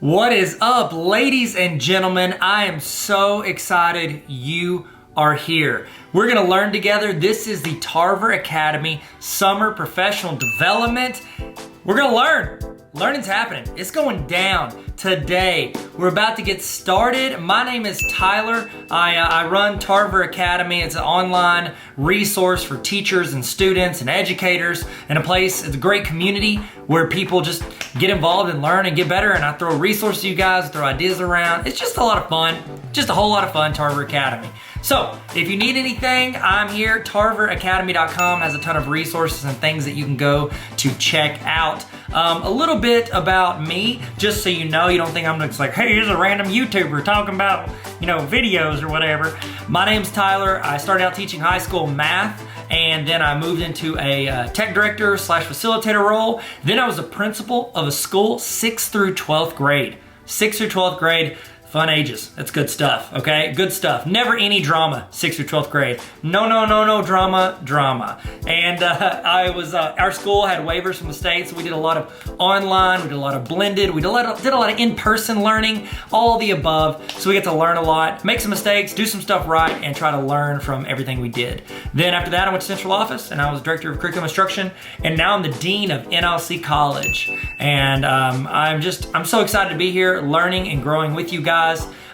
What is up, ladies and gentlemen? I am so excited you are here. We're gonna learn together. This is the Tarver Academy Summer Professional Development. We're gonna learn. Learning's happening. It's going down today. We're about to get started. My name is Tyler. I run Tarver Academy. It's an online resource for teachers and students and educators, and it's a great community where people just get involved and learn and get better. And I throw resources to you guys, throw ideas around. It's just a lot of fun. Just a whole lot of fun, Tarver Academy. So if you need anything, I'm here. TarverAcademy.com has a ton of resources and things that you can go to check out. A little bit about me, just so you know, you don't think I'm just like, hey, here's a random YouTuber talking about, videos or whatever. My name's Tyler. I started out teaching high school math, and then I moved into a tech director / facilitator role. Then I was a principal of a school, 6th through 12th grade. 6th through 12th grade. Fun ages. That's good stuff, okay? Good stuff. Never any drama, 6th through 12th grade. No drama. And our school had waivers from the state, so we did a lot of online, we did a lot of blended, we did a lot of in-person learning, all the above. So we get to learn a lot, make some mistakes, do some stuff right, and try to learn from everything we did. Then after that, I went to central office, and I was director of curriculum instruction, and now I'm the dean of NLC College. And I'm so excited to be here, learning and growing with you guys.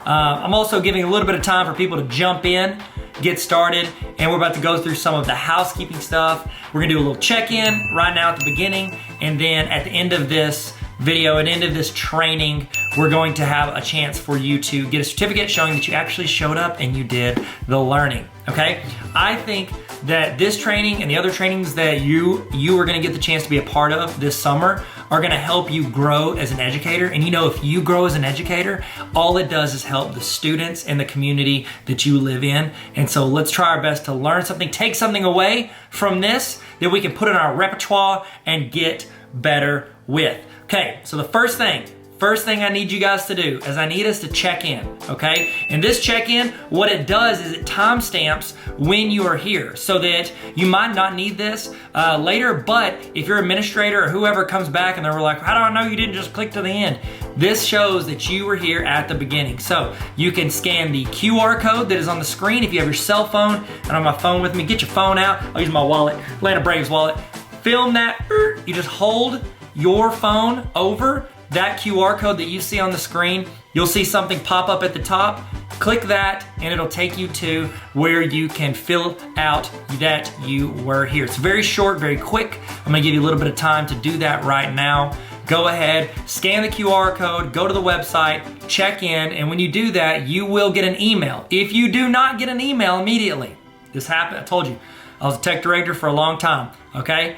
I'm also giving a little bit of time for people to jump in, get started, and we're about to go through some of the housekeeping stuff. We're gonna do a little check-in right now at the beginning, and then at the end of this video, at the end of this training, we're going to have a chance for you to get a certificate showing that you actually showed up and you did the learning, okay? I think that this training and the other trainings that you are gonna get the chance to be a part of this summer are gonna help you grow as an educator. And if you grow as an educator, all it does is help the students and the community that you live in. And so let's try our best to learn something, take something away from this that we can put in our repertoire and get better with. Okay, so the first thing I need you guys to do is I need us to check in, okay? And this check-in, what it does is it timestamps when you are here so that you might not need this later, but if your administrator or whoever comes back and they're like, how do I know you didn't just click to the end? This shows that you were here at the beginning. So you can scan the QR code that is on the screen if you have your cell phone. And on my phone with me, get your phone out. I'll use my wallet, Atlanta Braves wallet. Film that, you just hold your phone over that QR code that you see on the screen. You'll see something pop up at the top. Click that and it'll take you to where you can fill out that you were here. It's very short, very quick. I'm gonna give you a little bit of time to do that right now. Go ahead, scan the QR code, go to the website, check in, and when you do that, you will get an email. If you do not get an email immediately, this happened, I told you, I was a tech director for a long time, okay?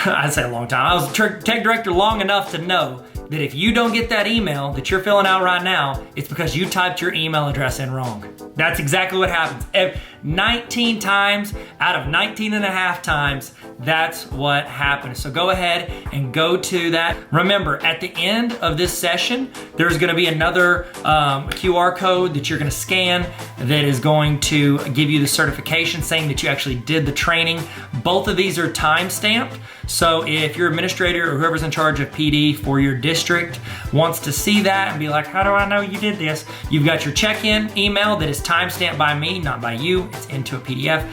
I'd say a long time. I was a tech director long enough to know that if you don't get that email that you're filling out right now, it's because you typed your email address in wrong. That's exactly what happens. 19 times out of 19 and a half times, that's what happens. So go ahead and go to that. Remember, at the end of this session, there's gonna be another QR code that you're gonna scan that is going to give you the certification saying that you actually did the training. Both of these are time-stamped. So if your administrator or whoever's in charge of PD for your district wants to see that and be like, how do I know you did this? You've got your check-in email that is time-stamped by me, not by you. It's into a PDF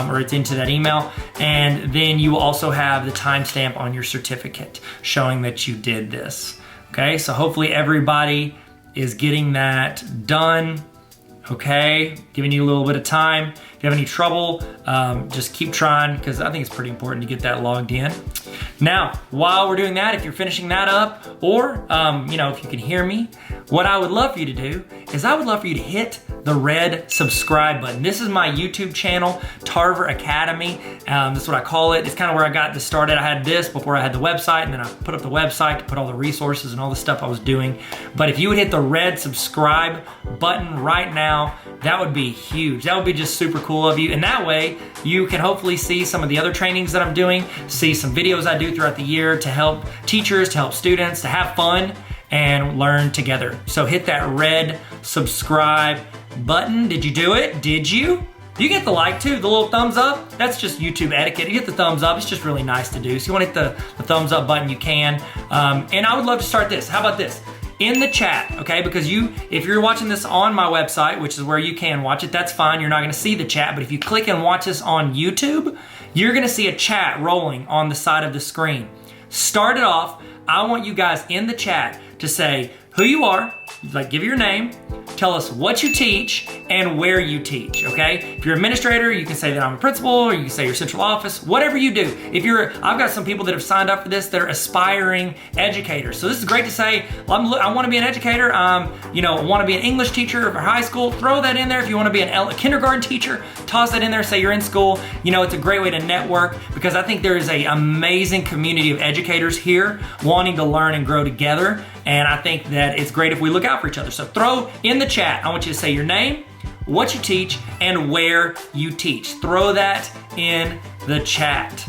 or it's into that email. And then you will also have the timestamp on your certificate showing that you did this. Okay, so hopefully everybody is getting that done. Okay, giving you a little bit of time. If you have any trouble, just keep trying because I think it's pretty important to get that logged in. Now, while we're doing that, if you're finishing that up, or if you can hear me, what I would love for you to do is I would love for you to hit the red subscribe button. This is my YouTube channel, Tarver Academy. That's what I call it. It's kind of where I got this started. I had this before I had the website, and then I put up the website to put all the resources and all the stuff I was doing. But if you would hit the red subscribe button right now, that would be huge. That would be just super cool of you. And that way, you can hopefully see some of the other trainings that I'm doing, see some videos I do throughout the year to help teachers, to help students, to have fun and learn together. So hit that red subscribe button. Did you do it? Did you? You get the like too, the little thumbs up. That's just YouTube etiquette. You hit the thumbs up. It's just really nice to do. So you want to hit the thumbs up button, you can. And I would love to start this. How about this? in the chat, okay? Because if you're watching this on my website, which is where you can watch it, that's fine. You're not gonna see the chat, but if you click and watch this on YouTube, you're gonna see a chat rolling on the side of the screen. Start it off. I want you guys in the chat to say who you are, like give your name, tell us what you teach and where you teach, okay? If you're an administrator, you can say that I'm a principal, or you can say your central office, whatever you do. I've got some people that have signed up for this that are aspiring educators. So this is great to say, I wanna be an educator, I wanna be an English teacher for high school, throw that in there. If you wanna be a kindergarten teacher, toss that in there, say you're in school. It's a great way to network, because I think there is an amazing community of educators here wanting to learn and grow together. And I think that it's great if we look out for each other. So throw in the chat, I want you to say your name, what you teach, and where you teach. Throw that in the chat.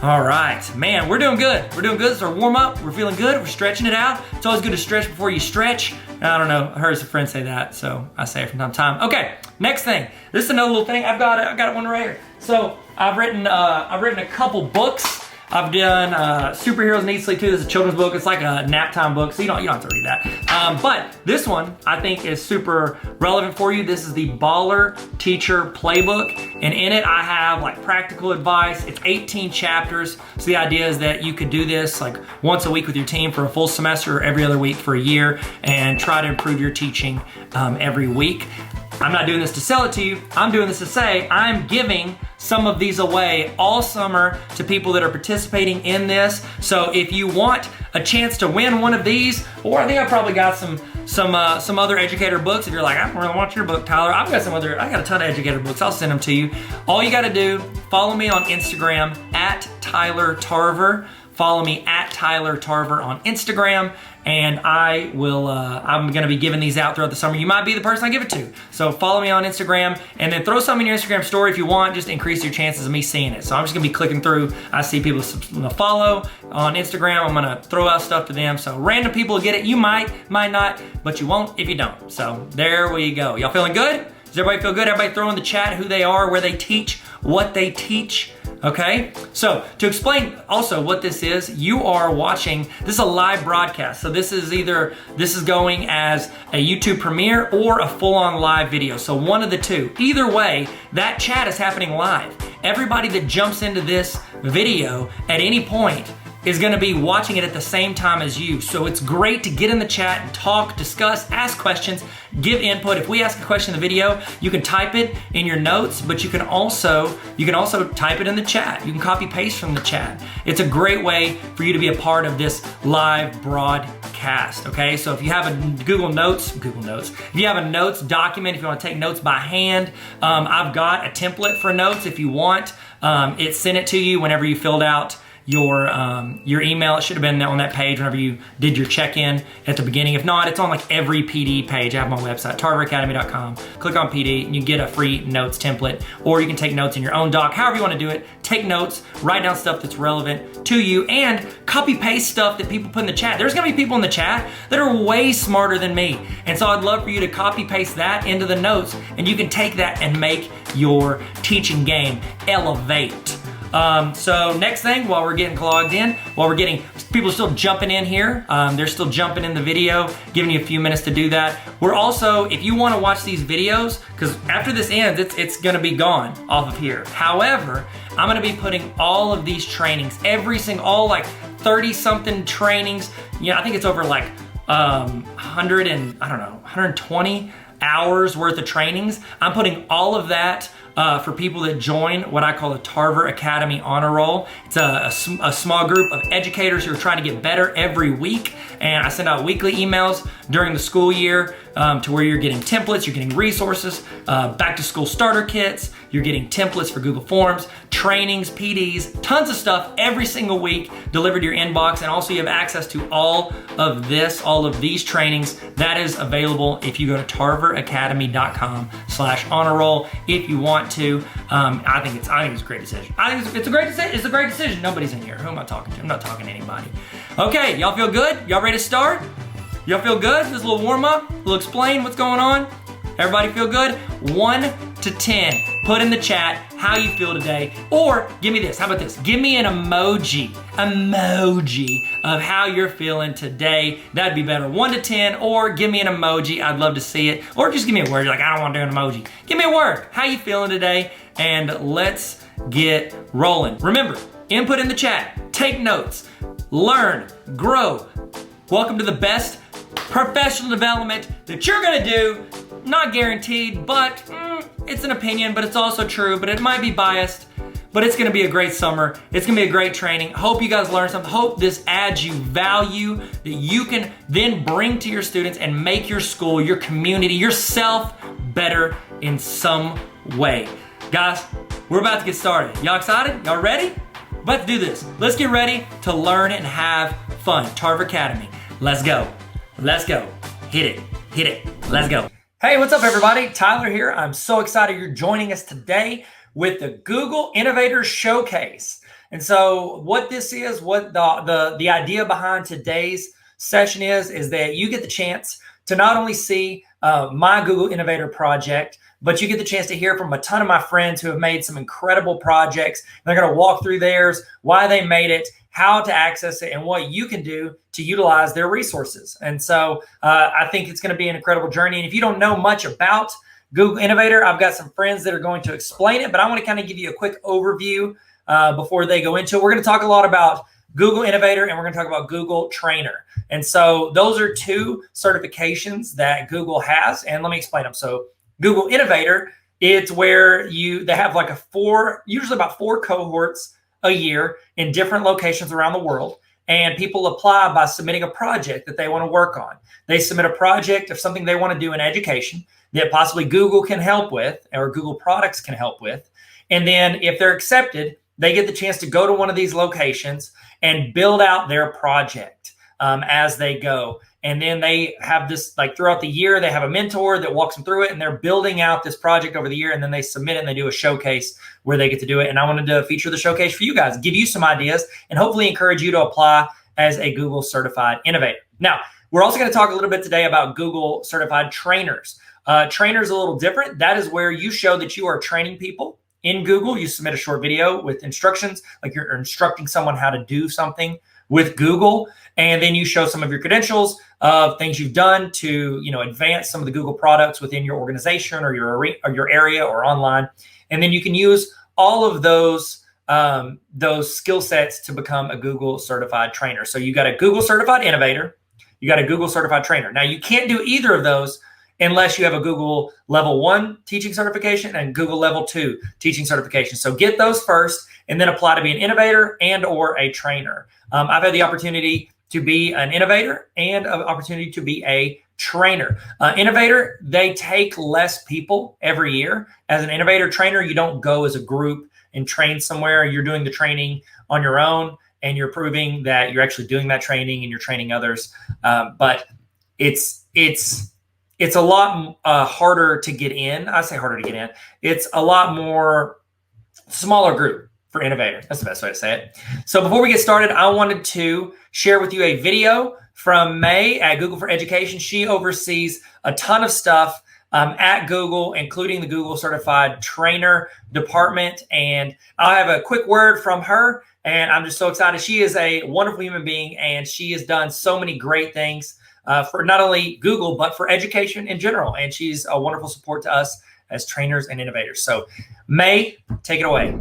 All right, man, we're doing good. We're doing good. It's our warm up. We're feeling good. We're stretching it out. It's always good to stretch before you stretch. I don't know, I heard some friends say that, so I say it from time to time. Okay, next thing. This is another little thing. I've got one right here. So I've written a couple books. I've done Superheroes Need Sleep Too. This is a children's book. It's like a nap time book, so you don't have to read that. But this one I think is super relevant for you. This is the Baller Teacher Playbook, and in it I have like practical advice. It's 18 chapters. So the idea is that you could do this like once a week with your team for a full semester, or every other week for a year, and try to improve your teaching every week. I'm not doing this to sell it to you. I'm doing this to say I'm giving some of these away all summer to people that are participating in this. So if you want a chance to win one of these, or I think I probably got some other educator books. If you're like, I don't really want your book, Tyler, I got a ton of educator books. I'll send them to you. All you got to do, follow me on Instagram at Tyler Tarver. Follow me at Tyler Tarver on Instagram, and I'm gonna be giving these out throughout the summer. You might be the person I give it to. So follow me on Instagram, and then throw something in your Instagram story if you want, just to increase your chances of me seeing it. So I'm just gonna be clicking through. I see people follow on Instagram. I'm gonna throw out stuff to them. So random people will get it. You might not, but you won't if you don't. So there we go. Y'all feeling good? Does everybody feel good? Everybody throw in the chat who they are, where they teach, what they teach. Okay, so to explain also what this is, you are watching, this is a live broadcast. So this is going as a YouTube premiere or a full-on live video. So one of the two. Either way, that chat is happening live. Everybody that jumps into this video at any point is gonna be watching it at the same time as you. So it's great to get in the chat and talk, discuss, ask questions, give input. If we ask a question in the video, you can type it in your notes, but you can also type it in the chat. You can copy paste from the chat. It's a great way for you to be a part of this live broadcast, okay? So if you have a Google Notes, if you have a notes document, if you wanna take notes by hand, I've got a template for notes if you want. It sent it to you whenever you filled out your email. It should have been on that page whenever you did your check-in at the beginning. If not, it's on like every PD page. I have my website, tarveracademy.com. Click on PD and you get a free notes template, or you can take notes in your own doc. However you want to do it, take notes, write down stuff that's relevant to you, and copy paste stuff that people put in the chat. There's gonna be people in the chat that are way smarter than me. And so I'd love for you to copy paste that into the notes, and you can take that and make your teaching game elevate. So next thing, while we're getting logged in, people are still jumping in here. They're still jumping in the video, giving you a few minutes to do that. We're also, if you want to watch these videos, because after this ends, it's going to be gone off of here. However, I'm going to be putting all of these trainings, all like 30 something trainings. I think it's over like 120 hours worth of trainings. I'm putting all of that for people that join what I call the Tarver Academy Honor Roll. It's a small group of educators who are trying to get better every week, and I send out weekly emails during the school year to where you're getting templates, you're getting resources, back to school starter kits, you're getting templates for Google Forms, trainings, PDs, tons of stuff every single week delivered to your inbox. And also you have access to all of these trainings. That is available if you go to tarveracademy.com/honor roll if you want to. I think it's a great decision. It's a great decision. Nobody's in here. Who am I talking to? I'm not talking to anybody. Okay, y'all feel good? Y'all ready to start? Y'all feel good? This is a little warm up. We'll explain what's going on. Everybody feel good? 1 to 10. Put in the chat how you feel today. Or give me this, how about this? Give me an emoji of how you're feeling today. That'd be better, 1 to 10, or give me an emoji. I'd love to see it. Or just give me a word. You're like, I don't want to do an emoji. Give me a word. How you feeling today? And let's get rolling. Remember, input in the chat, take notes, learn, grow. Welcome to the best professional development that you're gonna do. Not guaranteed, but it's an opinion, but it's also true, but it might be biased, but it's gonna be a great summer. It's gonna be a great training. Hope you guys learn something. Hope this adds you value that you can then bring to your students and make your school, your community, yourself better in some way. Guys, we're about to get started. Y'all excited? Y'all ready? About to do this. Let's get ready to learn and have fun. Tarver Academy. Let's go. Let's go. Hit it. Let's go. Hey, what's up everybody? Tyler here. I'm so excited you're joining us today with the Google Innovator Showcase. And so what this is, what the idea behind today's session is that you get the chance to not only see my Google Innovator project, but you get the chance to hear from a ton of my friends who have made some incredible projects. They're gonna walk through theirs, why they made it, how to access it, and what you can do to utilize their resources. And so I think it's gonna be an incredible journey. And if you don't know much about Google Innovator, I've got some friends that are going to explain it, but I wanna kind of give you a quick overview before they go into it. We're gonna talk a lot about Google Innovator, and we're gonna talk about Google Trainer. And so those are two certifications that Google has, and let me explain them. So Google Innovator, it's where they have like usually about 4 cohorts a year in different locations around the world. And people apply by submitting a project that they want to work on. They submit a project of something they want to do in education that possibly Google can help with, or Google products can help with. And then if they're accepted, they get the chance to go to one of these locations and build out their project as they go. And then they have this, like throughout the year, they have a mentor that walks them through it, and they're building out this project over the year, and then they submit it and they do a showcase where they get to do it. And I wanted to feature the showcase for you guys, give you some ideas, and hopefully encourage you to apply as a Google certified innovator. Now, we're also gonna talk a little bit today about Google certified trainers. Trainers a little different. That is where you show that you are training people in Google. You submit a short video with instructions, like you're instructing someone how to do something with Google, and then you show some of your credentials of things you've done to, advance some of the Google products within your organization or your area or online. And then you can use all of those skill sets to become a Google certified trainer. So you got a Google certified innovator, you got a Google certified trainer. Now you can't do either of those unless you have a Google level 1 teaching certification and Google level 2 teaching certification. So get those first and then apply to be an innovator and or a trainer. I've had the opportunity to be an innovator and an opportunity to be a trainer. Innovator, they take less people every year. As an innovator trainer, you don't go as a group and train somewhere. You're doing the training on your own, and you're proving that you're actually doing that training and you're training others. But it's a lot harder to get in. I say harder to get in. It's a lot more smaller group for innovator. That's the best way to say it. So before we get started, I wanted to share with you a video from May at Google for Education. She oversees a ton of stuff at Google, including the Google Certified Trainer department. And I'll have a quick word from her, and I'm just so excited. She is a wonderful human being, and she has done so many great things for not only Google, but for education in general. And she's a wonderful support to us as trainers and innovators. So May, take it away.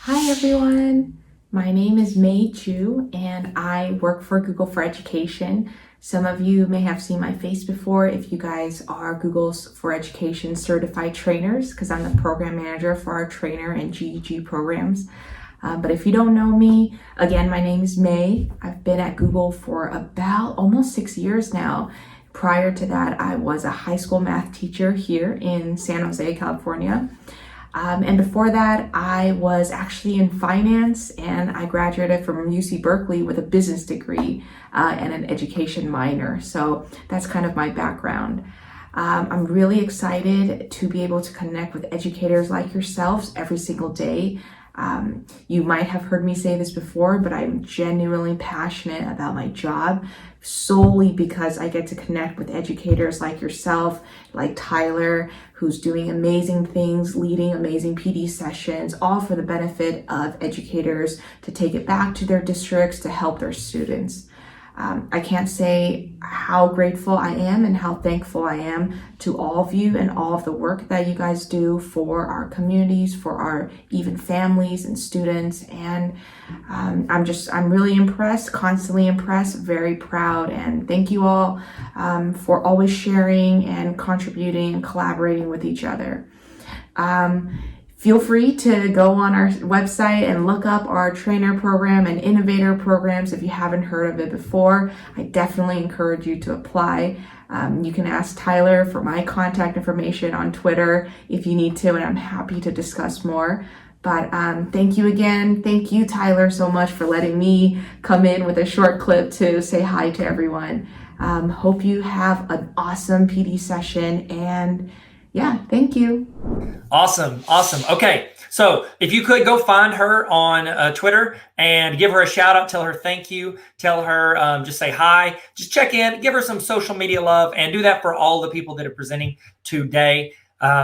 Hi everyone, my name is May Chu and I work for Google for Education. Some of you may have seen my face before if you guys are Google for Education certified trainers, because I'm the program manager for our trainer and GEG programs. But if you don't know me, again, my name is May. I've been at Google for about almost 6 years now. Prior to that, I was a high school math teacher here in San Jose, California. And before that, I was actually in finance, and I graduated from UC Berkeley with a business degree and an education minor. So that's kind of my background. I'm really excited to be able to connect with educators like yourselves every single day. You might have heard me say this before, but I'm genuinely passionate about my job solely because I get to connect with educators like yourself, like Tyler, who's doing amazing things, leading amazing PD sessions, all for the benefit of educators to take it back to their districts to help their students. I can't say how grateful I am and how thankful I am to all of you and all of the work that you guys do for our communities, for our even families and students. And I'm really impressed, constantly impressed, very proud. And thank you all for always sharing and contributing and collaborating with each other. Feel free to go on our website and look up our trainer program and innovator programs if you haven't heard of it before. I definitely encourage you to apply. You can ask Tyler for my contact information on Twitter if you need to, and I'm happy to discuss more. But thank you again. Thank you, Tyler, so much for letting me come in with a short clip to say hi to everyone. Hope you have an awesome PD session, and yeah, thank you. Awesome. Okay, so if you could go find her on Twitter and give her a shout out, tell her thank you, tell her just say hi, just check in, give her some social media love, and do that for all the people that are presenting today.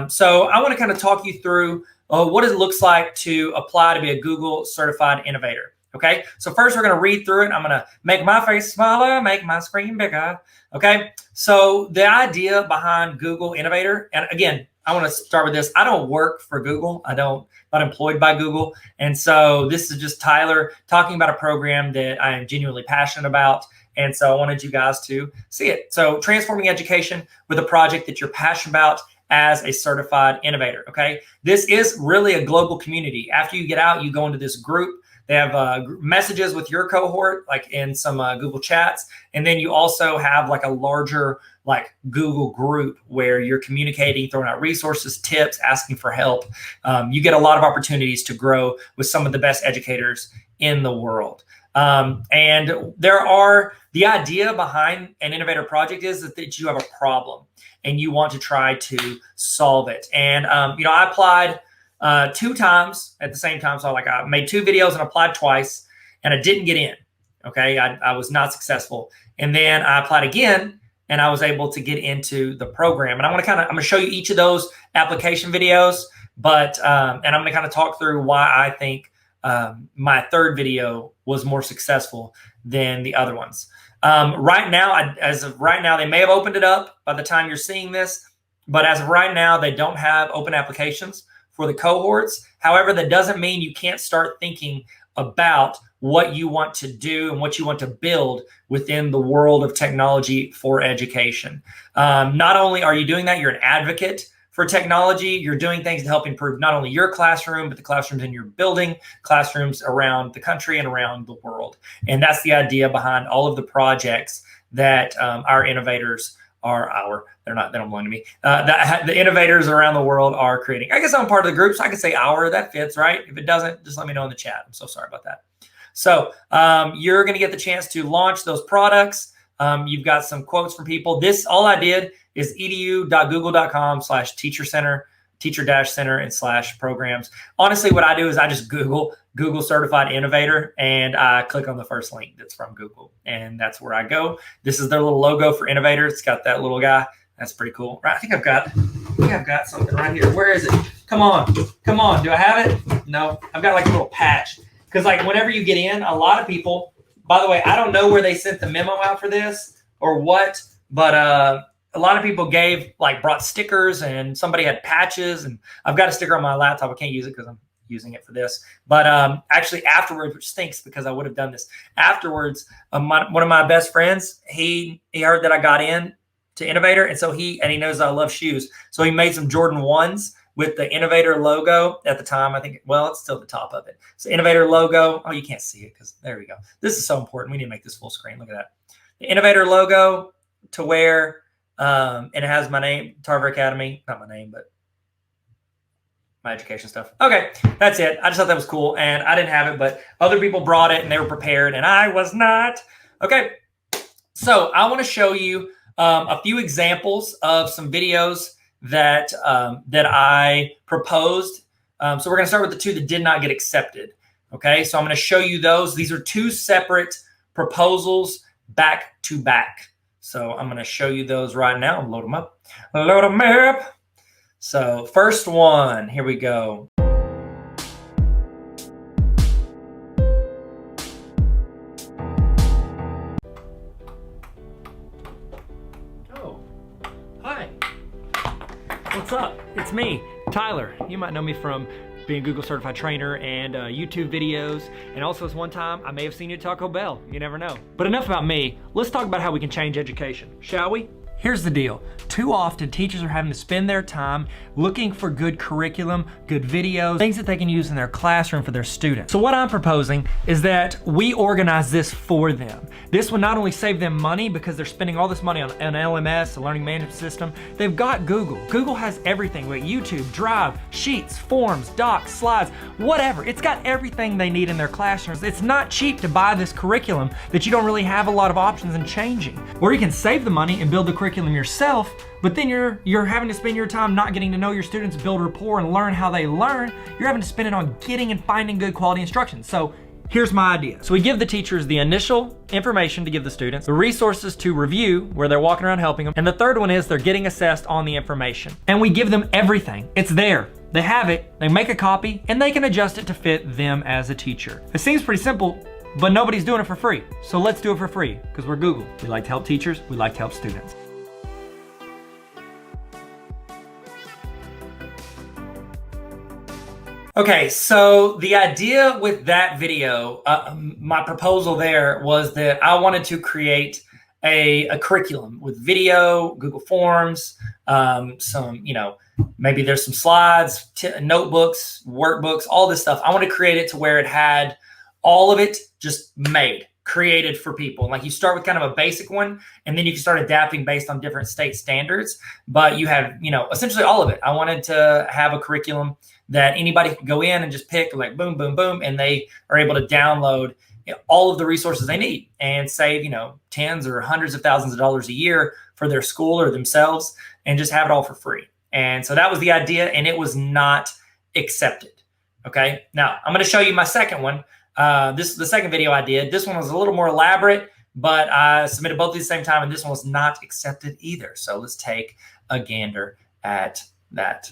So I want to kind of talk you through what it looks like to apply to be a Google certified innovator. Okay, so first we're going to read through it. I'm going to make my face smaller, make my screen bigger. Okay, so the idea behind Google Innovator, and again, I want to start with this. I don't work for Google. Not employed by Google. And so this is just Tyler talking about a program that I am genuinely passionate about. And so I wanted you guys to see it. So transforming education with a project that you're passionate about as a certified innovator. Okay, this is really a global community. After you get out, you go into this group. They have messages with your cohort, like in some Google chats. And then you also have like a larger like Google group where you're communicating, throwing out resources, tips, asking for help. You get a lot of opportunities to grow with some of the best educators in the world. And the idea behind an innovator project is that you have a problem and you want to try to solve it. And, I applied 2 times at the same time. So I made 2 videos and applied twice and I didn't get in. Okay. I was not successful. And then I applied again and I was able to get into the program. And I'm going to show you each of those application videos, and I'm going to kind of talk through why I think my third video was more successful than the other ones. As of right now, they may have opened it up by the time you're seeing this, but as of right now, they don't have open applications for the cohorts. However, that doesn't mean you can't start thinking about what you want to do and what you want to build within the world of technology for education. Not only are you doing that, you're an advocate for technology. You're doing things to help improve not only your classroom, but the classrooms in your building, classrooms around the country and around the world. And that's the idea behind all of the projects that our innovators they don't belong to me. The innovators around the world are creating. I guess I'm part of the group, so I can say our, that fits, right? If it doesn't, just let me know in the chat. I'm so sorry about that. So you're going to get the chance to launch those products. You've got some quotes from people. All I did is edu.google.com/teacher-center, teacher-center and /programs. Honestly, what I do is I just Google certified innovator and I click on the first link that's from Google and that's where I go. This is their little logo for innovator. It's got that little guy. That's pretty cool. Right, I think I've got something right here. Where is it? Come on. Do I have it? No, I've got like a little patch. Because like whenever you get in, a lot of people, by the way, I don't know where they sent the memo out for this or what, but a lot of people brought stickers and somebody had patches, and I've got a sticker on my laptop. I can't use it because I'm using it for this. But actually afterwards, which stinks because I would have done this afterwards, one of my best friends, he heard that I got in to Innovator, and so he knows I love shoes. So he made some Jordan 1s with the Innovator logo at the time. I think, it's still the top of it. So Innovator logo. Oh, you can't see it because there we go. This is so important. We need to make this full screen. Look at that. The Innovator logo to wear, and it has my name, Tarver Academy. Not my name, but my education stuff. Okay, that's it. I just thought that was cool, and I didn't have it, but other people brought it, and they were prepared, and I was not. Okay, so I want to show you a few examples of some videos that I proposed So we're going to start with the 2 that did not get accepted. Okay, so I'm going to show you those. These are 2 separate proposals back to back. So I'm going to show you those right now. Load them up. Load them up. So first one, here we go. Oh, hi. What's up? It's me, Tyler. You might know me from being a Google certified trainer and YouTube videos. And also this one time, I may have seen you at Taco Bell. You never know. But enough about me. Let's talk about how we can change education, shall we? Here's the deal. Too often, teachers are having to spend their time looking for good curriculum, good videos, things that they can use in their classroom for their students. So what I'm proposing is that we organize this for them. This will not only save them money because they're spending all this money on an LMS, a learning management system. They've got Google. Google has everything like YouTube, Drive, Sheets, Forms, Docs, Slides, whatever. It's got everything they need in their classrooms. It's not cheap to buy this curriculum that you don't really have a lot of options in changing. Or you can save the money and build the curriculum yourself, but then you're having to spend your time not getting to know your students, build rapport, and learn how they learn. You're having to spend it on getting and finding good quality instruction. So here's my idea. So we give the teachers the initial information to give the students, the resources to review where they're walking around helping them, and the third one is they're getting assessed on the information. And we give them everything. It's there. They have it, they make a copy, and they can adjust it to fit them as a teacher. It seems pretty simple, but nobody's doing it for free. So let's do it for free, because we're Google. We like to help teachers, we like to help students. Okay, so the idea with that video, my proposal there was that I wanted to create a curriculum with video, Google Forms, some, maybe there's some slides, notebooks, workbooks, all this stuff. I want to create it to where it had all of it just created for people. Like you start with kind of a basic one, and then you can start adapting based on different state standards. But you have, essentially all of it. I wanted to have a curriculum that anybody can go in and just pick, like boom, boom, boom, and they are able to download all of the resources they need and save, tens or hundreds of thousands of dollars a year for their school or themselves, and just have it all for free. And so that was the idea, and it was not accepted. Okay, now I'm going to show you my second one. This is the second video I did. This one was a little more elaborate, but I submitted both at the same time, and this one was not accepted either. So let's take a gander at that.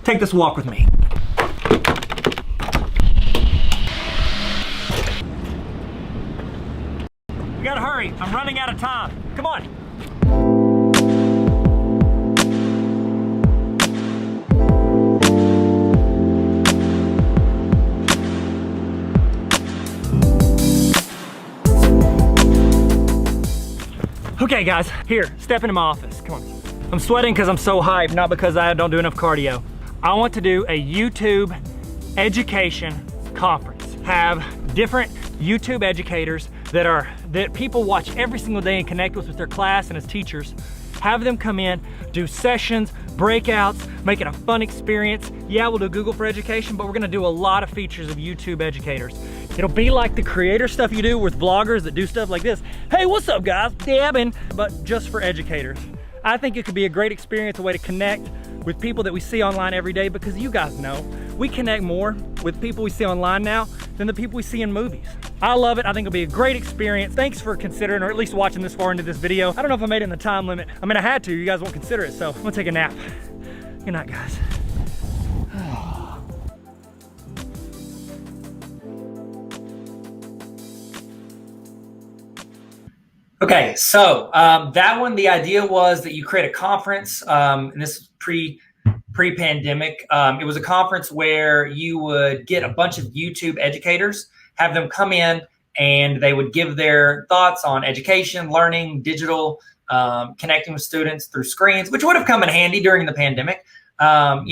Take this walk with me. We gotta hurry. I'm running out of time. Come on. Okay guys, here, step into my office, come on. I'm sweating because I'm so hyped, not because I don't do enough cardio. I want to do a YouTube education conference. Have different YouTube educators that people watch every single day and connect with their class and as teachers. Have them come in, do sessions, breakouts, make it a fun experience. Yeah, we'll do Google for Education, but we're gonna do a lot of features of YouTube educators. It'll be like the creator stuff you do with vloggers that do stuff like this. Hey, what's up guys? Dabbing, but just for educators. I think it could be a great experience, a way to connect with people that we see online every day, because you guys know, we connect more with people we see online now than the people we see in movies. I love it. I think it'll be a great experience. Thanks for considering, or at least watching this far into this video. I don't know if I made it in the time limit. I mean, I had to. You guys won't consider it, so I'm gonna take a nap. Good night, guys. Okay, so that one, the idea was that you create a conference, and this is pre-pandemic. It was a conference where you would get a bunch of YouTube educators, have them come in, and they would give their thoughts on education, learning, digital, connecting with students through screens, which would have come in handy during the pandemic. All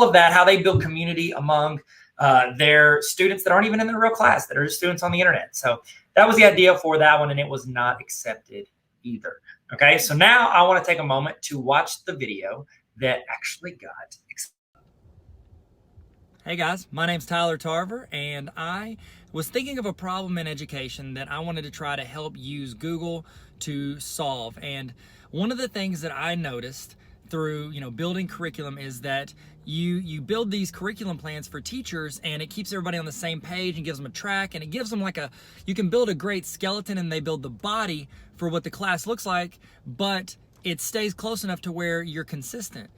of that, how they build community among their students that aren't even in their real class, that are just students on the internet. So that was the idea for that one, and it was not accepted either. Okay, so now I want to take a moment to watch the video that actually got accepted. Hey guys, my name's Tyler Tarver, and I was thinking of a problem in education that I wanted to try to help use Google to solve. And one of the things that I noticed through building curriculum is that you build these curriculum plans for teachers, and it keeps everybody on the same page and gives them a track, and it gives them you can build a great skeleton and they build the body for what the class looks like, but it stays close enough to where you're consistent.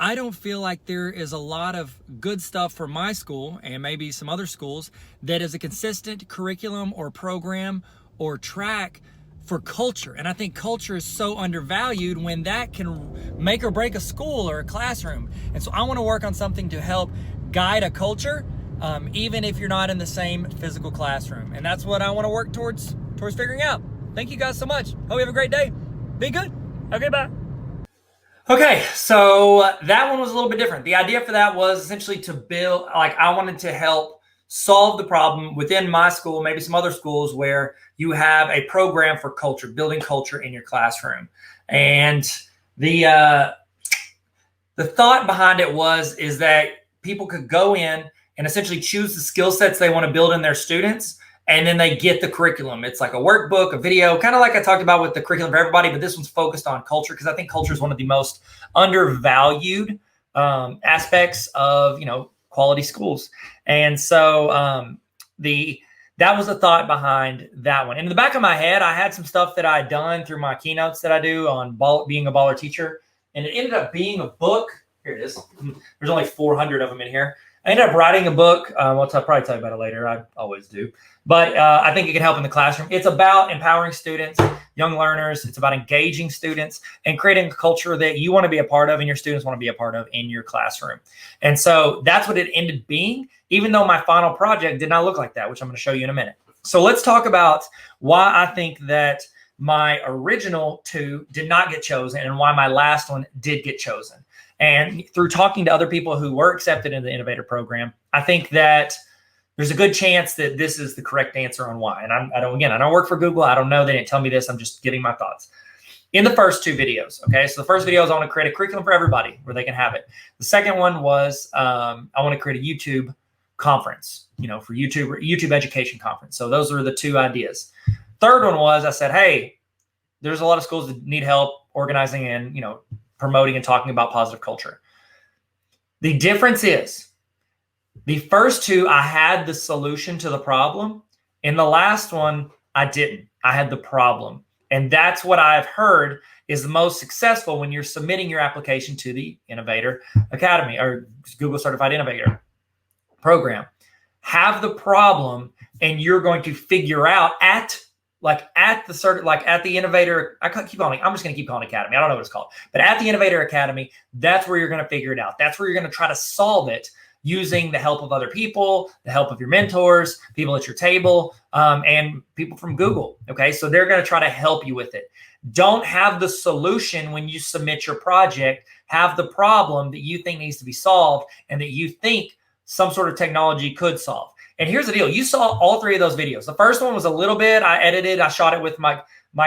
I don't feel like there is a lot of good stuff for my school and maybe some other schools that is a consistent curriculum or program or track for culture. And I think culture is so undervalued when that can make or break a school or a classroom. And so I want to work on something to help guide a culture, even if you're not in the same physical classroom. And that's what I want to work towards figuring out. Thank you guys so much. Hope you have a great day. Be good. Okay, bye. Okay, so that one was a little bit different. The idea for that was essentially to build, I wanted to help solve the problem within my school, maybe some other schools, where you have a program for culture, building culture in your classroom. And the thought behind it is that people could go in and essentially choose the skill sets they want to build in their students, and then they get the curriculum. It's like a workbook, a video, kind of like I talked about with the curriculum for everybody, but this one's focused on culture because I think culture is one of the most undervalued aspects of quality schools. And so that was the thought behind that one. And in the back of my head, I had some stuff that I had done through my keynotes that I do on being a baller teacher, and it ended up being a book. Here it is. There's only 400 of them in here. I ended up writing a book. I'll probably tell you about it later. I always do. But I think it can help in the classroom. It's about empowering students, young learners. It's about engaging students and creating a culture that you want to be a part of and your students want to be a part of in your classroom. And so that's what it ended being, even though my final project did not look like that, which I'm going to show you in a minute. So let's talk about why I think that my original two did not get chosen and why my last one did get chosen. And through talking to other people who were accepted in the Innovator program, I think that there's a good chance that this is the correct answer on why. And I don't work for Google. I don't know. They didn't tell me this. I'm just giving my thoughts. In the first two videos, okay? So the first video is I want to create a curriculum for everybody where they can have it. The second one was I want to create a YouTube conference, for YouTube education conference. So those are the two ideas. Third one was I said, hey, there's a lot of schools that need help organizing and, promoting and talking about positive culture. The difference is the first two, I had the solution to the problem. In the last one, I didn't. I had the problem. And that's what I've heard is the most successful when you're submitting your application to the Innovator Academy or Google Certified Innovator program. Have the problem, and you're going to figure out at the Innovator, I'm just going to keep calling it Academy. I don't know what it's called, but at the Innovator Academy, that's where you're going to figure it out. That's where you're going to try to solve it using the help of other people, the help of your mentors, people at your table, and people from Google. Okay. So they're going to try to help you with it. Don't have the solution when you submit your project. Have the problem that you think needs to be solved and that you think some sort of technology could solve. And here's the deal. You saw all three of those videos. The first one was a little bit, I edited, I shot it with my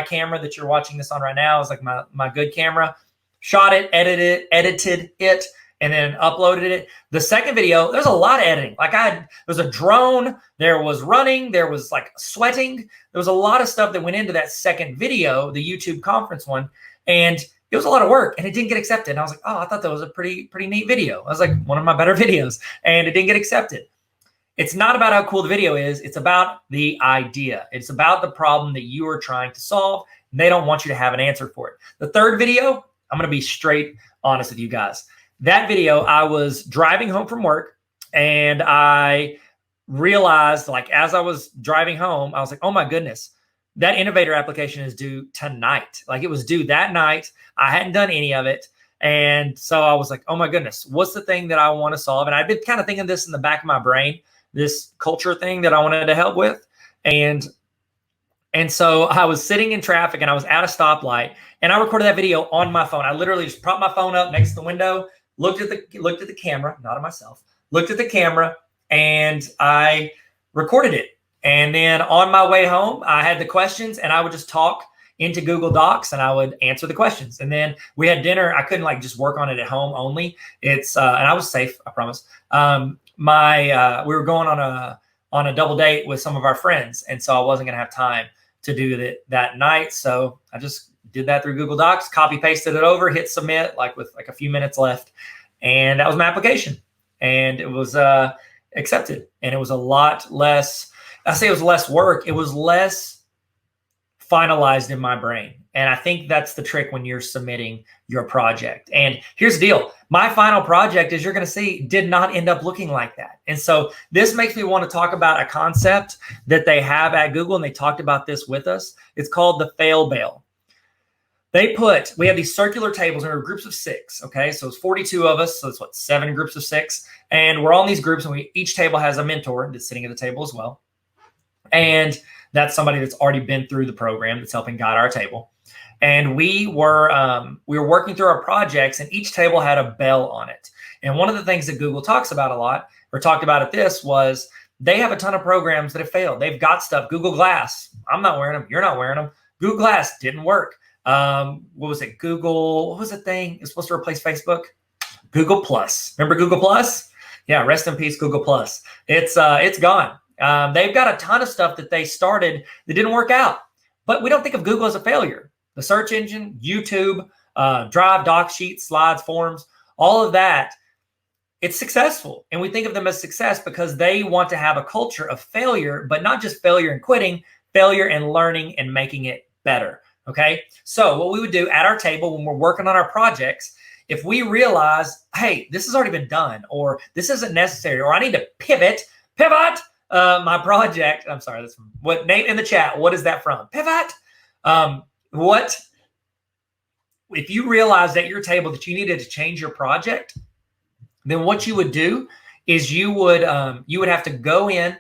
camera that you're watching this on right now. It's like my good camera. Shot it, edited it, and then uploaded it. The second video, there's a lot of editing. There was a drone, there was running, there was sweating. There was a lot of stuff that went into that second video, the YouTube conference one. And it was a lot of work and it didn't get accepted. And I was like, oh, I thought that was a pretty neat video. I was like, one of my better videos, and it didn't get accepted. It's not about how cool the video is. It's about the idea. It's about the problem that you are trying to solve. And they don't want you to have an answer for it. The third video, I'm going to be straight honest with you guys. That video, I was driving home from work and I realized as I was driving home, I was like, oh my goodness, that Innovator application is due tonight. It was due that night. I hadn't done any of it. And so I was like, oh my goodness, what's the thing that I want to solve? And I've been kind of thinking this in the back of my brain, this culture thing that I wanted to help with. And so I was sitting in traffic and I was at a stoplight and I recorded that video on my phone. I literally just propped my phone up next to the window, looked at the camera, not at myself, looked at the camera, and I recorded it. And then on my way home, I had the questions and I would just talk into Google Docs and I would answer the questions. And then we had dinner. I couldn't like just work on it at home only. It's and I was safe, I promise. We were going on a double date with some of our friends, and so I wasn't going to have time to do that night. So I just did that through Google Docs, copy pasted it over, hit submit like with like a few minutes left, and that was my application. And it was accepted, and it was a lot less. I say it was less work. It was less finalized in my brain. And I think that's the trick when you're submitting your project. And here's the deal. My final project, as you're going to see, did not end up looking like that. And so this makes me want to talk about a concept that they have at Google, and they talked about this with us. It's called the fail bail. We have these circular tables, and we're groups of 6. Okay. So it's 42 of us. So it's 7 groups of 6. And we're all in these groups, and each table has a mentor that's sitting at the table as well. And that's somebody that's already been through the program that's helping guide our table. And we were working through our projects, and each table had a bell on it. And one of the things that Google talks about a lot, or talked about at this, was they have a ton of programs that have failed. They've got stuff. Google Glass. I'm not wearing them. You're not wearing them. Google Glass didn't work. What was it? What was the thing? It's supposed to replace Facebook? Google Plus. Remember Google Plus? Yeah, rest in peace, Google Plus. It's gone. They've got a ton of stuff that they started that didn't work out. But we don't think of Google as a failure. The search engine, YouTube, Drive, Doc Sheets, Slides, Forms, all of that, it's successful. And we think of them as success because they want to have a culture of failure, but not just failure and quitting, failure and learning and making it better. Okay. So what we would do at our table when we're working on our projects, if we realize, hey, this has already been done, or this isn't necessary, or I need to pivot my project. I'm sorry, that's from what Nate in the chat. What is that from? Pivot. If you realize at your table that you needed to change your project, then what you would do is you would have to go in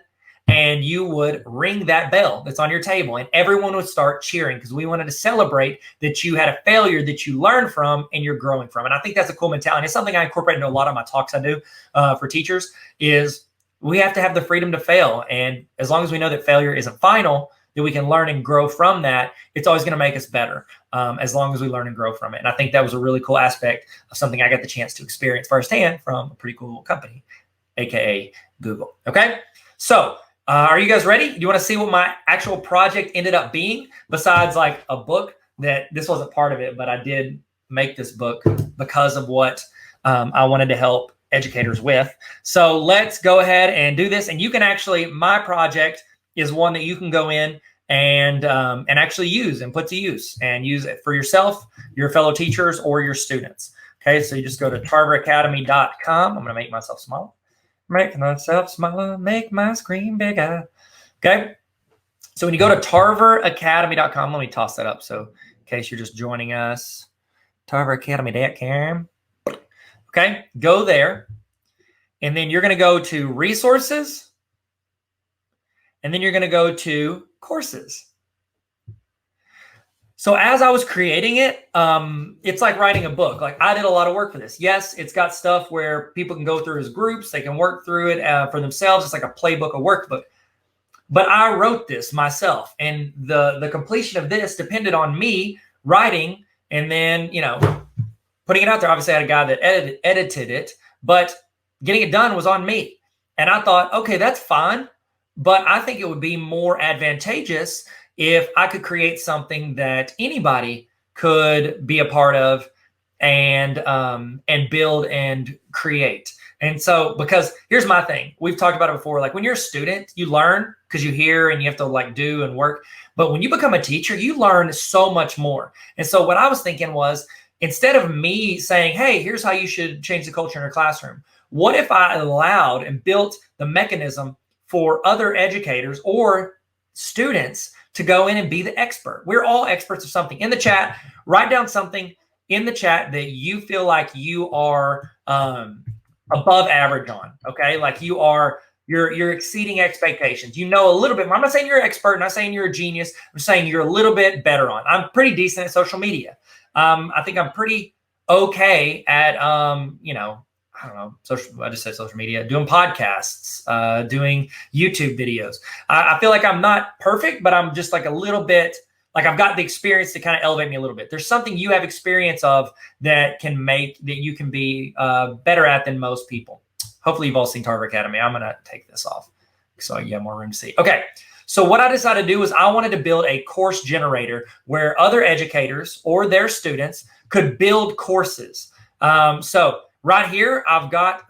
and you would ring that bell that's on your table, and everyone would start cheering because we wanted to celebrate that you had a failure that you learned from and you're growing from. And I think that's a cool mentality. It's something I incorporate into a lot of my talks I do for teachers is we have to have the freedom to fail. And as long as we know that failure isn't final, that we can learn and grow from that, it's always going to make us better as long as we learn and grow from it. And I think that was a really cool aspect of something I got the chance to experience firsthand from a pretty cool company, AKA Google. Okay. So are you guys ready? Do you want to see what my actual project ended up being besides like a book? That this wasn't part of it, but I did make this book because of what I wanted to help educators with. So let's go ahead and do this. And you can actually, my project is one that you can go in and actually use and put to use and use it for yourself, your fellow teachers, or your students. Okay, so you just go to tarveracademy.com. I'm going to make myself smaller. Make myself smaller, make my screen bigger. Okay, so when you go to tarveracademy.com, let me toss that up so in case you're just joining us, tarveracademy.com. Okay, go there, and then you're going to go to resources, and then you're going to go to courses. So as I was creating it, it's like writing a book. Like I did a lot of work for this. Yes, it's got stuff where people can go through as groups. They can work through it for themselves. It's like a playbook, a workbook. But I wrote this myself, and the completion of this depended on me writing and then, putting it out there. Obviously, I had a guy that edited it, but getting it done was on me. And I thought, okay, that's fine. But I think it would be more advantageous if I could create something that anybody could be a part of and build and create. And so, because here's my thing, we've talked about it before, like when you're a student, you learn because you hear and you have to like do and work. But when you become a teacher, you learn so much more. And so what I was thinking was, instead of me saying, hey, here's how you should change the culture in your classroom, what if I allowed and built the mechanism for other educators or students to go in and be the expert? We're all experts of something. In the chat, write down something in the chat that you feel like you are above average on, okay? Like you're exceeding expectations. You know a little bit more. I'm not saying you're an expert, I'm not saying you're a genius. I'm saying you're a little bit better on. I'm pretty decent at social media. I think I'm pretty okay at, I don't know, I just said social media, doing podcasts, doing YouTube videos. I feel like I'm not perfect, but I'm just like a little bit like I've got the experience to kind of elevate me a little bit. There's something you have experience of that you can be better at than most people. Hopefully you've all seen Tarver Academy. I'm going to take this off so you have more room to see. Okay. So what I decided to do was I wanted to build a course generator where other educators or their students could build courses. So right here, I've got,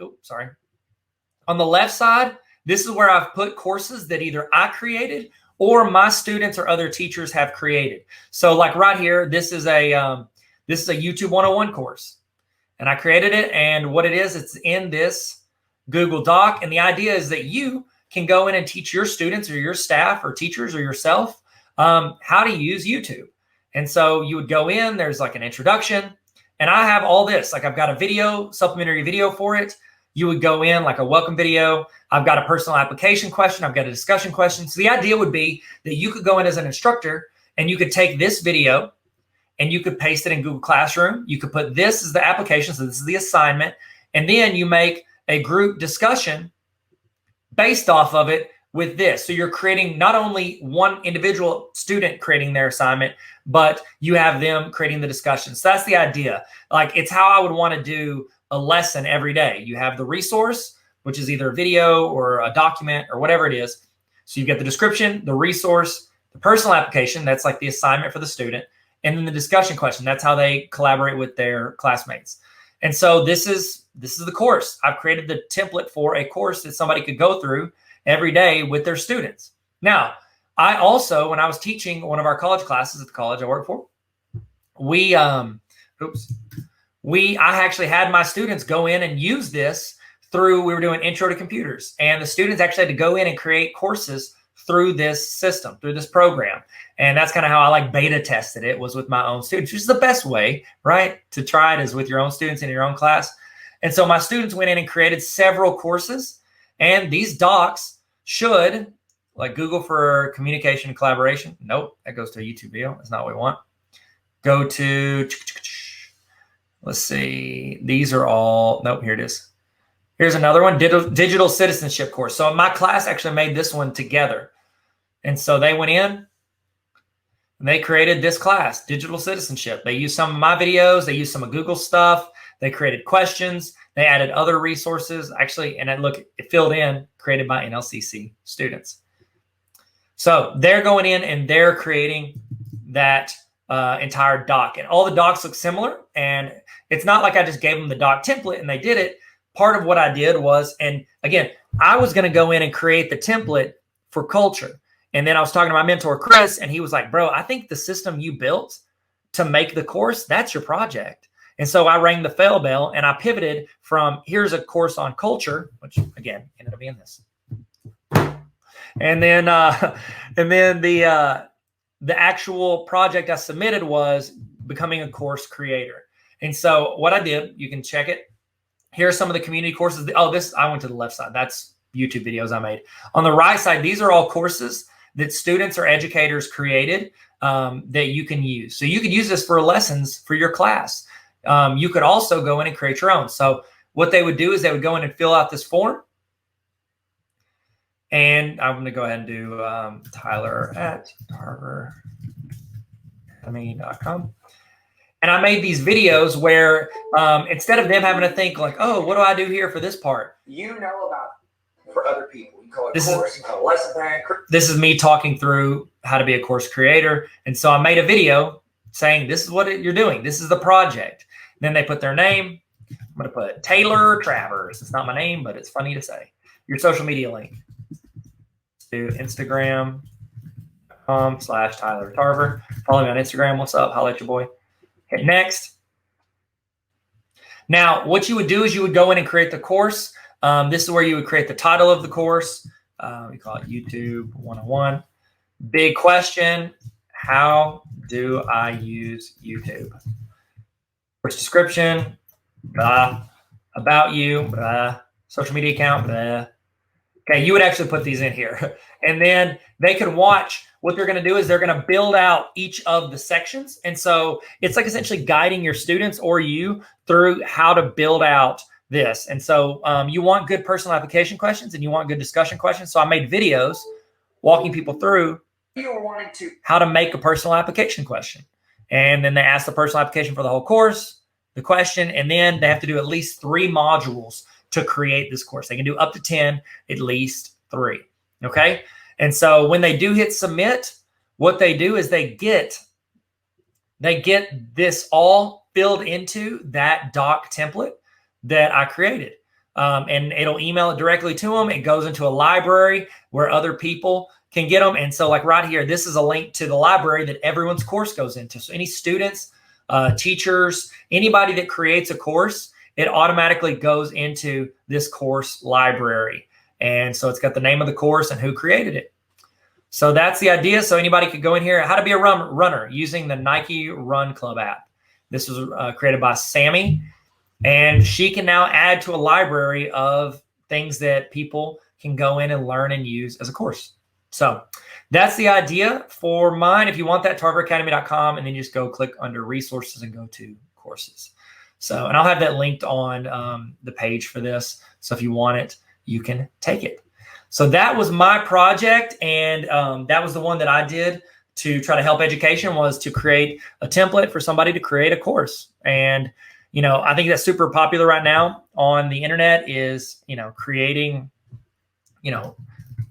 on the left side, this is where I've put courses that either I created or my students or other teachers have created. So like right here, this is a YouTube 101 course, and I created it. And what it is, it's in this Google Doc. And the idea is that you can go in and teach your students or your staff or teachers or yourself how to use YouTube. And so you would go in, there's like an introduction, and I have all this. Like I've got a video, supplementary video for it. You would go in like a welcome video. I've got a personal application question. I've got a discussion question. So the idea would be that you could go in as an instructor and you could take this video and you could paste it in Google Classroom. You could put this as the application. So this is the assignment. And then you make a group discussion based off of it with this. So you're creating not only one individual student creating their assignment, but you have them creating the discussion. So that's the idea. Like it's how I would want to do a lesson every day. You have the resource, which is either a video or a document or whatever it is. So you get the description, the resource, the personal application, that's like the assignment for the student, and then the discussion question. That's how they collaborate with their classmates. And so this is the course. I've created the template for a course that somebody could go through every day with their students. Now, I also, when I was teaching one of our college classes at the college I work for, I actually had my students go in and use this we were doing intro to computers, and the students actually had to go in and create courses through this system, through this program. And that's kind of how I like beta tested it, was with my own students, which is the best way, right, to try it, is with your own students in your own class. And so my students went in and created several courses, and these docs should, like Google for communication and collaboration. Nope, that goes to a YouTube video. That's not what we want. Go to, let's see, these are all, nope, here it is. Here's another one, digital citizenship course. So my class actually made this one together. And so they went in and they created this class, digital citizenship. They used some of my videos. They used some of Google stuff. They created questions. They added other resources. Actually, and then look, it filled in, created by NLCC students. So they're going in and they're creating that entire doc. And all the docs look similar. And it's not like I just gave them the doc template and they did it. Part of what I did was, and again, I was going to go in and create the template for culture. And then I was talking to my mentor, Chris, and he was like, bro, I think the system you built to make the course, that's your project. And so I rang the fail bell and I pivoted from, here's a course on culture, which again, ended up being this. And then the actual project I submitted was becoming a course creator. And so what I did, you can check it. Here are some of the community courses. Oh, I went to the left side. That's YouTube videos I made. On the right side, these are all courses that students or educators created that you can use. So you could use this for lessons for your class. You could also go in and create your own. So what they would do is they would go in and fill out this form. And I'm going to go ahead and do Tyler at tarveracademy.com. And I made these videos where instead of them having to think like, oh, what do I do here for this part? You know about for other people. You call it course, you call it lesson plan. This is me talking through how to be a course creator. And so I made a video saying, this is what you're doing. This is the project. And then they put their name. I'm going to put Taylor Travers. It's not my name, but it's funny to say. Your social media link. To Instagram.com/Tyler Tarver. Follow me on Instagram. What's up? Holla at your boy. Hit next. Now, what you would do is you would go in and create the course. This is where you would create the title of the course. We call it YouTube 101. Big question, how do I use YouTube? Course description, blah, about you, blah, social media account, blah. Okay, you would actually put these in here. And then they could watch. What they're going to do is they're going to build out each of the sections. And so it's like essentially guiding your students or you through how to build out this. And so you want good personal application questions and you want good discussion questions. So I made videos walking people through You're wanting to how to make a personal application question. And then they ask the personal application for the whole course, the question, and then they have to do at least 3 modules to create this course. They can do up to 10, at least 3. Okay. And so when they do hit submit, what they do is they get this all filled into that doc template that I created. And it'll email it directly to them. It goes into a library where other people can get them. And so like right here, this is a link to the library that everyone's course goes into. So any students, teachers, anybody that creates a course, it automatically goes into this course library. And so it's got the name of the course and who created it. So that's the idea. So anybody could go in here, how to be a runner using the Nike Run Club app. This was created by Sammy, and she can now add to a library of things that people can go in and learn and use as a course. So that's the idea for mine. If you want that, tarveracademy.com, and then you just go click under resources and go to courses. So, and I'll have that linked on the page for this. So if you want it, you can take it. So that was my project. And that was the one that I did to try to help education, was to create a template for somebody to create a course. And, you know, I think that's super popular right now on the internet is,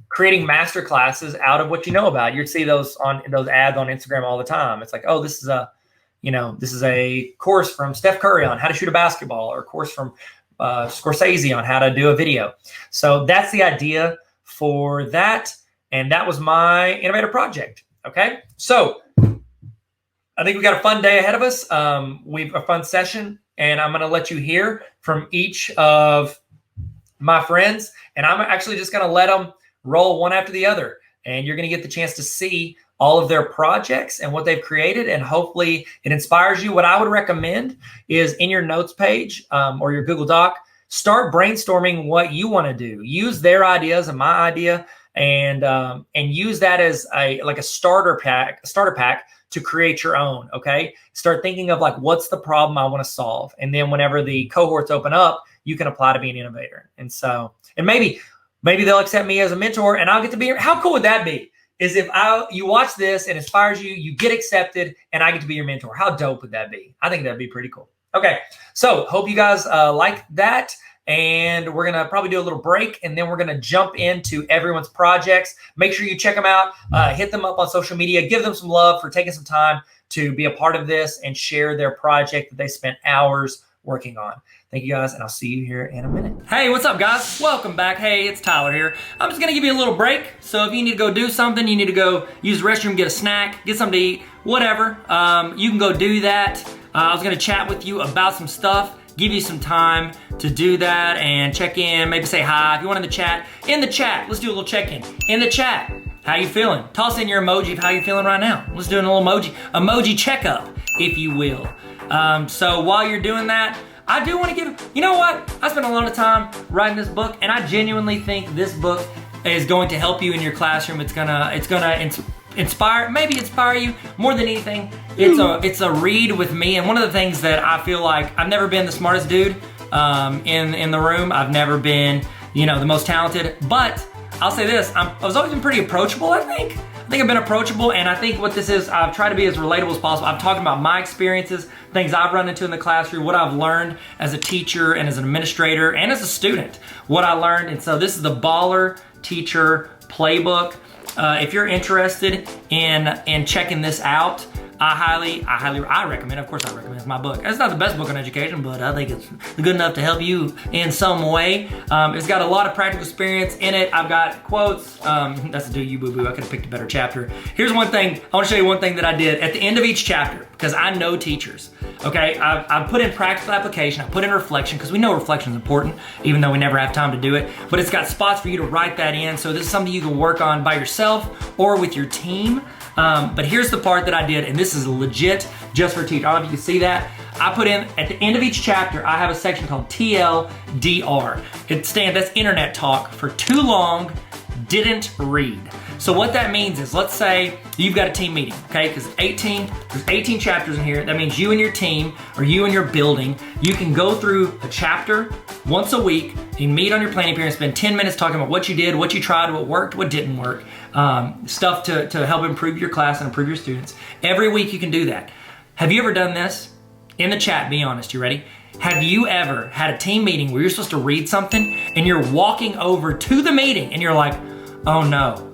creating master classes out of what you know about. You'd see those ads on Instagram all the time. It's like, oh, this is a course from Steph Curry on how to shoot a basketball, or a course from Scorsese on how to do a video. So that's the idea for that. And that was my Innovator project. Okay. So I think we got a fun day ahead of us. We've a fun session, and I'm going to let you hear from each of my friends, and I'm actually just going to let them roll one after the other. And you're going to get the chance to see all of their projects and what they've created. And hopefully it inspires you. What I would recommend is in your notes page or your Google Doc, start brainstorming what you want to do. Use their ideas and my idea, and use that as a starter pack to create your own. Okay. Start thinking of like, what's the problem I want to solve? And then whenever the cohorts open up, you can apply to be an innovator. And so, and maybe they'll accept me as a mentor, and I'll get to be, how cool would that be? Is if you watch this and inspires you, you get accepted, and I get to be your mentor. How dope would that be? I think that'd be pretty cool. Okay, so hope you guys like that. And we're going to probably do a little break, and then we're going to jump into everyone's projects. Make sure you check them out. Hit them up on social media. Give them some love for taking some time to be a part of this and share their project that they spent hours working on. Thank you guys, and I'll see you here in a minute. Hey, what's up, guys? Welcome back. Hey, it's Tyler here. I'm just going to give you a little break. So if you need to go do something, you need to go use the restroom, get a snack, get something to eat, whatever, you can go do that. I was going to chat with you about some stuff, give you some time to do that and check in, maybe say hi. If you want in the chat, let's do a little check-in. In the chat, how you feeling? Toss in your emoji of how you're feeling right now. Let's do a little emoji checkup, if you will. So while you're doing that, I do want to give, you know what? I spent a lot of time writing this book, and I genuinely think this book is going to help you in your classroom. It's gonna inspire you more than anything. It's a read with me, and one of the things that I feel like I've never been the smartest dude in the room. I've never been, the most talented, but I'll say this, I was always been pretty approachable, I think. I've been approachable, and I think what this is, I've tried to be as relatable as possible. I'm talking about my experiences, things I've run into in the classroom, what I've learned as a teacher and as an administrator and as a student, what I learned. And so this is the Baller Teacher Playbook. If you're interested in checking this out, I recommend, of course I recommend, it's my book. It's not the best book on education, but I think it's good enough to help you in some way. It's got a lot of practical experience in it. I've got quotes. That's a do you boo-boo. I could have picked a better chapter. Here's one thing. I want to show you one thing that I did at the end of each chapter, because I know teachers. Okay, I put in practical application, I put in reflection, because we know reflection is important, even though we never have time to do it. But it's got spots for you to write that in. So this is something you can work on by yourself or with your team. But here's the part that I did, and this is legit just for teachers. I don't know if you can see that. I put in, at the end of each chapter, I have a section called TLDR. That's internet talk for too long, didn't read. So what that means is, let's say you've got a team meeting, okay? Because there's 18 chapters in here. That means you and your team, or you and your building, you can go through a chapter once a week. You meet on your planning period, spend 10 minutes talking about what you did, what you tried, what worked, what didn't work, stuff to help improve your class and improve your students. Every week you can do that. Have you ever done this? In the chat, be honest, you ready? Have you ever had a team meeting where you're supposed to read something and you're walking over to the meeting and you're like, oh no,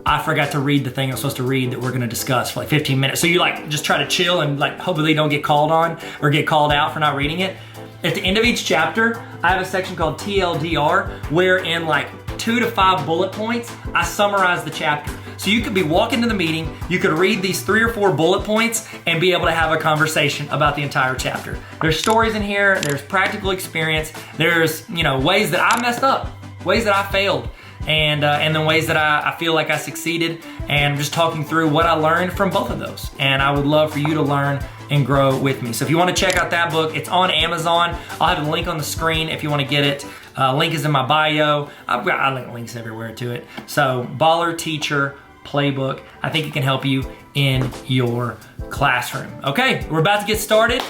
I forgot to read the thing I'm supposed to read that we're gonna discuss for like 15 minutes. So you like just try to chill and like hopefully don't get called on or get called out for not reading it. At the end of each chapter, I have a section called TLDR where in like 2 to 5 bullet points, I summarize the chapter. So you could be walking to the meeting, you could read these 3 or 4 bullet points and be able to have a conversation about the entire chapter. There's stories in here, there's practical experience, there's ways that I messed up, ways that I failed, and then ways that I feel like I succeeded, and just talking through what I learned from both of those. And I would love for you to learn and grow with me. So if you want to check out that book, it's on Amazon. I'll have a link on the screen if you want to get it. Link is in my bio. I link links everywhere to it. So Baller Teacher Playbook. I think it can help you in your classroom. Okay, we're about to get started.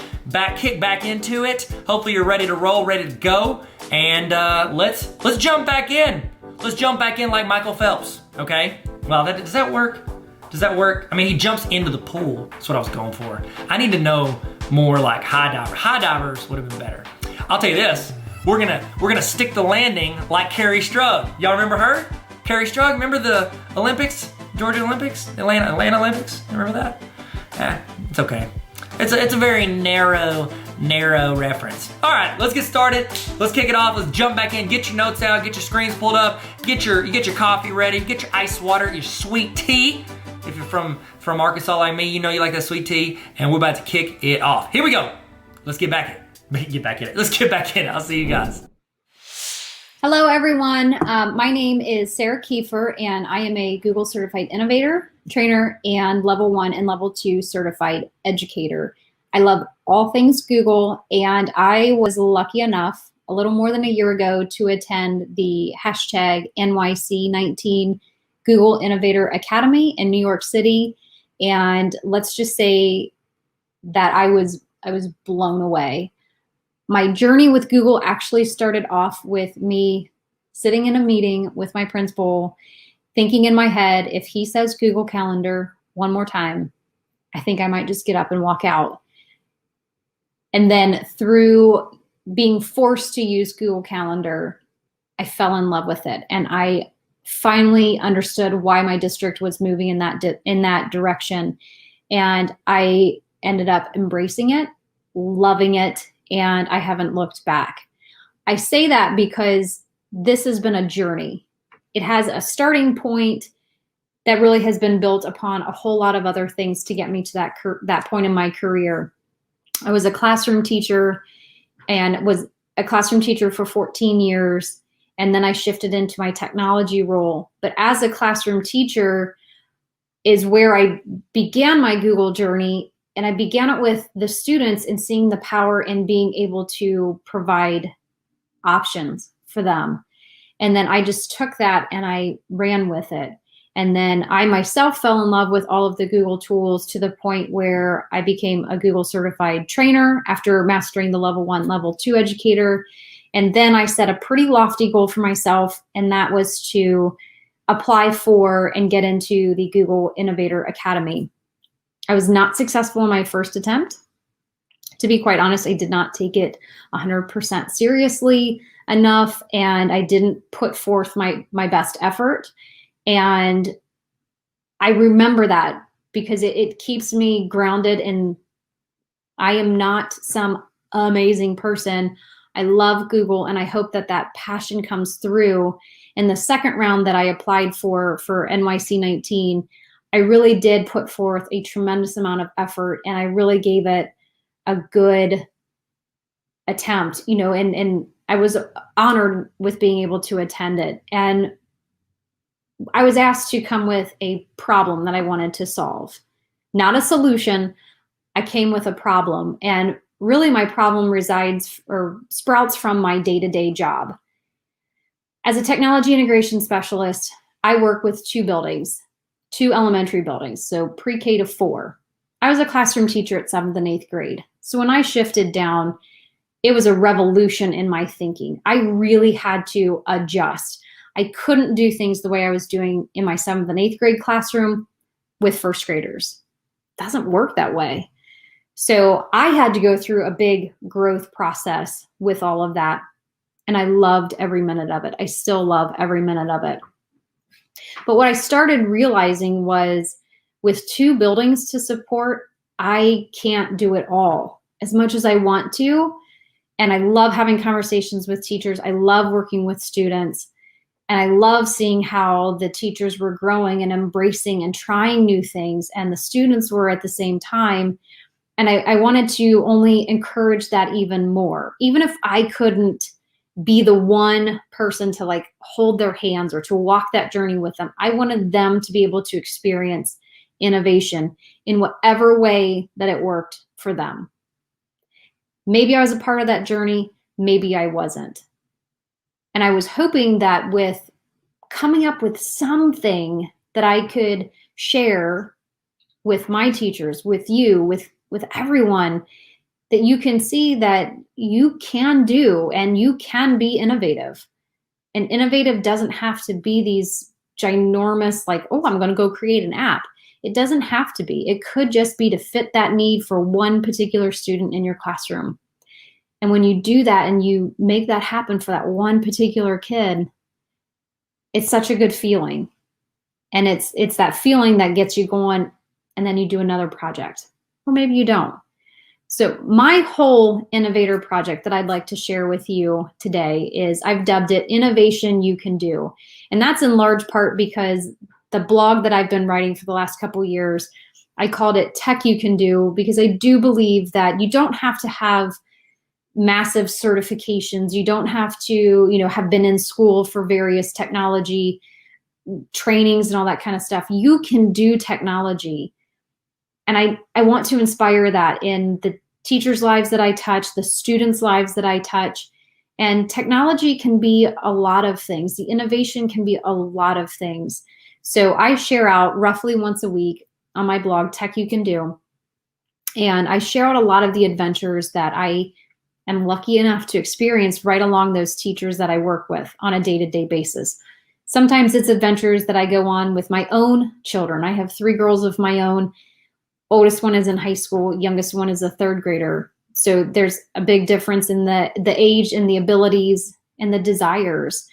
Kick back into it. Hopefully you're ready to roll, ready to go. And let's jump back in. Let's jump back in like Michael Phelps, okay? Well, does that work? Does that work? I mean, he jumps into the pool. That's what I was going for. I need to know more like high diver. High divers would have been better. I'll tell you this. We're gonna stick the landing like Carrie Strug. Y'all remember her? Carrie Strug, remember the Olympics? Georgia Olympics? Atlanta Olympics? Remember that? It's okay. It's a very narrow reference. All right, let's get started. Let's kick it off. Let's jump back in. Get your notes out. Get your screens pulled up. Get your coffee ready. Get your ice water. Your sweet tea. If you're from Arkansas like me, you know you like that sweet tea. And we're about to kick it off. Here we go. Let's get back in it. Let's get back in it. I'll see you guys. Hello, everyone. My name is Sarah Kiefer, and I am a Google Certified Innovator, Trainer, and Level 1 and Level 2 Certified Educator. I love all things Google, and I was lucky enough a little more than a year ago to attend the hashtag NYC19 Google Innovator Academy in New York City. And let's just say that I was blown away. My journey with Google actually started off with me sitting in a meeting with my principal, thinking in my head, if he says Google Calendar one more time, I think I might just get up and walk out. And then through being forced to use Google Calendar, I fell in love with it. And I finally understood why my district was moving in that direction. And I ended up embracing it, loving it, and I haven't looked back. I say that because this has been a journey. It has a starting point that really has been built upon a whole lot of other things to get me to that point in my career. I was a classroom teacher and was a classroom teacher for 14 years. And then I shifted into my technology role. But as a classroom teacher is where I began my Google journey. And I began it with the students and seeing the power in being able to provide options for them. And then I just took that and I ran with it. And then I myself fell in love with all of the Google tools to the point where I became a Google certified trainer after mastering the level 1, level 2 educator. And then I set a pretty lofty goal for myself, and that was to apply for and get into the Google Innovator Academy. I was not successful in my first attempt. To be quite honest, I did not take it 100% seriously enough, and I didn't put forth my best effort. And I remember that because it keeps me grounded, and I am not some amazing person. I love Google, and I hope that passion comes through. In the second round that I applied for NYC19, I really did put forth a tremendous amount of effort, and I really gave it a good attempt, and I was honored with being able to attend it. And I was asked to come with a problem that I wanted to solve, not a solution. I came with a problem, and really my problem resides or sprouts from my day-to-day job. As a technology integration specialist, I work with two buildings, two elementary buildings, so pre-K to 4. I was a classroom teacher at 7th and 8th grade. So when I shifted down, it was a revolution in my thinking. I really had to adjust. I couldn't do things the way I was doing in my 7th and 8th grade classroom with first graders. It doesn't work that way. So I had to go through a big growth process with all of that. And I loved every minute of it. I still love every minute of it. But what I started realizing was with 2 buildings to support, I can't do it all as much as I want to. And I love having conversations with teachers. I love working with students. And I love seeing how the teachers were growing and embracing and trying new things. And the students were at the same time. And I wanted to only encourage that even more. Even if I couldn't be the one person to like hold their hands or to walk that journey with them, I wanted them to be able to experience innovation in whatever way that it worked for them. Maybe I was a part of that journey, maybe I wasn't. And I was hoping that with coming up with something that I could share with my teachers, with you, with everyone, that you can see that you can do and you can be innovative. And innovative doesn't have to be these ginormous, like, oh, I'm going to go create an app. It doesn't have to be. It could just be to fit that need for one particular student in your classroom. And when you do that and you make that happen for that one particular kid, it's such a good feeling. And it's that feeling that gets you going, and then you do another project. Or maybe you don't. So my whole Innovator project that I'd like to share with you today is, I've dubbed it Innovation You Can Do. And that's in large part because the blog that I've been writing for the last couple years, I called it Tech You Can Do, because I do believe that you don't have to have massive certifications. You don't have to, have been in school for various technology trainings and all that kind of stuff. You can do technology. And I want to inspire that in the teachers' lives that I touch, the students' lives that I touch. And technology can be a lot of things. The innovation can be a lot of things. So I share out roughly once a week on my blog, Tech You Can Do. And I share out a lot of the adventures that I am lucky enough to experience right along those teachers that I work with on a day-to-day basis. Sometimes it's adventures that I go on with my own children. I have 3 girls of my own. Oldest one is in high school, youngest one is a 3rd grader. So there's a big difference in the age and the abilities and the desires.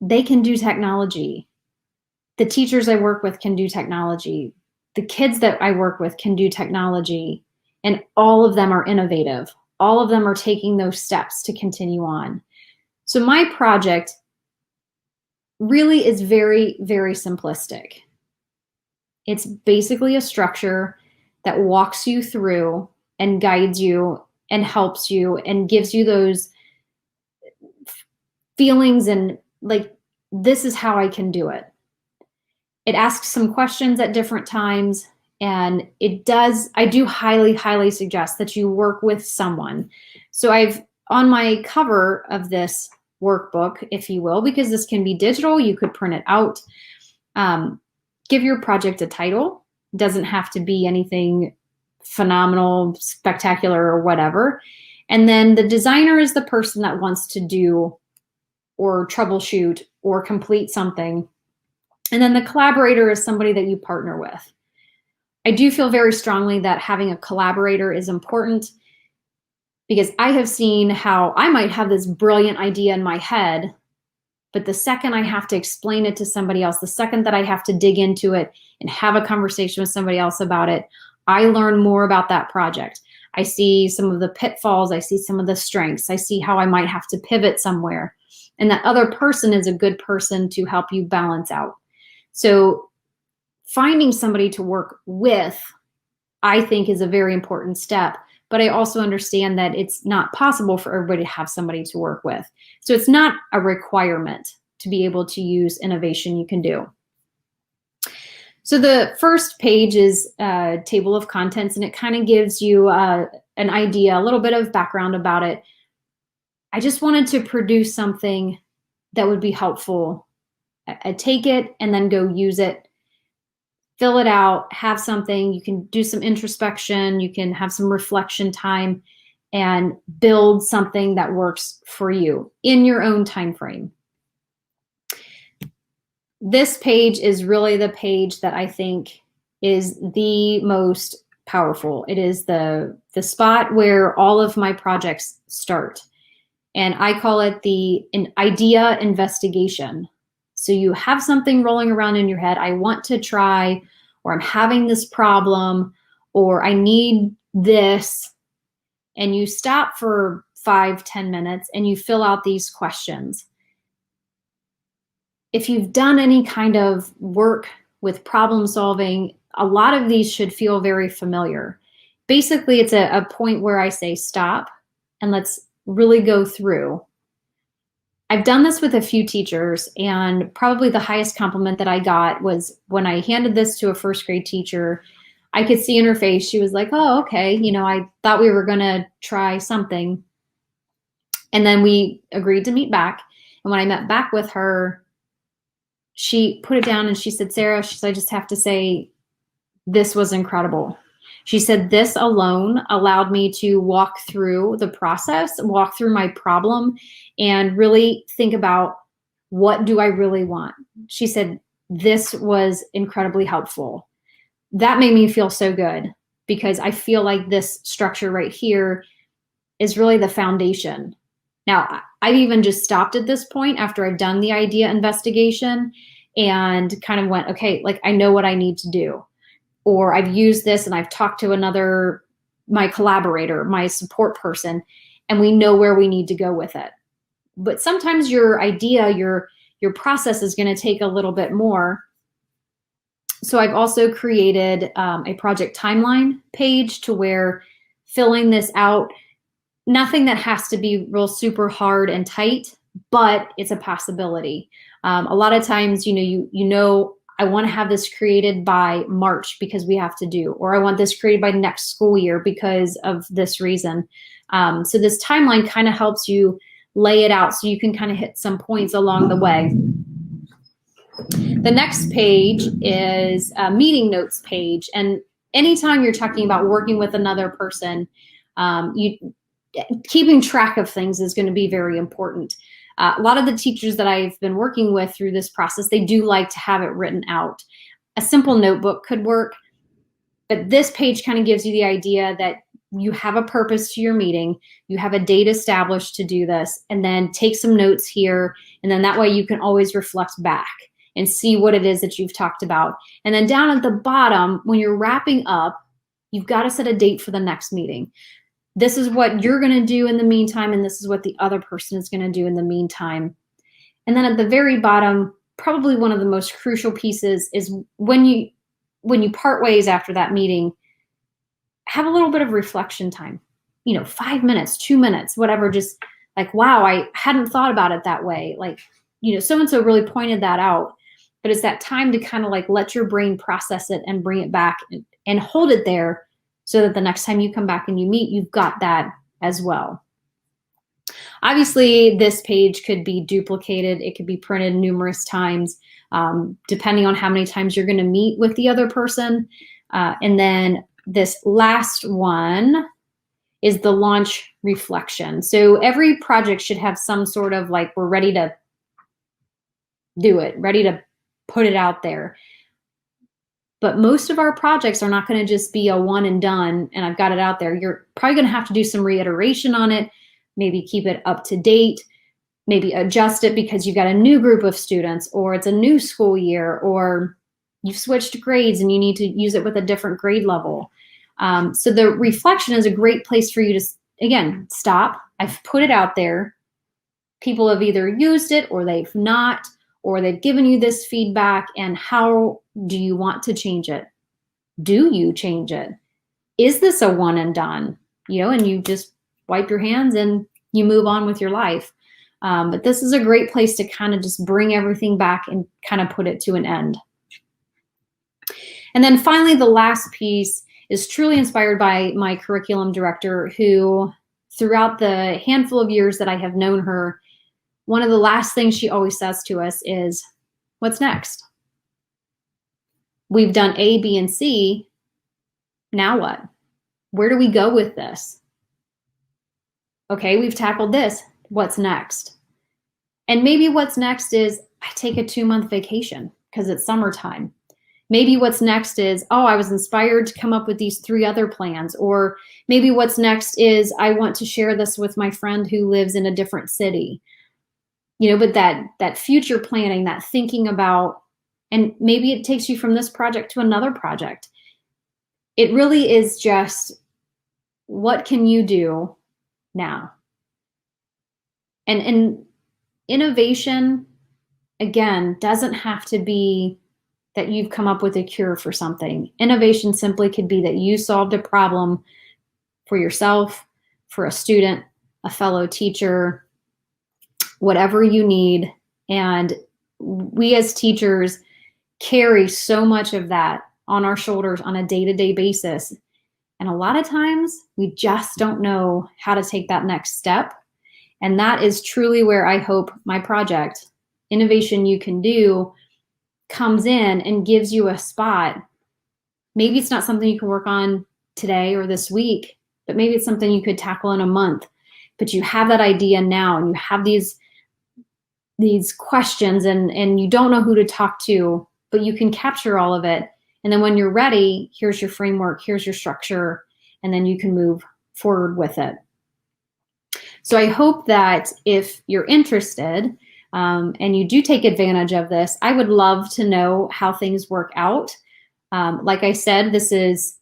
They can do technology. The teachers I work with can do technology. The kids that I work with can do technology. And all of them are innovative. All of them are taking those steps to continue on. So my project really is very, very simplistic. It's basically a structure that walks you through and guides you and helps you and gives you those feelings and like, this is how I can do it. It asks some questions at different times, and I do highly, highly suggest that you work with someone. So on my cover of this workbook, if you will, because this can be digital, you could print it out. Give your project a title. It doesn't have to be anything phenomenal, spectacular, or whatever. And then the designer is the person that wants to do or troubleshoot or complete something. And then the collaborator is somebody that you partner with. I do feel very strongly that having a collaborator is important, because I have seen how I might have this brilliant idea in my head, but the second I have to explain it to somebody else, the second that I have to dig into it and have a conversation with somebody else about it, I learn more about that project. I see some of the pitfalls. I see some of the strengths. I see how I might have to pivot somewhere. And that other person is a good person to help you balance out. So finding somebody to work with, I think, is a very important step. But I also understand that it's not possible for everybody to have somebody to work with. So it's not a requirement to be able to use Innovation You Can Do. So the first page is a table of contents, and it kind of gives you an idea, a little bit of background about it. I just wanted to produce something that would be helpful take it and then go use it, fill it out, have something. You can do some introspection, you can have some reflection time, and build something that works for you in your own time frame. This page is really the page that I think is the most powerful. It is the spot where all of my projects start. And I call it an idea investigation. So you have something rolling around in your head. I want to try, or I'm having this problem, or I need this. And you stop for 5-10 minutes and you fill out these questions. If you've done any kind of work with problem solving, a lot of these should feel very familiar. Basically, it's a point where I say stop and let's really go through. I've done this with a few teachers, and probably the highest compliment that I got was when I handed this to a first grade teacher. I could see in her face, she was like, oh, okay, I thought we were gonna try something. And then we agreed to meet back. And when I met back with her, she put it down and she said, Sarah, I just have to say, this was incredible. She said, this alone allowed me to walk through the process, walk through my problem, and really think about, what do I really want? She said, this was incredibly helpful. That made me feel so good, because I feel like this structure right here is really the foundation. Now, I've even just stopped at this point after I've done the idea investigation and kind of went, okay, like I know what I need to do. Or I've used this and I've talked to my collaborator, my support person, and we know where we need to go with it. But sometimes your idea, your process is going to take a little bit more. So I've also created a project timeline page to where filling this out, nothing that has to be real super hard and tight, but it's a possibility. A lot of times, I want to have this created by March because we have to do, or I want this created by next school year because of this reason. So this timeline kind of helps you lay it out so you can kind of hit some points along the way. The next page is a meeting notes page. And anytime you're talking about working with another person, keeping track of things is going to be very important. A lot of the teachers that I've been working with through this process, they do like to have it written out. A simple notebook could work, but this page kind of gives you the idea that you have a purpose to your meeting, you have a date established to do this, and then take some notes here, and then that way you can always reflect back and see what it is that you've talked about. And then down at the bottom, when you're wrapping up, you've got to set a date for the next meeting. This is what you're going to do in the meantime, and this is what the other person is going to do in the meantime. And then at the very bottom, probably one of the most crucial pieces is when you part ways after that meeting, have a little bit of reflection time. 5 minutes, 2 minutes, whatever, just like, wow, I hadn't thought about it that way. Like, so-and-so really pointed that out. But it's that time to kind of like let your brain process it and bring it back and hold it there, so that the next time you come back and you meet, you've got that as well. Obviously, this page could be duplicated. It could be printed numerous times, depending on how many times you're going to meet with the other person. And then this last one is the launch reflection. So every project should have some sort of like, we're ready to do it, ready to put it out there. But most of our projects are not going to just be a one and done and I've got it out there. You're probably going to have to do some reiteration on it, maybe keep it up to date, maybe adjust it because you've got a new group of students, or it's a new school year, or you've switched grades and you need to use it with a different grade level. So the reflection is a great place for you to, again, stop. I've put it out there. People have either used it or they've not, or they've given you this feedback, and how do you want to change it? Do you change it? Is this a one and done? And you just wipe your hands and you move on with your life. But this is a great place to kind of just bring everything back and kind of put it to an end. And then finally, the last piece is truly inspired by my curriculum director, who throughout the handful of years that I have known her, one of the last things she always says to us is, What's next? We've done A, B, and C. Now what? Where do we go with this? Okay, we've tackled this. What's next? And maybe what's next is I take a 2-month vacation because it's summertime. Maybe what's next is, oh, I was inspired to come up with these 3 other plans. Or maybe what's next is I want to share this with my friend who lives in a different city. But that future planning, that thinking about, and maybe it takes you from this project to another project. It really is just, what can you do now? And innovation, again, doesn't have to be that you've come up with a cure for something. Innovation simply could be that you solved a problem for yourself, for a student, a fellow teacher, whatever you need. And we as teachers carry so much of that on our shoulders on a day-to-day basis. And a lot of times we just don't know how to take that next step. And that is truly where I hope my project, Innovation You Can Do, comes in and gives you a spot. Maybe it's not something you can work on today or this week, but maybe it's something you could tackle in a month. But you have that idea now, and you have these questions, and you don't know who to talk to, but you can capture all of it. And then when you're ready, here's your framework, here's your structure, and then you can move forward with it. So I hope that if you're interested, and you do take advantage of this, I would love to know how things work out. Like I said, this is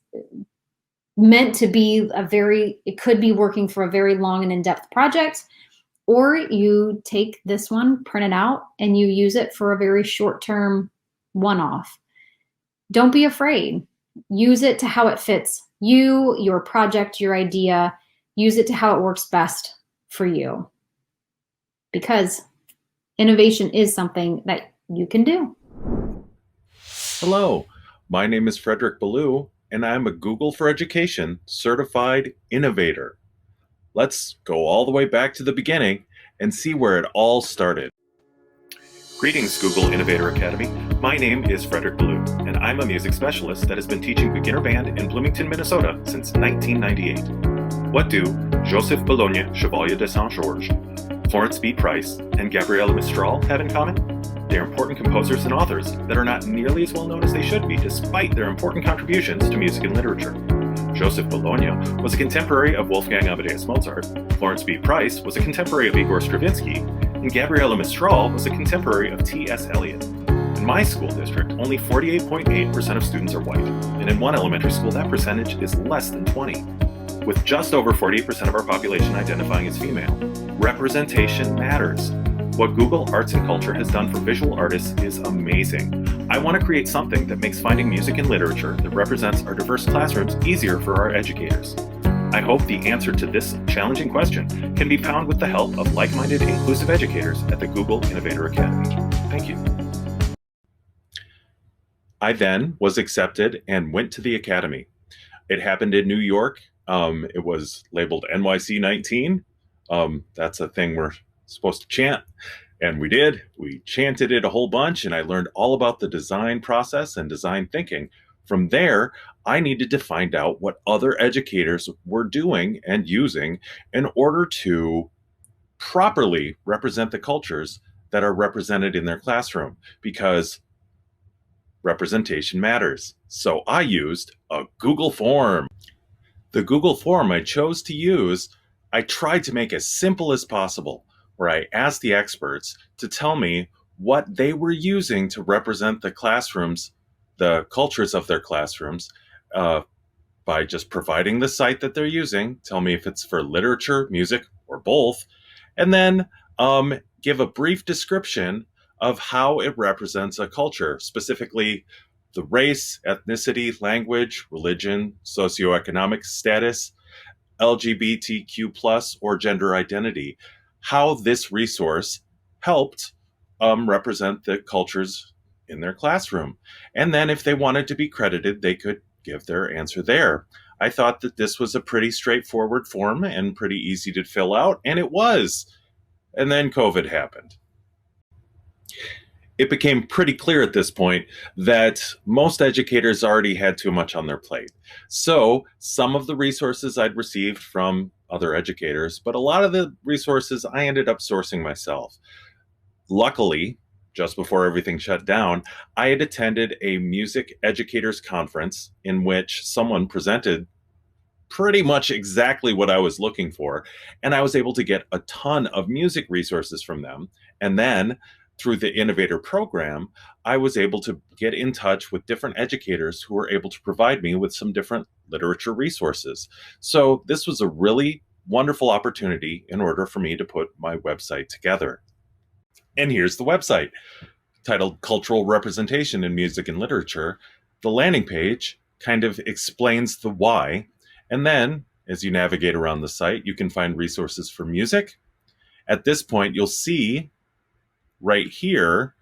meant to be it could be working for a very long and in-depth project, or you take this one, print it out, and you use it for a very short-term one-off. Don't be afraid. Use it to how it fits you, your project, your idea. Use it to how it works best for you. Because innovation is something that you can do. Hello, my name is Frederick Ballou, and I'm a Google for Education certified innovator. Let's go all the way back to the beginning and see where it all started. Greetings, Google Innovator Academy. My name is Frederick Ballou, and I'm a music specialist that has been teaching beginner band in Bloomington, Minnesota since 1998. What do Joseph Bologna Chevalier de Saint-Georges, Florence B. Price, and Gabriela Mistral have in common? They're important composers and authors that are not nearly as well known as they should be, despite their important contributions to music and literature. Joseph Bologna was a contemporary of Wolfgang Amadeus Mozart, Florence B. Price was a contemporary of Igor Stravinsky, and Gabriela Mistral was a contemporary of T.S. Eliot. In my school district, only 48.8% of students are white, and in one elementary school that percentage is less than 20. With just over 48% of our population identifying as female, representation matters. What Google Arts and Culture has done for visual artists is amazing. I want to create something that makes finding music and literature that represents our diverse classrooms easier for our educators. I hope the answer to this challenging question can be found with the help of like-minded inclusive educators at the Google Innovator Academy. Thank you. I then was accepted and went to the Academy. It happened in New York. It was labeled NYC 19. That's a thing we're supposed to chant. And we did. We chanted it a whole bunch, and I learned all about the design process and design thinking. From there, I needed to find out what other educators were doing and using in order to properly represent the cultures that are represented in their classroom, because representation matters. So I used a Google form. The Google form I chose to use, I tried to make as simple as possible, where I asked the experts to tell me what they were using to represent the classrooms, the cultures of their classrooms, by just providing the site that they're using, tell me if it's for literature, music, or both, and then give a brief description of how it represents a culture, specifically the race, ethnicity, language, religion, socioeconomic status, LGBTQ plus, or gender identity, how this resource helped represent the cultures in their classroom. And then if they wanted to be credited, they could give their answer there. I thought that this was a pretty straightforward form and pretty easy to fill out, and it was. And then COVID happened. it became pretty clear at this point that most educators already had too much on their plate. So some of the resources I'd received from other educators, but a lot of the resources I ended up sourcing myself. Luckily, just before everything shut down, I had attended a music educators conference in which someone presented pretty much exactly what I was looking for. And I was able to get a ton of music resources from them. And then through the Innovator program, I was able to get in touch with different educators who were able to provide me with some different literature resources. So this was a really wonderful opportunity in order for me to put my website together. And here's the website, titled Cultural Representation in Music and Literature. The landing page kind of explains the why. And then, as you navigate around the site, you can find resources for music. At this point, you'll see right here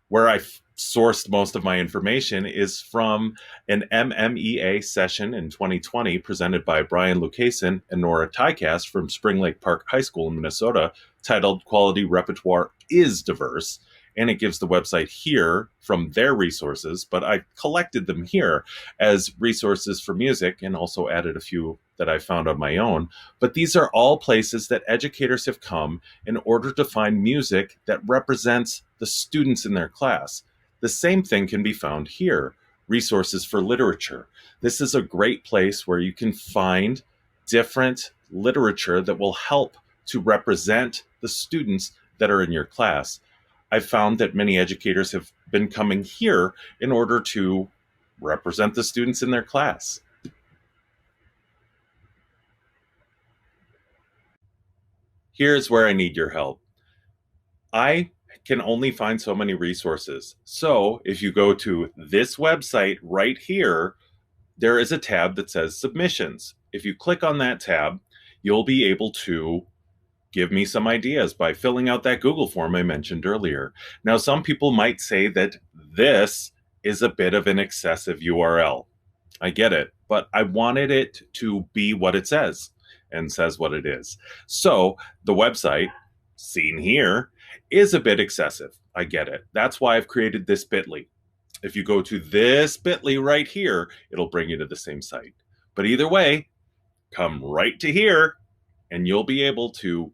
where I sourced most of my information is from an MMEA session in 2020 presented by Brian Lucasen and Nora Tycast from Spring Lake Park High School in Minnesota, titled Quality Repertoire is Diverse. And it gives the website here from their resources, but I collected them here as resources for music and also added a few that I found on my own. But these are all places that educators have come in order to find music that represents the students in their class. The same thing can be found here, resources for literature. This is a great place where you can find different literature that will help to represent the students that are in your class. I've found that many educators have been coming here in order to represent the students in their class. Here's where I need your help. I can only find so many resources. So if you go to this website right here, there is a tab that says submissions. If you click on that tab, you'll be able to give me some ideas by filling out that Google form I mentioned earlier. Now, some people might say that this is a bit of an excessive URL. I get it, but I wanted it to be what it says and says what it is. So the website, seen here, is a bit excessive. I get it. That's why I've created this bit.ly. If you go to this bit.ly right here, it'll bring you to the same site. But either way, come right to here and you'll be able to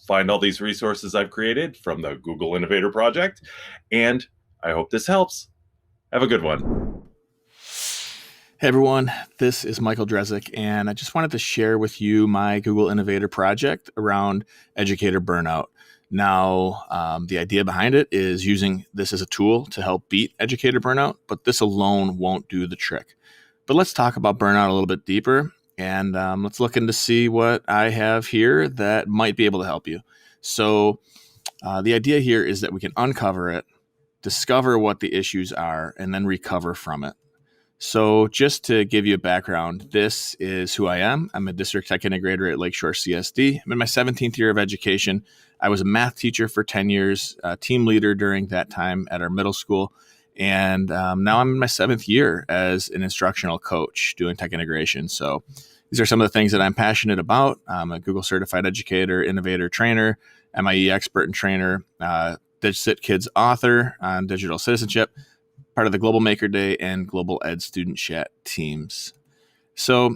find all these resources I've created from the Google Innovator project. And I hope this helps. Have a good one. Hey everyone, this is Michael Drezik, and I just wanted to share with you my Google Innovator project around educator burnout. Now, the idea behind it is using this as a tool to help beat educator burnout, but this alone won't do the trick. But let's talk about burnout a little bit deeper, and let's look into see what I have here that might be able to help you. So the idea here is that we can uncover it, discover what the issues are, and then recover from it. So just to give you a background, this is who I am. I'm a district tech integrator at Lakeshore CSD. I'm in my 17th year of education. I was a math teacher for 10 years, team leader during that time at our middle school. And now I'm in my 7th year as an instructional coach doing tech integration. So these are some of the things that I'm passionate about. I'm a Google certified educator, innovator, trainer, MIE expert and trainer, Digit Kids author on digital citizenship, part of the Global Maker Day and Global Ed Student Chat teams. So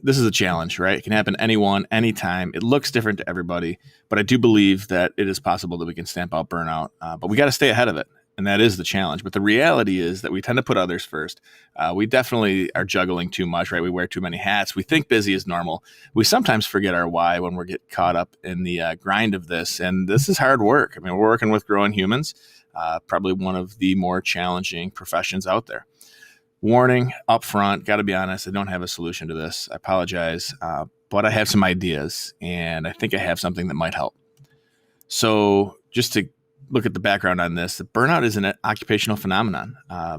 this is a challenge, right? It can happen to anyone, anytime. It looks different to everybody, but I do believe that it is possible that we can stamp out burnout, but we got to stay ahead of it. And that is the challenge. But the reality is that we tend to put others first. We definitely are juggling too much, right? We wear too many hats. We think busy is normal. We sometimes forget our why when we get caught up in the grind of this. And this is hard work. I mean, we're working with growing humans, probably one of the more challenging professions out there. Warning up front, got to be honest, I don't have a solution to this. I apologize, but I have some ideas, and I think I have something that might help. So just to look at the background on this, burnout is an occupational phenomenon.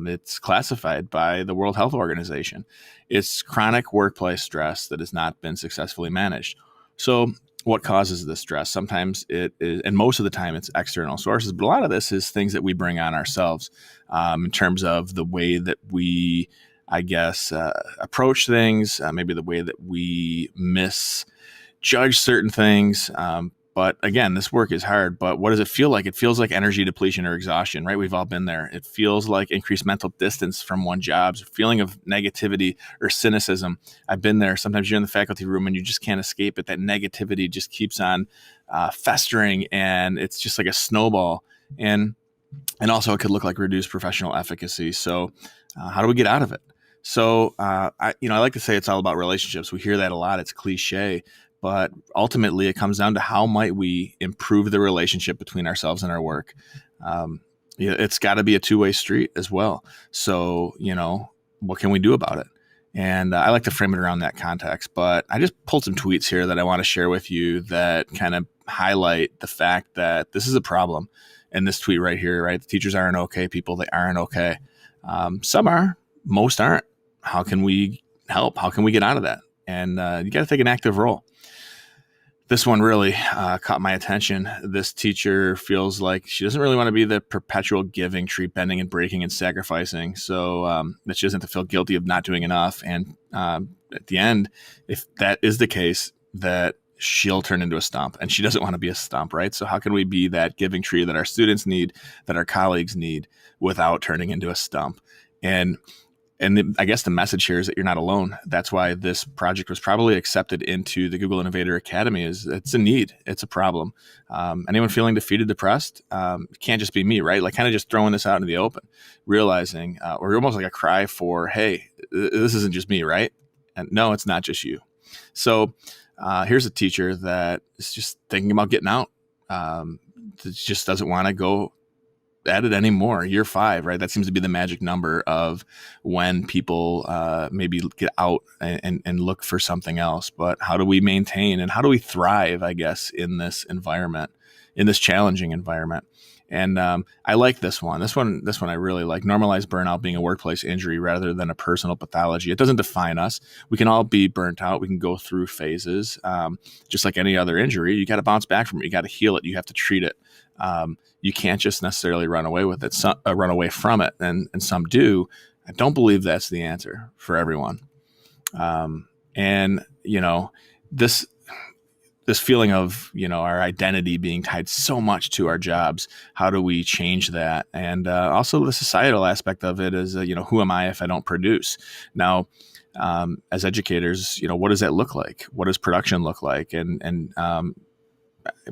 It's classified by the World Health Organization. It's chronic workplace stress that has not been successfully managed. So what causes this stress? Sometimes it is, and most of the time it's external sources, but a lot of this is things that we bring on ourselves in terms of the way that we, I guess, approach things, maybe the way that we misjudge certain things. But again, this work is hard. But what does it feel like? It feels like energy depletion or exhaustion, right? We've all been there. It feels like increased mental distance from one job, feeling of negativity or cynicism. I've been there. Sometimes you're in the faculty room and you just can't escape it. That negativity just keeps on festering, and it's just like a snowball. And also it could look like reduced professional efficacy. So how do we get out of it? So I like to say it's all about relationships. We hear that a lot. It's cliche. But ultimately, it comes down to how might we improve the relationship between ourselves and our work. It's got to be a two-way street as well. So, what can we do about it? And I like to frame it around that context. But I just pulled some tweets here that I want to share with you that kind of highlight the fact that this is a problem. And this tweet right here, right? The teachers aren't okay, people, they aren't okay. Some are, most aren't. How can we help? How can we get out of that? And you got to take an active role. This one really caught my attention. This teacher feels like she doesn't really want to be the perpetual giving, tree bending and breaking and sacrificing. So that she doesn't have to feel guilty of not doing enough. And at the end, if that is the case, that she'll turn into a stump, and she doesn't want to be a stump, right? So how can we be that giving tree that our students need, that our colleagues need, without turning into a stump? And I guess the message here is that you're not alone. That's why this project was probably accepted into the Google Innovator Academy. Is it's a need, it's a problem. Anyone feeling defeated, depressed? It can't just be me, right? Like kind of just throwing this out into the open, realizing, or almost like a cry for, hey, this isn't just me, right? And no, it's not just you. So here's a teacher that is just thinking about getting out. That just doesn't want to go at it anymore. Year 5, right? That seems to be the magic number of when people maybe get out and look for something else. But how do we maintain and how do we thrive, I guess, in this environment, in this challenging environment? And I like this one. This one I really like. Normalize burnout being a workplace injury rather than a personal pathology. It doesn't define us. We can all be burnt out. We can go through phases, just like any other injury. You got to bounce back from it. You got to heal it. You have to treat it. You can't just necessarily run away with it, run away from it. And some do. I don't believe that's the answer for everyone. This feeling of, our identity being tied so much to our jobs, how do we change that? And also the societal aspect of it is, who am I if I don't produce? Now, as educators, what does that look like? What does production look like? And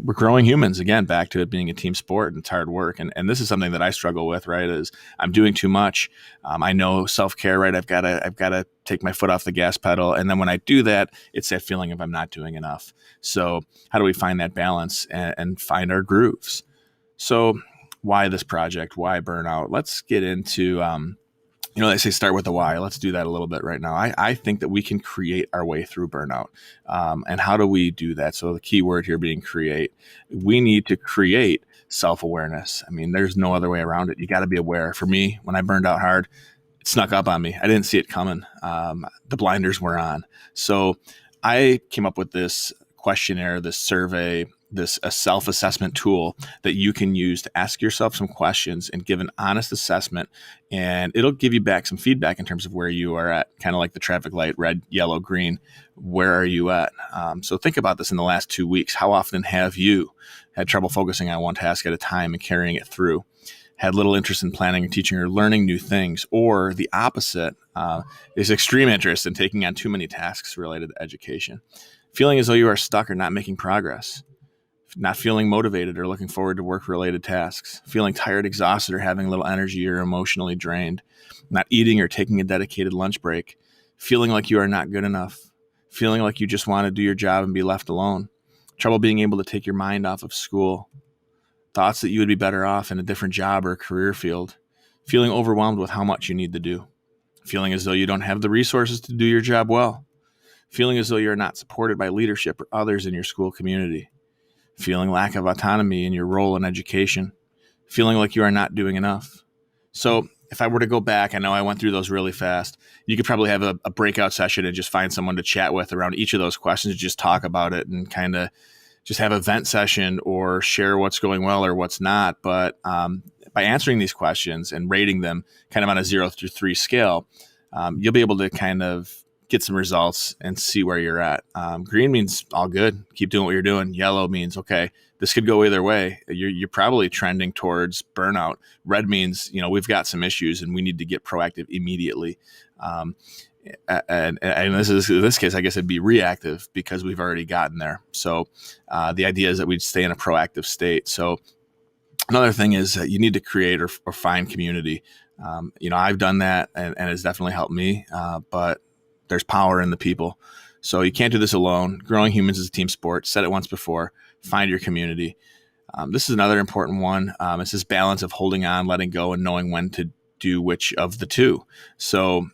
we're growing humans, again, back to it being a team sport and it's hard work. And this is something that I struggle with, right? Is I'm doing too much. I know self-care, right? I've got to take my foot off the gas pedal. And then when I do that, it's that feeling of I'm not doing enough. So how do we find that balance and find our grooves? So why this project? Why burnout? Let's get into, they say start with the why. Let's do that a little bit right now. I think that we can create our way through burnout. And how do we do that? So the key word here being create. We need to create self-awareness. I mean, there's no other way around it. You got to be aware. For me, when I burned out hard, it snuck up on me. I didn't see it coming. The blinders were on. So I came up with this questionnaire, this survey, a self-assessment tool that you can use to ask yourself some questions and give an honest assessment. And it'll give you back some feedback in terms of where you are at, kind of like the traffic light, red, yellow, green. Where are you at? So think about this in the last 2 weeks. How often have you had trouble focusing on one task at a time and carrying it through? Had little interest in planning and teaching or learning new things, or the opposite is extreme interest in taking on too many tasks related to education. Feeling as though you are stuck or not making progress. Not feeling motivated or looking forward to work-related tasks, feeling tired, exhausted, or having little energy or emotionally drained, not eating or taking a dedicated lunch break, feeling like you are not good enough, feeling like you just want to do your job and be left alone, trouble being able to take your mind off of school, thoughts that you would be better off in a different job or career field, feeling overwhelmed with how much you need to do, feeling as though you don't have the resources to do your job well, feeling as though you're not supported by leadership or others in your school community, feeling lack of autonomy in your role in education, feeling like you are not doing enough. So if I were to go back, I know I went through those really fast. You could probably have a breakout session and just find someone to chat with around each of those questions, just talk about it and kind of just have a vent session or share what's going well or what's not. But by answering these questions and rating them kind of on a 0 through 3 scale, you'll be able to kind of get some results and see where you're at. Green means all good. Keep doing what you're doing. Yellow means, okay, this could go either way. You're probably trending towards burnout. Red means, we've got some issues and we need to get proactive immediately. And in this case, I guess it'd be reactive because we've already gotten there. So the idea is that we'd stay in a proactive state. So another thing is that you need to create or find community. I've done that and it's definitely helped me, but there's power in the people. So you can't do this alone. Growing humans is a team sport. Said it once before, find your community. This is another important one. It's this balance of holding on, letting go, and knowing when to do which of the two. So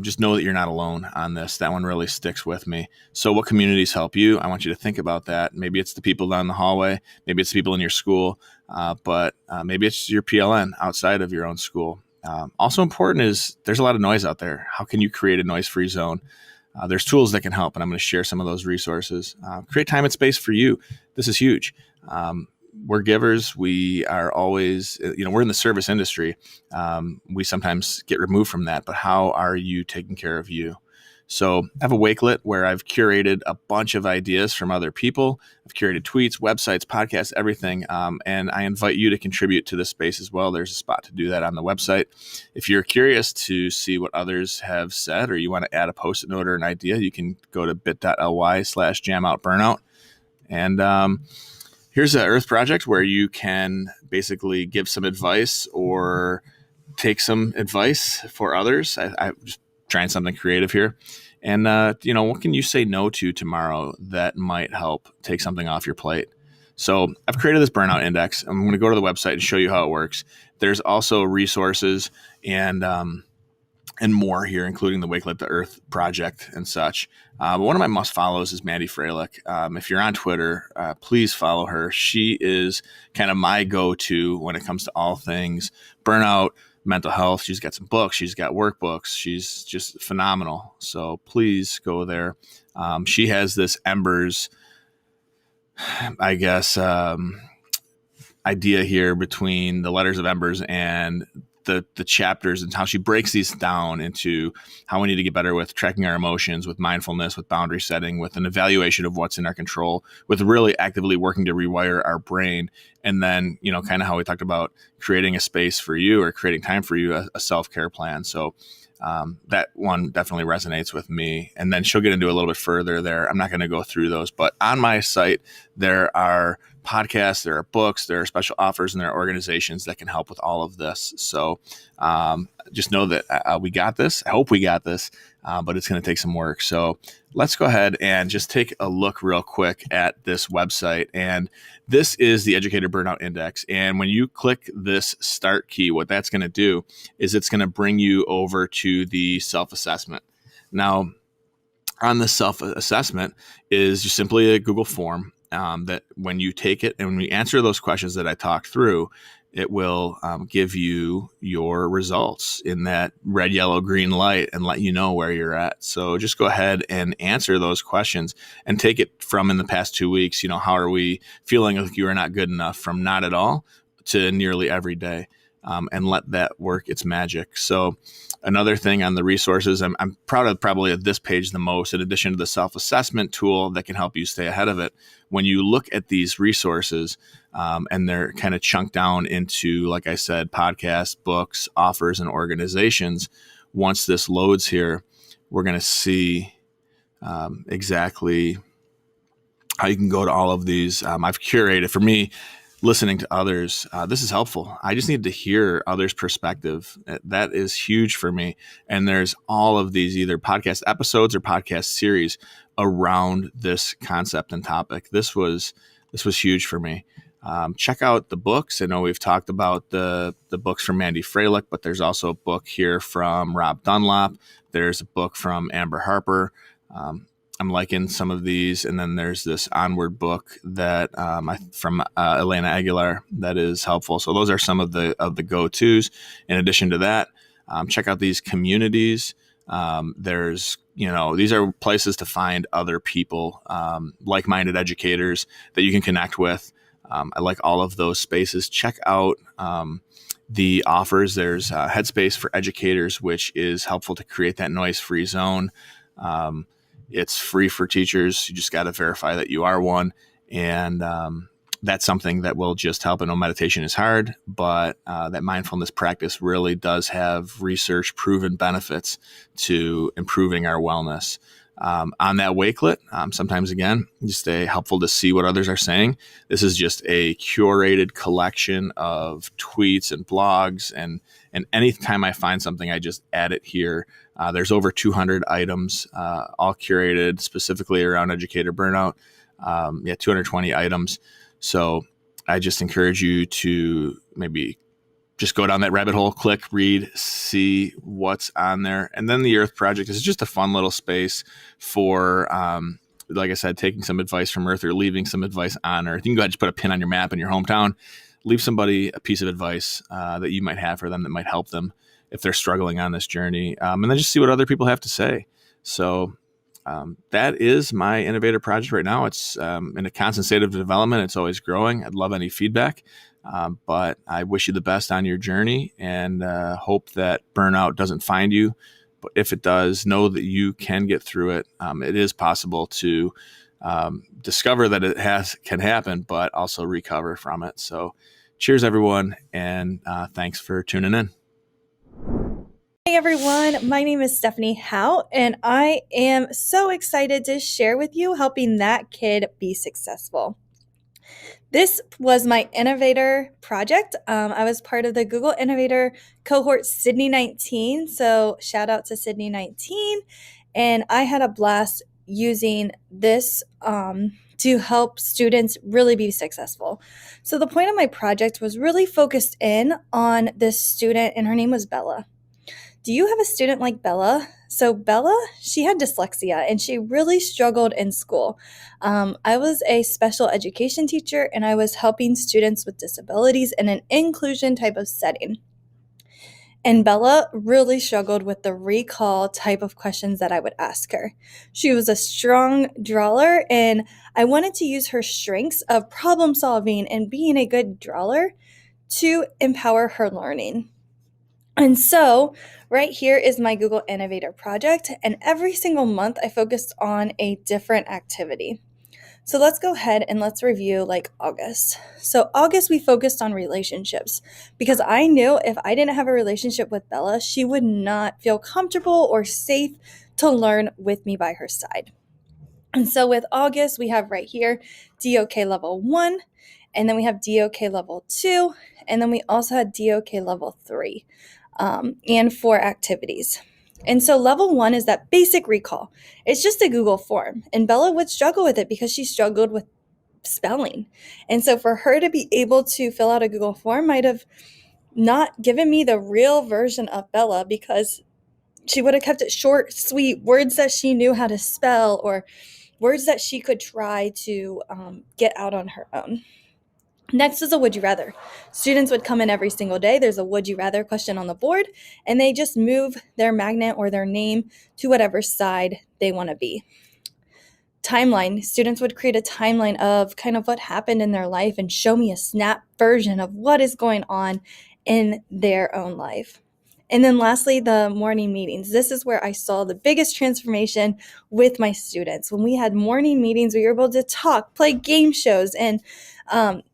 just know that you're not alone on this. That one really sticks with me. So what communities help you? I want you to think about that. Maybe it's the people down the hallway. Maybe it's the people in your school, but maybe it's your PLN outside of your own school. Also important is there's a lot of noise out there. How can you create a noise-free zone? There's tools that can help, and I'm going to share some of those resources. Create time and space for you. This is huge. We're givers. We are always, we're in the service industry. We sometimes get removed from that, but how are you taking care of you? So I have a Wakelet where I've curated a bunch of ideas from other people. I've curated tweets, websites, podcasts, everything. And I invite you to contribute to this space as well. There's a spot to do that on the website. If you're curious to see what others have said, or you want to add a Post-it note or an idea, you can go to bit.ly/jamoutburnout. And here's an Earth project where you can basically give some advice or take some advice for others. I just trying something creative here. And, what can you say no to tomorrow that might help take something off your plate? So I've created this burnout index. I'm going to go to the website and show you how it works. There's also resources and more here, including the Wakelet the Earth project and such. One of my must follows is Mandy Freilich. If you're on Twitter, please follow her. She is kind of my go-to when it comes to all things burnout, mental health. She's got some books. She's got workbooks. She's just phenomenal. So please go there. She has this Embers, I guess, idea here between the letters of Embers and the chapters, and how she breaks these down into how we need to get better with tracking our emotions, with mindfulness, with boundary setting, with an evaluation of what's in our control, with really actively working to rewire our brain. And then, kind of how we talked about creating a space for you or creating time for you, a self-care plan. So that one definitely resonates with me. And then she'll get into a little bit further there. I'm not going to go through those, but on my site, there are podcasts, there are books, there are special offers, and there are organizations that can help with all of this. So just know that we got this. I hope we got this, but it's going to take some work. So let's go ahead and just take a look real quick at this website. And this is the Educator Burnout Index. And when you click this start key, what that's going to do is it's going to bring you over to the self-assessment. Now, on the self-assessment is just simply a Google form. That when you take it and when we answer those questions that I talked through, it will give you your results in that red, yellow, green light and let you know where you're at. So just go ahead and answer those questions and take it from in the past 2 weeks. How are we feeling like you are not good enough, from not at all to nearly every day, and let that work its magic. So another thing on the resources, I'm proud of probably of this page the most, in addition to the self-assessment tool that can help you stay ahead of it. When you look at these resources, and they're kind of chunked down into, like I said, podcasts, books, offers, and organizations, once this loads here, we're going to see exactly how you can go to all of these. I've curated, for me, listening to others, this is helpful. I just need to hear others' perspective. That is huge for me. And there's all of these either podcast episodes or podcast series around this concept and topic. This was huge for me. Check out the books. I know we've talked about the books from Mandy Freilich, but there's also a book here from Rob Dunlop. There's a book from Amber Harper. I'm liking some of these. And then there's this Onward book that from Elena Aguilar that is helpful. So those are some of the go-tos. In addition to that, check out these communities. There's, these are places to find other people, like-minded educators that you can connect with. I like all of those spaces. Check out the offers. There's Headspace for Educators, which is helpful to create that noise-free zone. It's free for teachers. You just got to verify that you are one. And that's something that will just help. I know meditation is hard, but that mindfulness practice really does have research proven benefits to improving our wellness. On that Wakelet, sometimes again, just helpful to see what others are saying. This is just a curated collection of tweets and blogs, and anytime I find something, I just add it here. There's over 200 items, all curated specifically around educator burnout. 220 items. So I just encourage you to maybe just go down that rabbit hole, click, read, see what's on there. And then the Earth Project is just a fun little space for, like I said, taking some advice from Earth or leaving some advice on Earth. You can go ahead and just put a pin on your map in your hometown, leave somebody a piece of advice that you might have for them that might help them if they're struggling on this journey. And then just see what other people have to say. So that is my Innovator project right now. It's in a constant state of development. It's always growing. I'd love any feedback. But I wish you the best on your journey, and hope that burnout doesn't find you. But if it does, know that you can get through it. It is possible to discover that it can happen, but also recover from it. So cheers, everyone, and thanks for tuning in. Hey everyone, my name is Stephanie Howe, and I am so excited to share with you helping that kid be successful. This was my Innovator project. I was part of the Google Innovator cohort Sydney 19, so shout out to Sydney 19, and I had a blast using this to help students really be successful. So the point of my project was really focused in on this student, and her name was Bella. Do you have a student like Bella? So Bella, she had dyslexia and she really struggled in school. I was a special education teacher and I was helping students with disabilities in an inclusion type of setting. And Bella really struggled with the recall type of questions that I would ask her. She was a strong drawer, and I wanted to use her strengths of problem solving and being a good drawer to empower her learning. And so right here is my Google Innovator project, and every single month I focused on a different activity. So let's go ahead and let's review like August. So August we focused on relationships because I knew if I didn't have a relationship with Bella, she would not feel comfortable or safe to learn with me by her side. And so with August, we have right here DOK level 1, and then we have DOK level 2, and then we also had DOK level 3. And 4 activities. And so level 1 is that basic recall. It's just a Google form. And Bella would struggle with it because she struggled with spelling. And so for her to be able to fill out a Google form might have not given me the real version of Bella, because she would have kept it short, sweet, words that she knew how to spell or words that she could try to get out on her own. Next is a would you rather. Students would come in every single day. There's a would you rather question on the board, and they just move their magnet or their name to whatever side they want to be. Timeline. Students would create a timeline of kind of what happened in their life and show me a snap version of what is going on in their own life. And then lastly, the morning meetings. This is where I saw the biggest transformation with my students. When we had morning meetings, we were able to talk, play game shows, and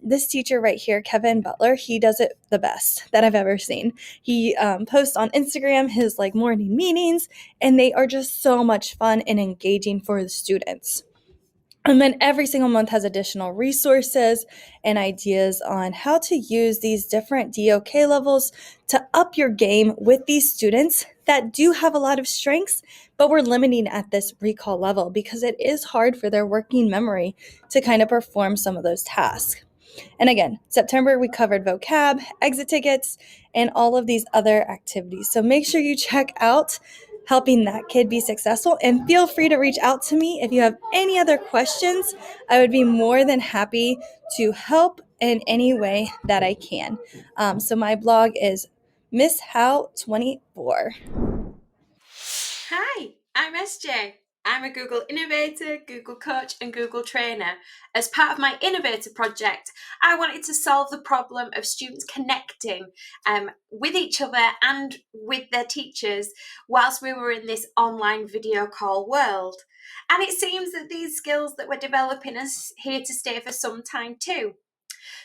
this teacher right here, Kevin Butler, he does it the best that I've ever seen. He posts on Instagram his like morning meetings, and they are just so much fun and engaging for the students. And then every single month has additional resources and ideas on how to use these different DOK levels to up your game with these students that do have a lot of strengths, but we're limiting at this recall level because it is hard for their working memory to kind of perform some of those tasks. And again, September, we covered vocab, exit tickets, and all of these other activities. So make sure you check out helping that kid be successful, and feel free to reach out to me if you have any other questions. I would be more than happy to help in any way that I can. So my blog is Miss How 24. Hi, I'm SJ. I'm a Google Innovator, Google Coach, and Google Trainer. As part of my Innovator project, I wanted to solve the problem of students connecting with each other and with their teachers whilst we were in this online video call world. And it seems that these skills that we're developing are here to stay for some time too.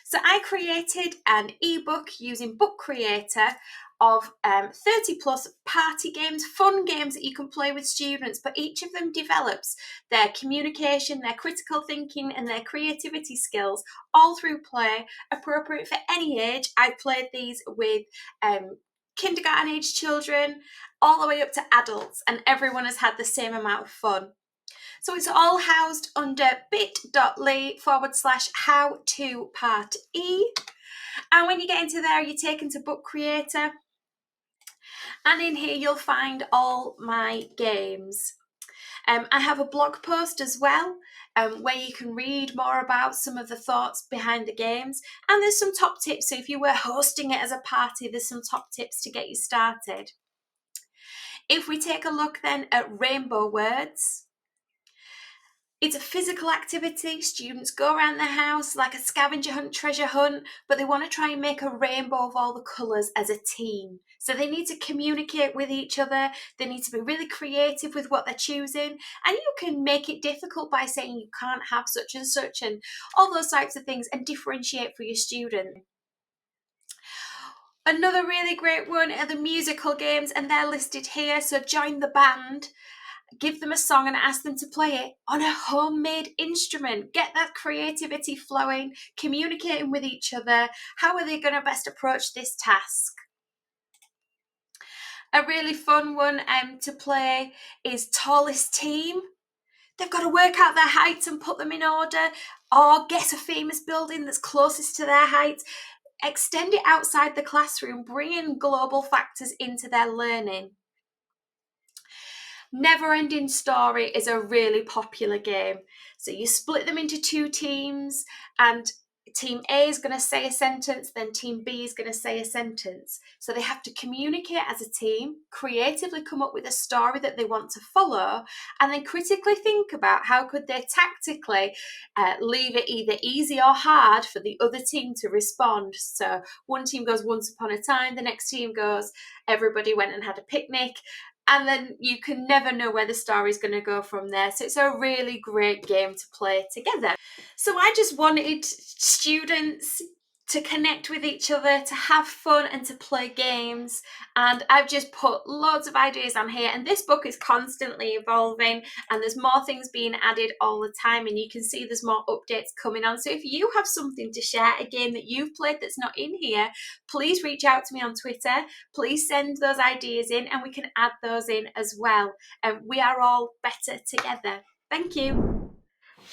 So I created an ebook using Book Creator of 30 plus party games, fun games that you can play with students, but each of them develops their communication, their critical thinking, and their creativity skills all through play, appropriate for any age. I've played these with kindergarten age children all the way up to adults, and everyone has had the same amount of fun. So it's all housed under bit.ly/how to part E. And when you get into there, you're taken to Book Creator. And in here, you'll find all my games. I have a blog post as well where you can read more about some of the thoughts behind the games. And there's some top tips. So if you were hosting it as a party, there's some top tips to get you started. If we take a look then at rainbow words, it's a physical activity. Students go around the house like a scavenger hunt, treasure hunt, but they want to try and make a rainbow of all the colours as a team. So they need to communicate with each other. They need to be really creative with what they're choosing. And you can make it difficult by saying you can't have such and such and all those types of things and differentiate for your student. Another really great one are the musical games, and they're listed here. So join the band. Give them a song and ask them to play it on a homemade instrument. Get that creativity flowing, communicating with each other. How are they going to best approach this task? A really fun one to play is Tallest Team. They've got to work out their heights and put them in order, or guess a famous building that's closest to their height. Extend it outside the classroom, bring in global factors into their learning. Never Ending Story is a really popular game. So you split them into two teams, and team A is going to say a sentence, then team B is going to say a sentence. So they have to communicate as a team, creatively come up with a story that they want to follow, and then critically think about how could they tactically leave it either easy or hard for the other team to respond. So one team goes once upon a time, the next team goes everybody went and had a picnic. And then you can never know where the story's going to go from there. So it's a really great game to play together. So I just wanted students to connect with each other, to have fun and to play games. And I've just put loads of ideas on here. And this book is constantly evolving and there's more things being added all the time. And you can see there's more updates coming on. So if you have something to share, a game that you've played that's not in here, please reach out to me on Twitter. Please send those ideas in and we can add those in as well. And we are all better together. Thank you.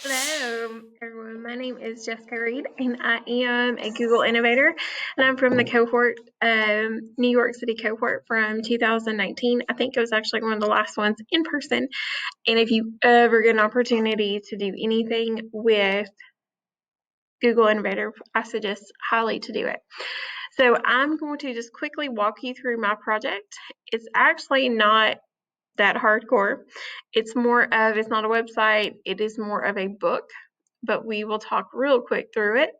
Hello, everyone. My name is Jessica Reed, and I am a Google Innovator, and I'm from the cohort, New York City cohort from 2019. I think it was actually one of the last ones in person. And if you ever get an opportunity to do anything with Google Innovator, I suggest highly to do it. So I'm going to just quickly walk you through my project. It's actually not that hardcore. It's not a website, it is more of a book, but we will talk real quick through it.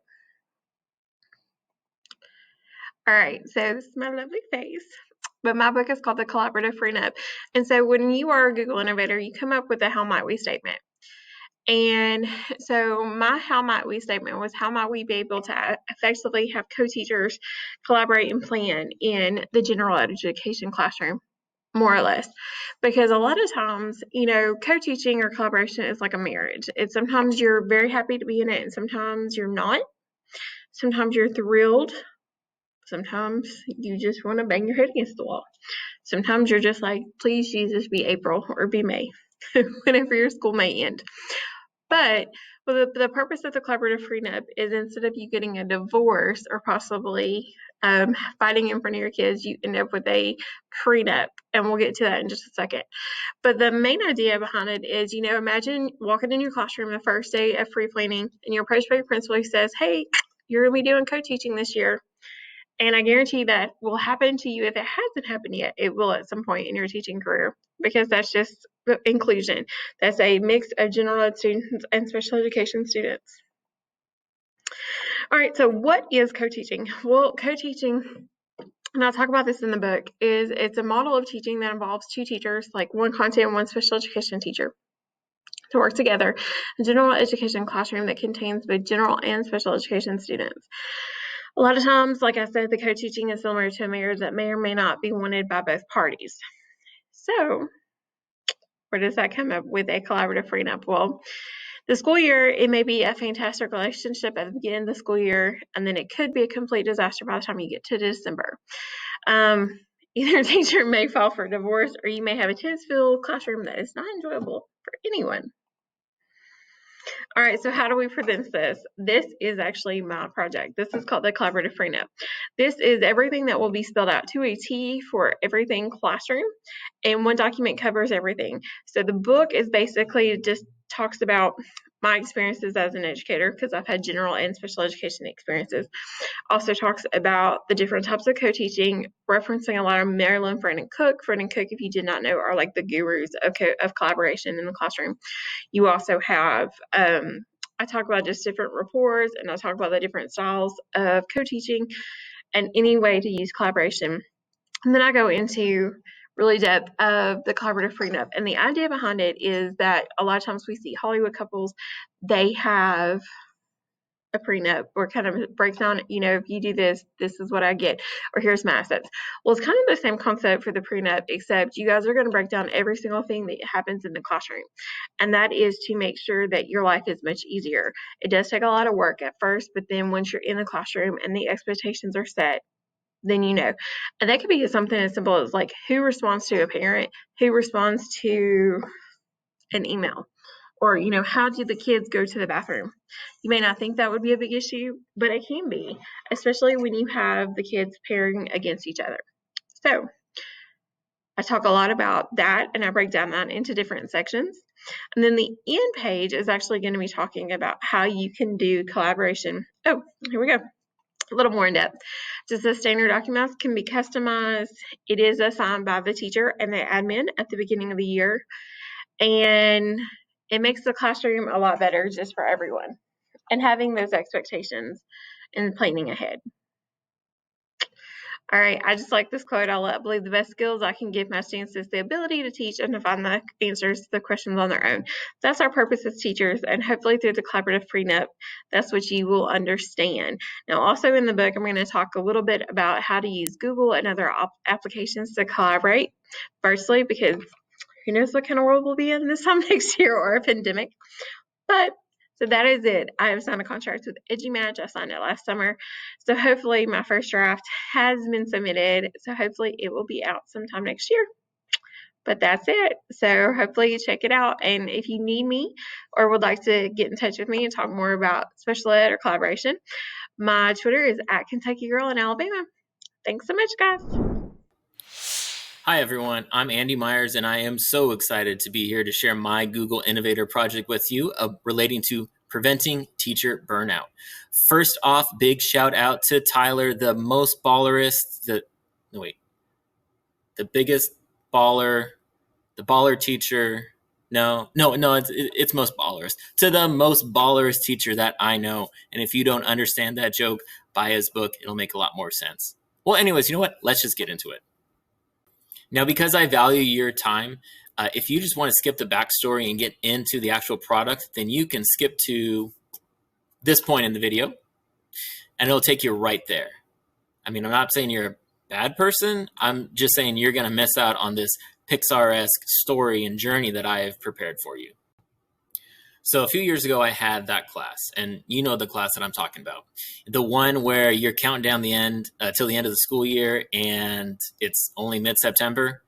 All right, so this is my lovely face, but my book is called The Collaborative Prenup. And so when you are a Google Innovator, you come up with a how might we statement. And so my how might we statement was how might we be able to effectively have co-teachers collaborate and plan in the general education classroom. More or less, because a lot of times, co-teaching or collaboration is like a marriage. It's sometimes you're very happy to be in it, and sometimes you're not. Sometimes you're thrilled. Sometimes you just want to bang your head against the wall. Sometimes you're just like, please, Jesus, be April or be May, whenever your school may end. But the purpose of the collaborative prenup is instead of you getting a divorce or possibly fighting in front of your kids, you end up with a prenup. And we'll get to that in just a second. But the main idea behind it is, imagine walking in your classroom the first day of free planning and your approached by your principal who says, hey, you're going to be doing co-teaching this year. And I guarantee that will happen to you. If it hasn't happened yet, it will at some point in your teaching career, because that's just inclusion. That's a mix of general ed students and special education students. All right, so what is co-teaching? Well, co-teaching, and I'll talk about this in the book, is it's a model of teaching that involves two teachers, like one content and one special education teacher, to work together. A general education classroom that contains both general and special education students. A lot of times, like I said, the co-teaching is similar to a marriage that may or may not be wanted by both parties. So, where does that come up with a collaborative prenup? Well, the school year, it may be a fantastic relationship at the beginning of the school year, and then it could be a complete disaster by the time you get to December. Either teacher may file for divorce, or you may have a tense-filled classroom that is not enjoyable for anyone. All right, so how do we present this? This is actually my project. This is called the Collaborative Prenup. This is everything that will be spelled out to a T for everything classroom, and one document covers everything. So the book is basically just talks about my experiences as an educator, because I've had general and special education experiences. Also talks about the different types of co-teaching, referencing a lot of Marilyn Friend and Cook. Friend and Cook, if you did not know, are like the gurus of collaboration in the classroom. You also have, I talk about just different rapports, and I talk about the different styles of co-teaching and any way to use collaboration. And then I go into really depth of the collaborative prenup. And the idea behind it is that a lot of times we see Hollywood couples, they have a prenup, or kind of breaks down, if you do this, this is what I get, or here's my assets. Well, it's kind of the same concept for the prenup, except you guys are going to break down every single thing that happens in the classroom. And that is to make sure that your life is much easier. It does take a lot of work at first, but then once you're in the classroom and the expectations are set, then you know. And that could be something as simple as like who responds to a parent, who responds to an email, or how do the kids go to the bathroom. You may not think that would be a big issue, but it can be, especially when you have the kids pairing against each other. So I talk a lot about that, and I break down that into different sections. And then the end page is actually going to be talking about how you can do collaboration. Oh, here we go. A little more in depth. Just the standard documents can be customized. It is assigned by the teacher and the admin at the beginning of the year. And it makes the classroom a lot better just for everyone, and having those expectations and planning ahead. All right, I just like this quote. I believe the best skills I can give my students is the ability to teach and to find the answers to the questions on their own. That's our purpose as teachers, and hopefully through the collaborative prenup, that's what you will understand. Now, also in the book, I'm going to talk a little bit about how to use Google and other applications to collaborate. Firstly, because who knows what kind of world we'll be in this time next year, or a pandemic. But so that is it. I have signed a contract with EduMatch. I signed it last summer. So hopefully my first draft has been submitted. So hopefully it will be out sometime next year. But that's it. So hopefully you check it out. And if you need me or would like to get in touch with me and talk more about special ed or collaboration, my Twitter is @KentuckyGirlInAlabama. Thanks so much, guys. Hi everyone, I'm Andy Myers, and I am so excited to be here to share my Google Innovator project with you relating to preventing teacher burnout. First off, big shout out to Tyler, the most ballerist, the biggest baller, the baller teacher. No, it's most ballers. To the most ballerist teacher that I know. And if you don't understand that joke, buy his book. It'll make a lot more sense. Well, anyways, you know what? Let's just get into it. Now, because I value your time, if you just want to skip the backstory and get into the actual product, then you can skip to this point in the video, and it'll take you right there. I mean, I'm not saying you're a bad person. I'm just saying you're going to miss out on this Pixar-esque story and journey that I have prepared for you. So a few years ago, I had that class, and you know the class that I'm talking about. The one where you're counting down the end till the end of the school year, and it's only mid-September.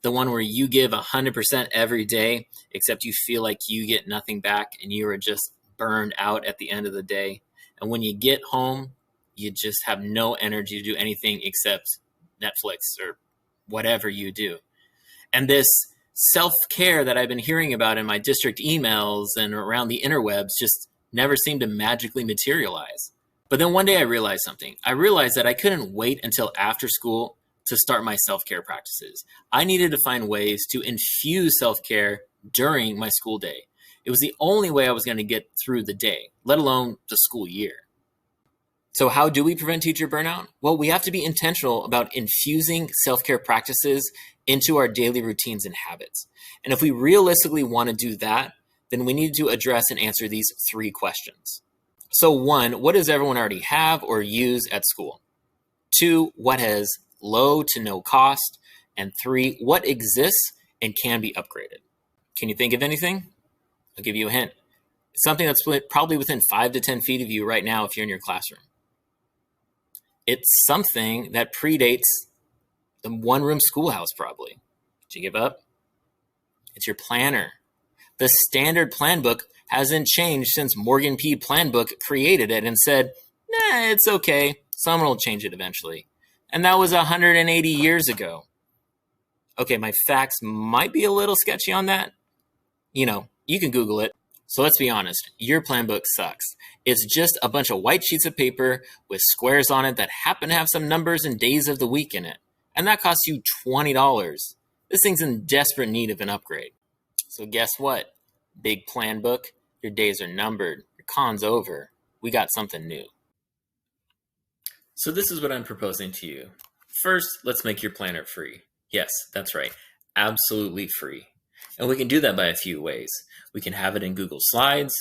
The one where you give 100% every day, except you feel like you get nothing back, and you are just burned out at the end of the day. And when you get home, you just have no energy to do anything except Netflix or whatever you do. And this self-care that I've been hearing about in my district emails and around the interwebs just never seemed to magically materialize. But then one day I realized something. I realized that I couldn't wait until after school to start my self-care practices. I needed to find ways to infuse self-care during my school day. It was the only way I was going to get through the day, let alone the school year. So how do we prevent teacher burnout? Well, we have to be intentional about infusing self-care practices into our daily routines and habits. And if we realistically want to do that, then we need to address and answer these 3 questions. So 1, what does everyone already have or use at school? 2, what has low to no cost? And 3, what exists and can be upgraded? Can you think of anything? I'll give you a hint. It's something that's probably within 5 to 10 feet of you right now if you're in your classroom. It's something that predates the one-room schoolhouse probably. Did you give up? It's your planner. The standard plan book hasn't changed since Morgan P. Planbook created it and said, nah, it's okay. Someone will change it eventually. And that was 180 years ago. Okay, my facts might be a little sketchy on that. You know, you can Google it. So let's be honest, your plan book sucks. It's just a bunch of white sheets of paper with squares on it that happen to have some numbers and days of the week in it. And that costs you $20. This thing's in desperate need of an upgrade. So guess what? Big plan book, your days are numbered. Your con's over. We got something new. So this is what I'm proposing to you. First, let's make your planner free. Yes, that's right. Absolutely free. And we can do that by a few ways. We can have it in Google Slides,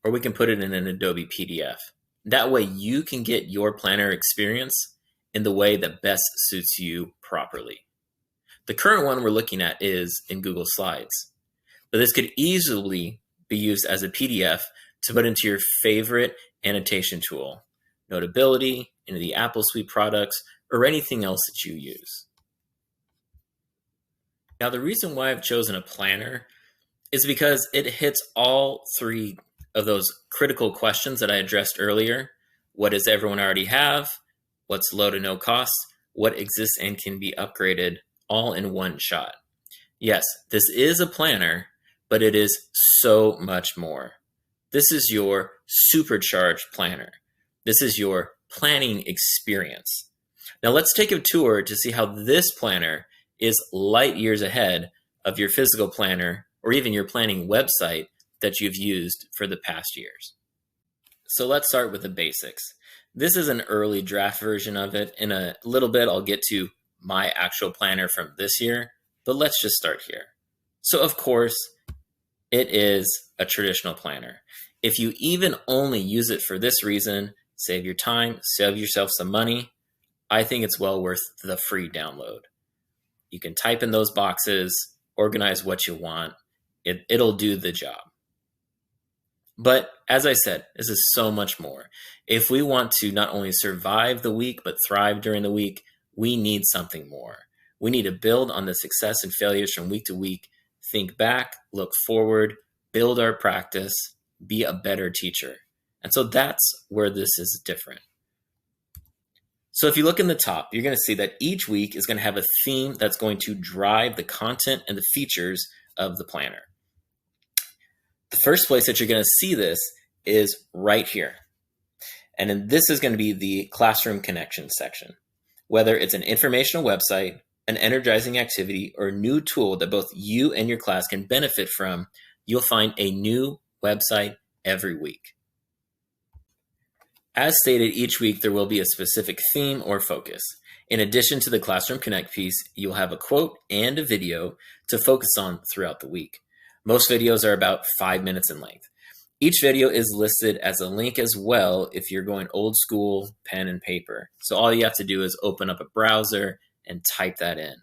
or we can put it in an Adobe PDF. That way you can get your planner experience in the way that best suits you properly. The current one we're looking at is in Google Slides, but this could easily be used as a PDF to put into your favorite annotation tool, Notability, into the Apple Suite products, or anything else that you use. Now, the reason why I've chosen a planner is because it hits all 3 of those critical questions that I addressed earlier. What does everyone already have? What's low to no cost? What exists and can be upgraded, all in one shot? Yes, this is a planner, but it is so much more. This is your supercharged planner. This is your planning experience. Now let's take a tour to see how this planner is light years ahead of your physical planner or even your planning website that you've used for the past years. So let's start with the basics. This is an early draft version of it. In a little bit, I'll get to my actual planner from this year, but let's just start here. So of course, it is a traditional planner. If you even only use it for this reason, save your time, save yourself some money, I think it's well worth the free download. You can type in those boxes, organize what you want. It'll do the job. But as I said, this is so much more. If we want to not only survive the week, but thrive during the week, we need something more. We need to build on the success and failures from week to week, think back, look forward, build our practice, be a better teacher. And so that's where this is different. So if you look in the top, you're going to see that each week is going to have a theme that's going to drive the content and the features of the planner. The first place that you're going to see this is right here. And then this is going to be the classroom connection section. Whether it's an informational website, an energizing activity, or a new tool that both you and your class can benefit from, you'll find a new website every week. As stated, each week there will be a specific theme or focus. In addition to the Classroom Connect piece, you'll have a quote and a video to focus on throughout the week. Most videos are about 5 minutes in length. Each video is listed as a link as well if you're going old school, pen and paper. So all you have to do is open up a browser and type that in.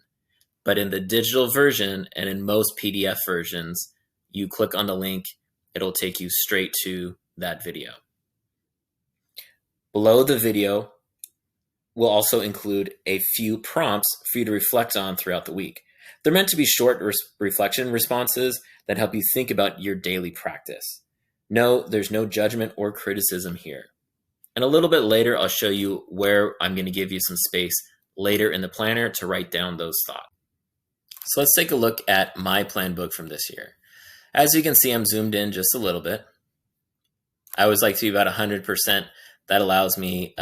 But in the digital version and in most PDF versions, you click on the link, it'll take you straight to that video. Below the video will also include a few prompts for you to reflect on throughout the week. They're meant to be short reflection responses that help you think about your daily practice. No, there's no judgment or criticism here. And a little bit later, I'll show you where I'm going to give you some space later in the planner to write down those thoughts. So let's take a look at my plan book from this year. As you can see, I'm zoomed in just a little bit. I always like to be about 100% That allows me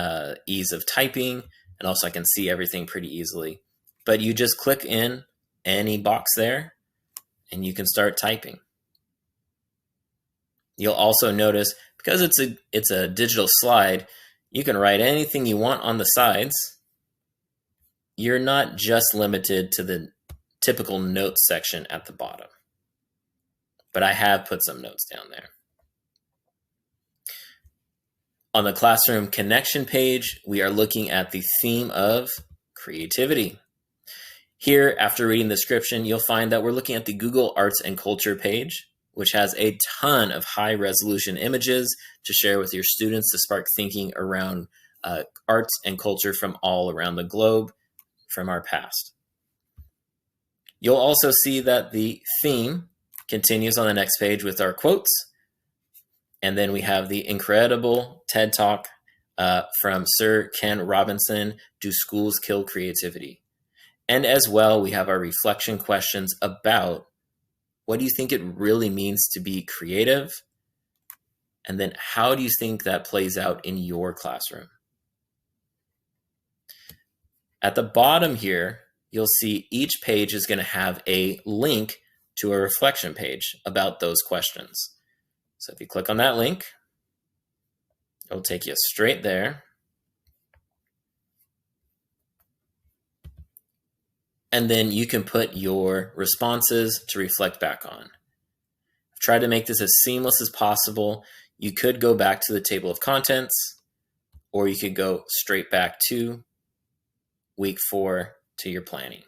ease of typing, and also I can see everything pretty easily. But you just click in any box there, and you can start typing. You'll also notice, because it's a digital slide, you can write anything you want on the sides. You're not just limited to the typical notes section at the bottom. But I have put some notes down there. On the classroom connection page, we are looking at the theme of creativity. Here, after reading the description, you'll find that we're looking at the Google Arts and Culture page, which has a ton of high resolution images to share with your students to spark thinking around arts and culture from all around the globe from our past. You'll also see that the theme continues on the next page with our quotes. And then we have the incredible TED Talk from Sir Ken Robinson, Do Schools Kill Creativity? And as well, we have our reflection questions about what do you think it really means to be creative? And then how do you think that plays out in your classroom? At the bottom here, you'll see each page is going to have a link to a reflection page about those questions. So if you click on that link, it'll take you straight there. And then you can put your responses to reflect back on. I've tried to make this as seamless as possible. You could go back to the table of contents, or you could go straight back to week 4 to your planning.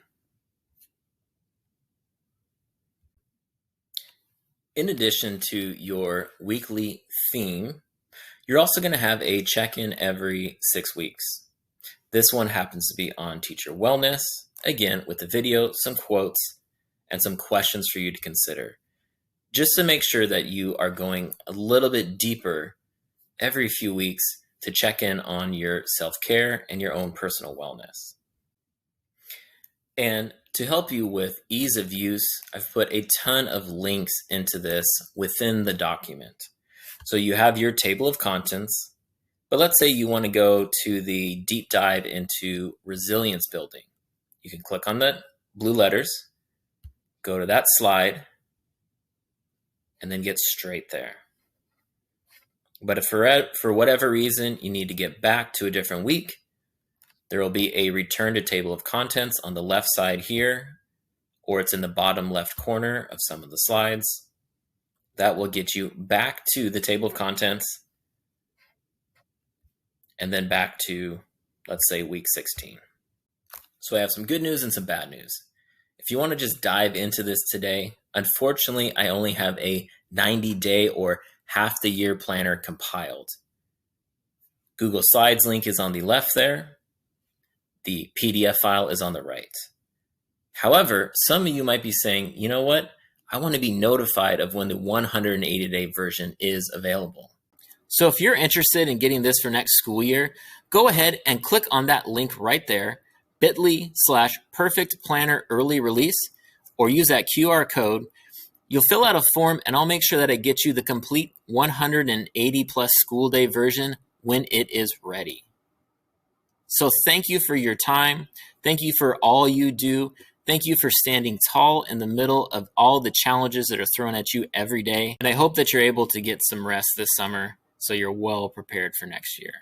In addition to your weekly theme, you're also going to have a check-in every 6 weeks. This one happens to be on teacher wellness, again, with a video, some quotes, and some questions for you to consider, just to make sure that you are going a little bit deeper every few weeks to check in on your self-care and your own personal wellness. And to help you with ease of use, I've put a ton of links into this within the document. So you have your table of contents, but let's say you want to go to the deep dive into resilience building. You can click on the blue letters, go to that slide, and then get straight there. But if for whatever reason you need to get back to a different week, there will be a return to table of contents on the left side here, or it's in the bottom left corner of some of the slides. That will get you back to the table of contents and then back to, let's say, week 16. So I have some good news and some bad news. If you want to just dive into this today, unfortunately, I only have a 90-day or half the year planner compiled. Google Slides link is on the left there. The PDF file is on the right. However, some of you might be saying, you know what? I want to be notified of when the 180-day version is available. So if you're interested in getting this for next school year, go ahead and click on that link right there, bit.ly/perfectplannerearlyrelease, or use that QR code. You'll fill out a form and I'll make sure that I get you the complete 180 plus school day version when it is ready. So thank you for your time. Thank you for all you do. Thank you for standing tall in the middle of all the challenges that are thrown at you every day. And I hope that you're able to get some rest this summer so you're well prepared for next year.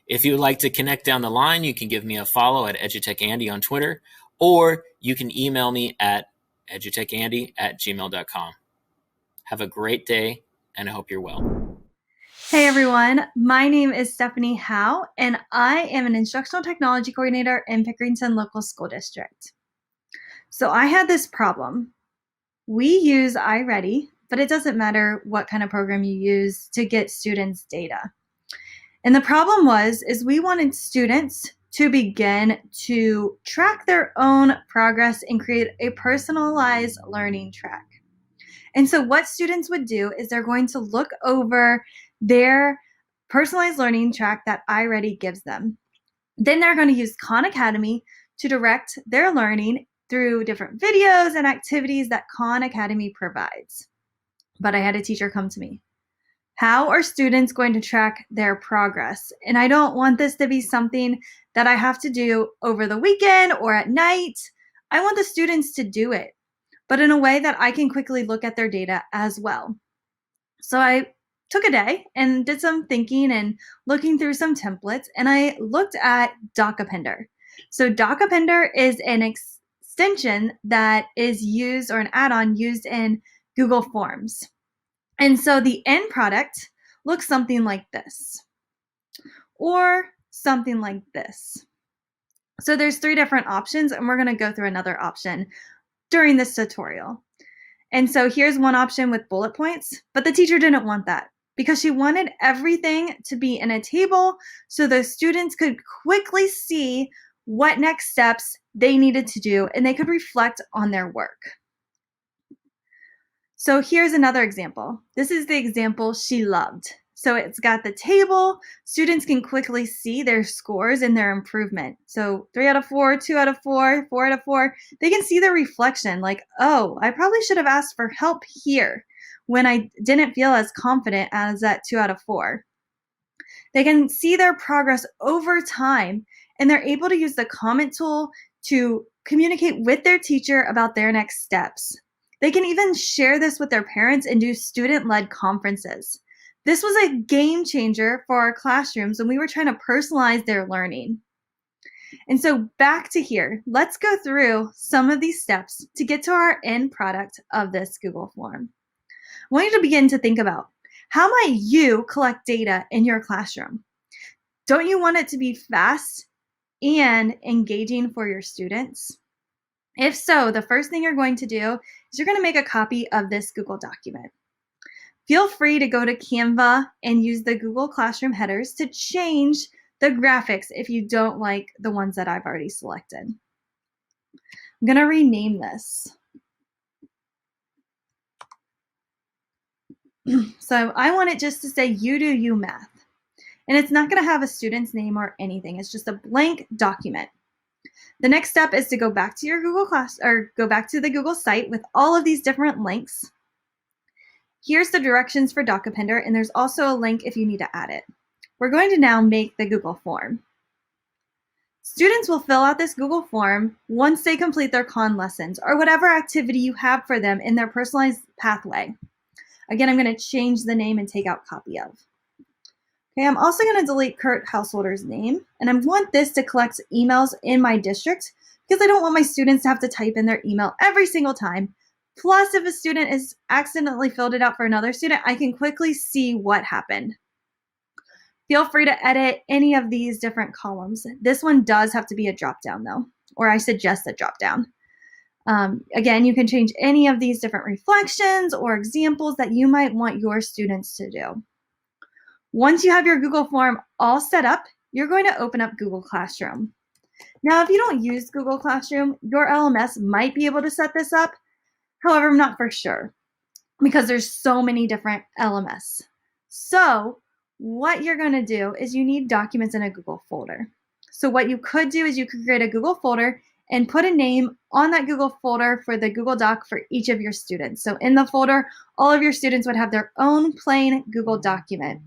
If you would like to connect down the line, you can give me a follow at EduTechAndy on Twitter, or you can email me at edutechandy@gmail.com. Have a great day, and I hope you're well. Hey everyone, my name is Stephanie Howe, and I am an instructional technology coordinator in Pickerington Local School District. So I had this problem. We use iReady, but it doesn't matter what kind of program you use to get students' data. And the problem is we wanted students to begin to track their own progress and create a personalized learning track. And so what students would do is they're going to look over their personalized learning track that iReady gives them. Then they're going to use Khan Academy to direct their learning through different videos and activities that Khan Academy provides. But I had a teacher come to me. How are students going to track their progress? And I don't want this to be something that I have to do over the weekend or at night. I want the students to do it, but in a way that I can quickly look at their data as well. So I took a day and did some thinking and looking through some templates, and I looked at Docappender. So Docappender is an extension that is used, or an add-on used in Google Forms. And so the end product looks something like this, or something like this. So there's 3 different options, and we're going to go through another option during this tutorial. And so here's one option with bullet points, but the teacher didn't want that because she wanted everything to be in a table so the students could quickly see what next steps they needed to do and they could reflect on their work. So here's another example. This is the example she loved. So it's got the table. Students can quickly see their scores and their improvement. So 3 out of 4, 2 out of 4, 4 out of 4. They can see their reflection like, oh, I probably should have asked for help here when I didn't feel as confident as that 2 out of 4. They can see their progress over time, and they're able to use the comment tool to communicate with their teacher about their next steps. They can even share this with their parents and do student-led conferences. This was a game changer for our classrooms when we were trying to personalize their learning. And so back to here, let's go through some of these steps to get to our end product of this Google form. I want you to begin to think about, how might you collect data in your classroom? Don't you want it to be fast and engaging for your students? If so, the first thing you're going to do is you're going to make a copy of this Google document. Feel free to go to Canva and use the Google Classroom headers to change the graphics if you don't like the ones that I've already selected. I'm going to rename this. So I want it just to say You Do You Math. And it's not going to have a student's name or anything. It's just a blank document. The next step is to go back to your Google Class, or go back to the Google site with all of these different links. Here's the directions for Docappender, and there's also a link if you need to add it. We're going to now make the Google form. Students will fill out this Google form once they complete their con lessons or whatever activity you have for them in their personalized pathway. Again, I'm going to change the name and take out copy of. Okay, I'm also going to delete Kurt Householder's name, and I want this to collect emails in my district because I don't want my students to have to type in their email every single time. Plus, if a student has accidentally filled it out for another student, I can quickly see what happened. Feel free to edit any of these different columns. This one does have to be a drop-down though, or I suggest a drop-down. Again, you can change any of these different reflections or examples that you might want your students to do. Once you have your Google form all set up, you're going to open up Google Classroom. Now, if you don't use Google Classroom, your LMS might be able to set this up. However, I'm not for sure because there's so many different LMS. So what you're going to do is you need documents in a Google folder. So what you could do is you could create a Google folder and put a name on that Google folder for the Google Doc for each of your students. So in the folder, all of your students would have their own plain Google document.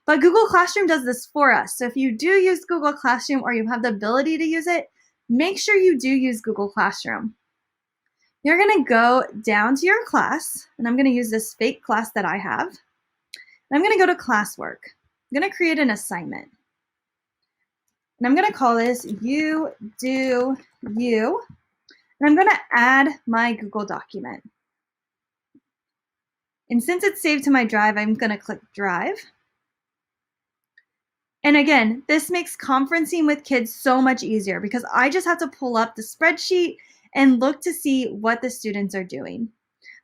But Google Classroom does this for us. So if you do use Google Classroom or you have the ability to use it, make sure you do use Google Classroom. You're going to go down to your class, and I'm going to use this fake class that I have. And I'm going to go to classwork. I'm going to create an assignment. And I'm going to call this You Do You. And I'm going to add my Google document. And since it's saved to my drive, I'm going to click Drive. And again, this makes conferencing with kids so much easier because I just have to pull up the spreadsheet and look to see what the students are doing.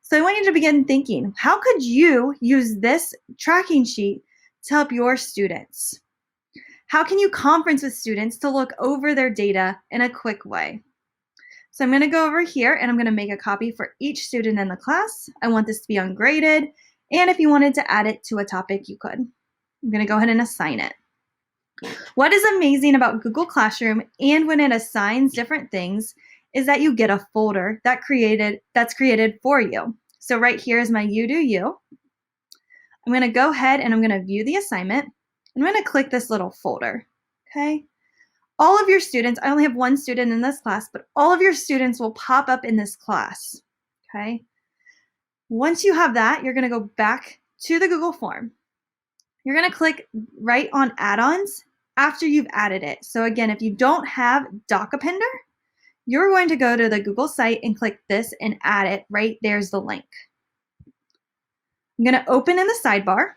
So I want you to begin thinking, how could you use this tracking sheet to help your students? How can you conference with students to look over their data in a quick way? So I'm going to go over here and I'm going to make a copy for each student in the class. I want this to be ungraded. And if you wanted to add it to a topic, you could. I'm going to go ahead and assign it. What is amazing about Google Classroom and when it assigns different things is that you get a folder that's created for you. So right here is my You Do You. I'm going to go ahead and I'm going to view the assignment. I'm going to click this little folder, okay? All of your students, I only have one student in this class, but all of your students will pop up in this class, okay? Once you have that, you're going to go back to the Google form. You're going to click right on add-ons after you've added it. So again, if you don't have Doc Appender, you're going to go to the Google site and click this and add it. Right there's the link. I'm going to open in the sidebar,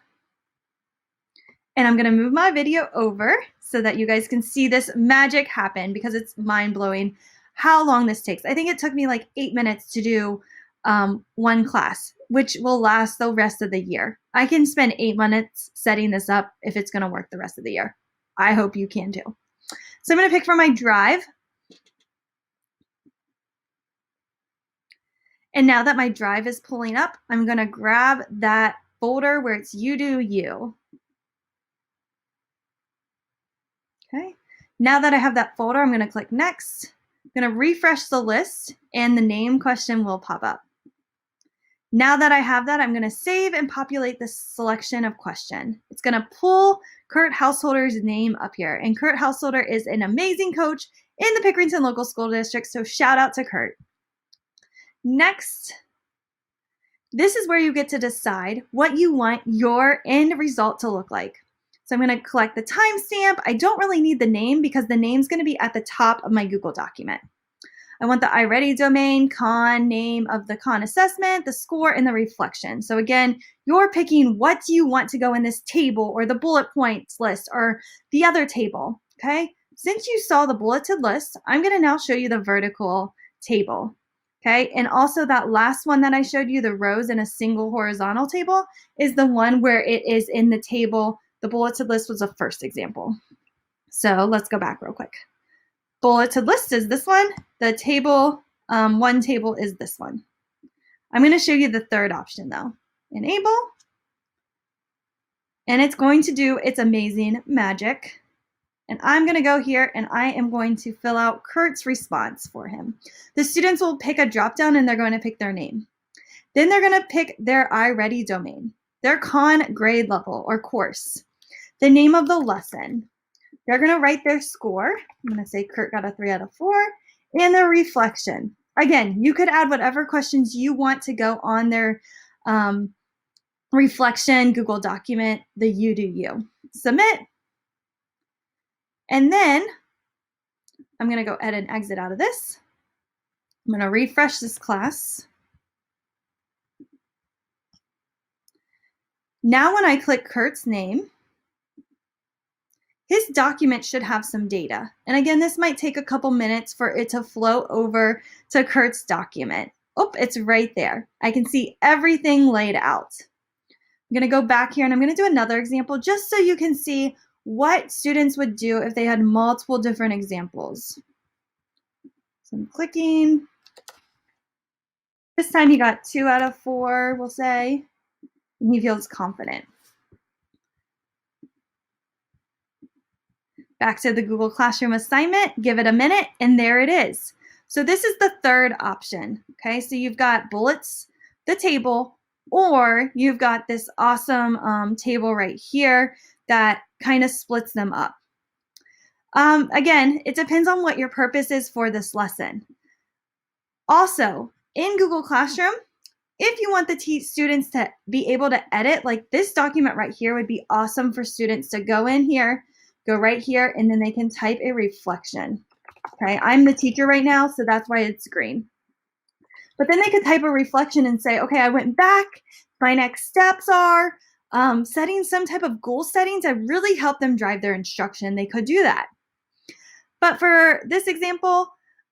and I'm going to move my video over so that you guys can see this magic happen, because it's mind-blowing how long this takes. I think it took me like 8 minutes to do one class, which will last the rest of the year. I can spend 8 minutes setting this up if it's going to work the rest of the year. I hope you can too. So I'm going to pick from my drive. And now that my drive is pulling up, I'm going to grab that folder where it's You Do You. Okay. Now that I have that folder, I'm going to click Next. I'm going to refresh the list, and the name question will pop up. Now that I have that, I'm going to save and populate this selection of question. It's going to pull Kurt Householder's name up here. And Kurt Householder is an amazing coach in the Pickerington Local School District, so shout out to Kurt. Next, this is where you get to decide what you want your end result to look like. So I'm going to collect the timestamp. I don't really need the name because the name's going to be at the top of my Google document. I want the iReady domain, con, name of the con assessment, the score, and the reflection. So again, you're picking what do you want to go in this table or the bullet points list or the other table, okay? Since you saw the bulleted list, I'm going to now show you the vertical table, okay? And also that last one that I showed you, the rows in a single horizontal table, is the one where it is in the table. The bulleted list was the first example. So let's go back real quick. Bulleted list is this one. The table, one table is this one. I'm going to show you the third option though. Enable. And it's going to do its amazing magic. And I'm going to go here and I am going to fill out Kurt's response for him. The students will pick a drop down and they're going to pick their name. Then they're going to pick their iReady domain, their con grade level or course, the name of the lesson. They're going to write their score. I'm going to say Kurt got a 3 out of 4. And their reflection. Again, you could add whatever questions you want to go on their reflection Google document, the You Do You. Submit. And then I'm going to go ahead and exit out of this. I'm going to refresh this class. Now when I click Kurt's name, his document should have some data. And again, this might take a couple minutes for it to flow over to Kurt's document. Oh, it's right there. I can see everything laid out. I'm going to go back here and I'm going to do another example just so you can see what students would do if they had multiple different examples. So I'm clicking. This time he got 2 out of 4, we'll say, and he feels confident. Back to the Google Classroom assignment, give it a minute, and there it is. So this is the third option, okay? So you've got bullets, the table, or you've got this awesome table right here that kind of splits them up. Again, it depends on what your purpose is for this lesson. Also, in Google Classroom, if you want the students to be able to edit, like this document right here would be awesome for students to go in here, go right here, and then they can type a reflection. Okay, I'm the teacher right now, so that's why it's green. But then they could type a reflection and say, okay, I went back. My next steps are setting some type of goal settings. I really help them drive their instruction. They could do that. But for this example,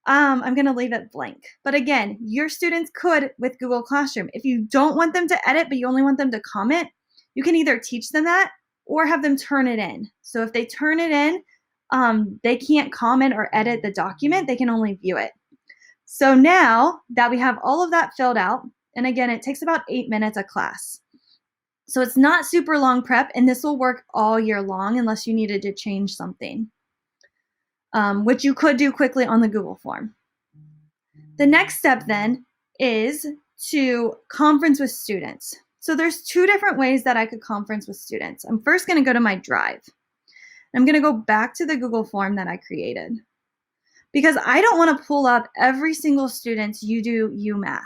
I'm going to leave it blank. But again, your students could with Google Classroom. If you don't want them to edit, but you only want them to comment, you can either teach them that or have them turn it in. So if they turn it in, they can't comment or edit the document. They can only view it. So now that we have all of that filled out, and again, it takes about 8 minutes a class. So it's not super long prep, and this will work all year long unless you needed to change something, which you could do quickly on the Google form. The next step then is to conference with students. So So there's two different ways that I could conference with students. I'm first going to go to my Drive. I'm going to go back to the Google form that I created because I don't want to pull up every single student's UMath.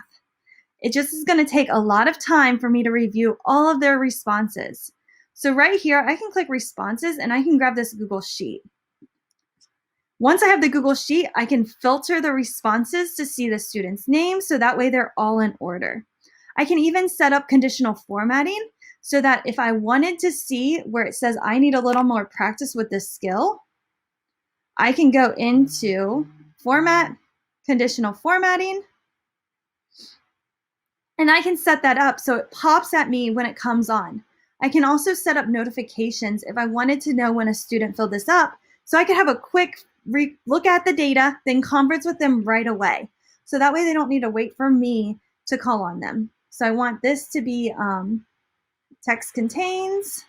It just is going to take a lot of time for me to review all of their responses. So right here, I can click responses and I can grab this Google Sheet. Once I have the Google Sheet, I can filter the responses to see the student's name, so that way they're all in order. I can even set up conditional formatting so that if I wanted to see where it says I need a little more practice with this skill, I can go into Format, Conditional Formatting, and I can set that up so it pops at me when it comes on. I can also set up notifications if I wanted to know when a student filled this up, so I could have a quick look at the data, then conference with them right away. So that way they don't need to wait for me to call on them. So I want this to be text contains,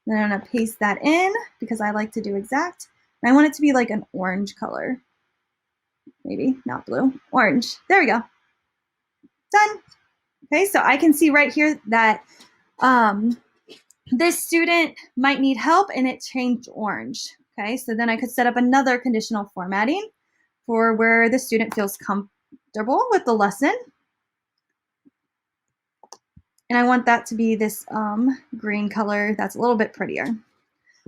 then I'm gonna paste that in because I like to do exact. And I want it to be like an orange color. Maybe, not blue, orange. There we go. Done. Okay, so I can see right here that this student might need help and it changed orange. Okay, so then I could set up another conditional formatting for where the student feels comfortable with the lesson. And I want that to be this green color that's a little bit prettier.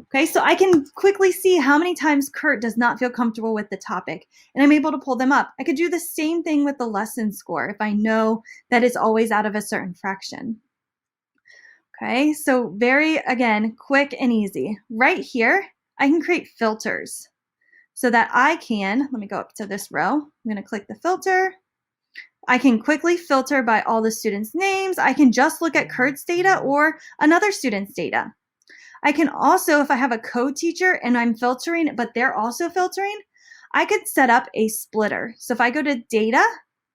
Okay, so I can quickly see how many times Kurt does not feel comfortable with the topic, and I'm able to pull them up. I could do the same thing with the lesson score if I know that it's always out of a certain fraction. Okay, so very, again, quick and easy. Right here, I can create filters so that I can, let me go up to this row. I'm gonna click the filter. I can quickly filter by all the students' names. I can just look at Kurt's data or another student's data. I can also, if I have a co-teacher and I'm filtering, but they're also filtering, I could set up a splitter. So if I go to data,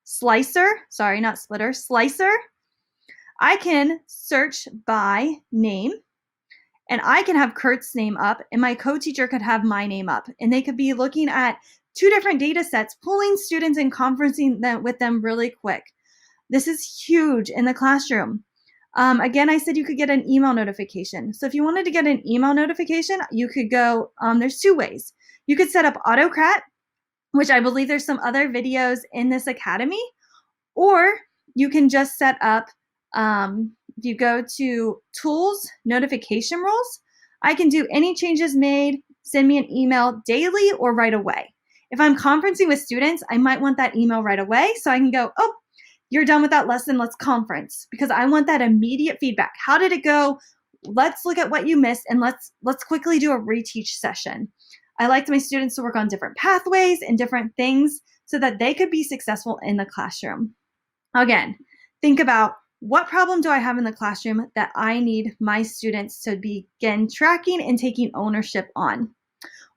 slicer, sorry, not splitter, slicer, I can search by name, and I can have Kurt's name up, and my co-teacher could have my name up, and they could be looking at two different data sets, pulling students and conferencing them with them really quick. This is huge in the classroom. Again, I said you could get an email notification. So if you wanted to get an email notification, you could go, there's two ways. You could set up Autocrat, which I believe there's some other videos in this academy, or you can just set up, if you go to Tools, Notification Rules, I can do any changes made, send me an email daily or right away. If I'm conferencing with students, I might want that email right away so I can go, oh, you're done with that lesson, let's conference, because I want that immediate feedback. How did it go? Let's look at what you missed and let's quickly do a reteach session. I like my students to work on different pathways and different things so that they could be successful in the classroom. Again, think about what problem do I have in the classroom that I need my students to begin tracking and taking ownership on.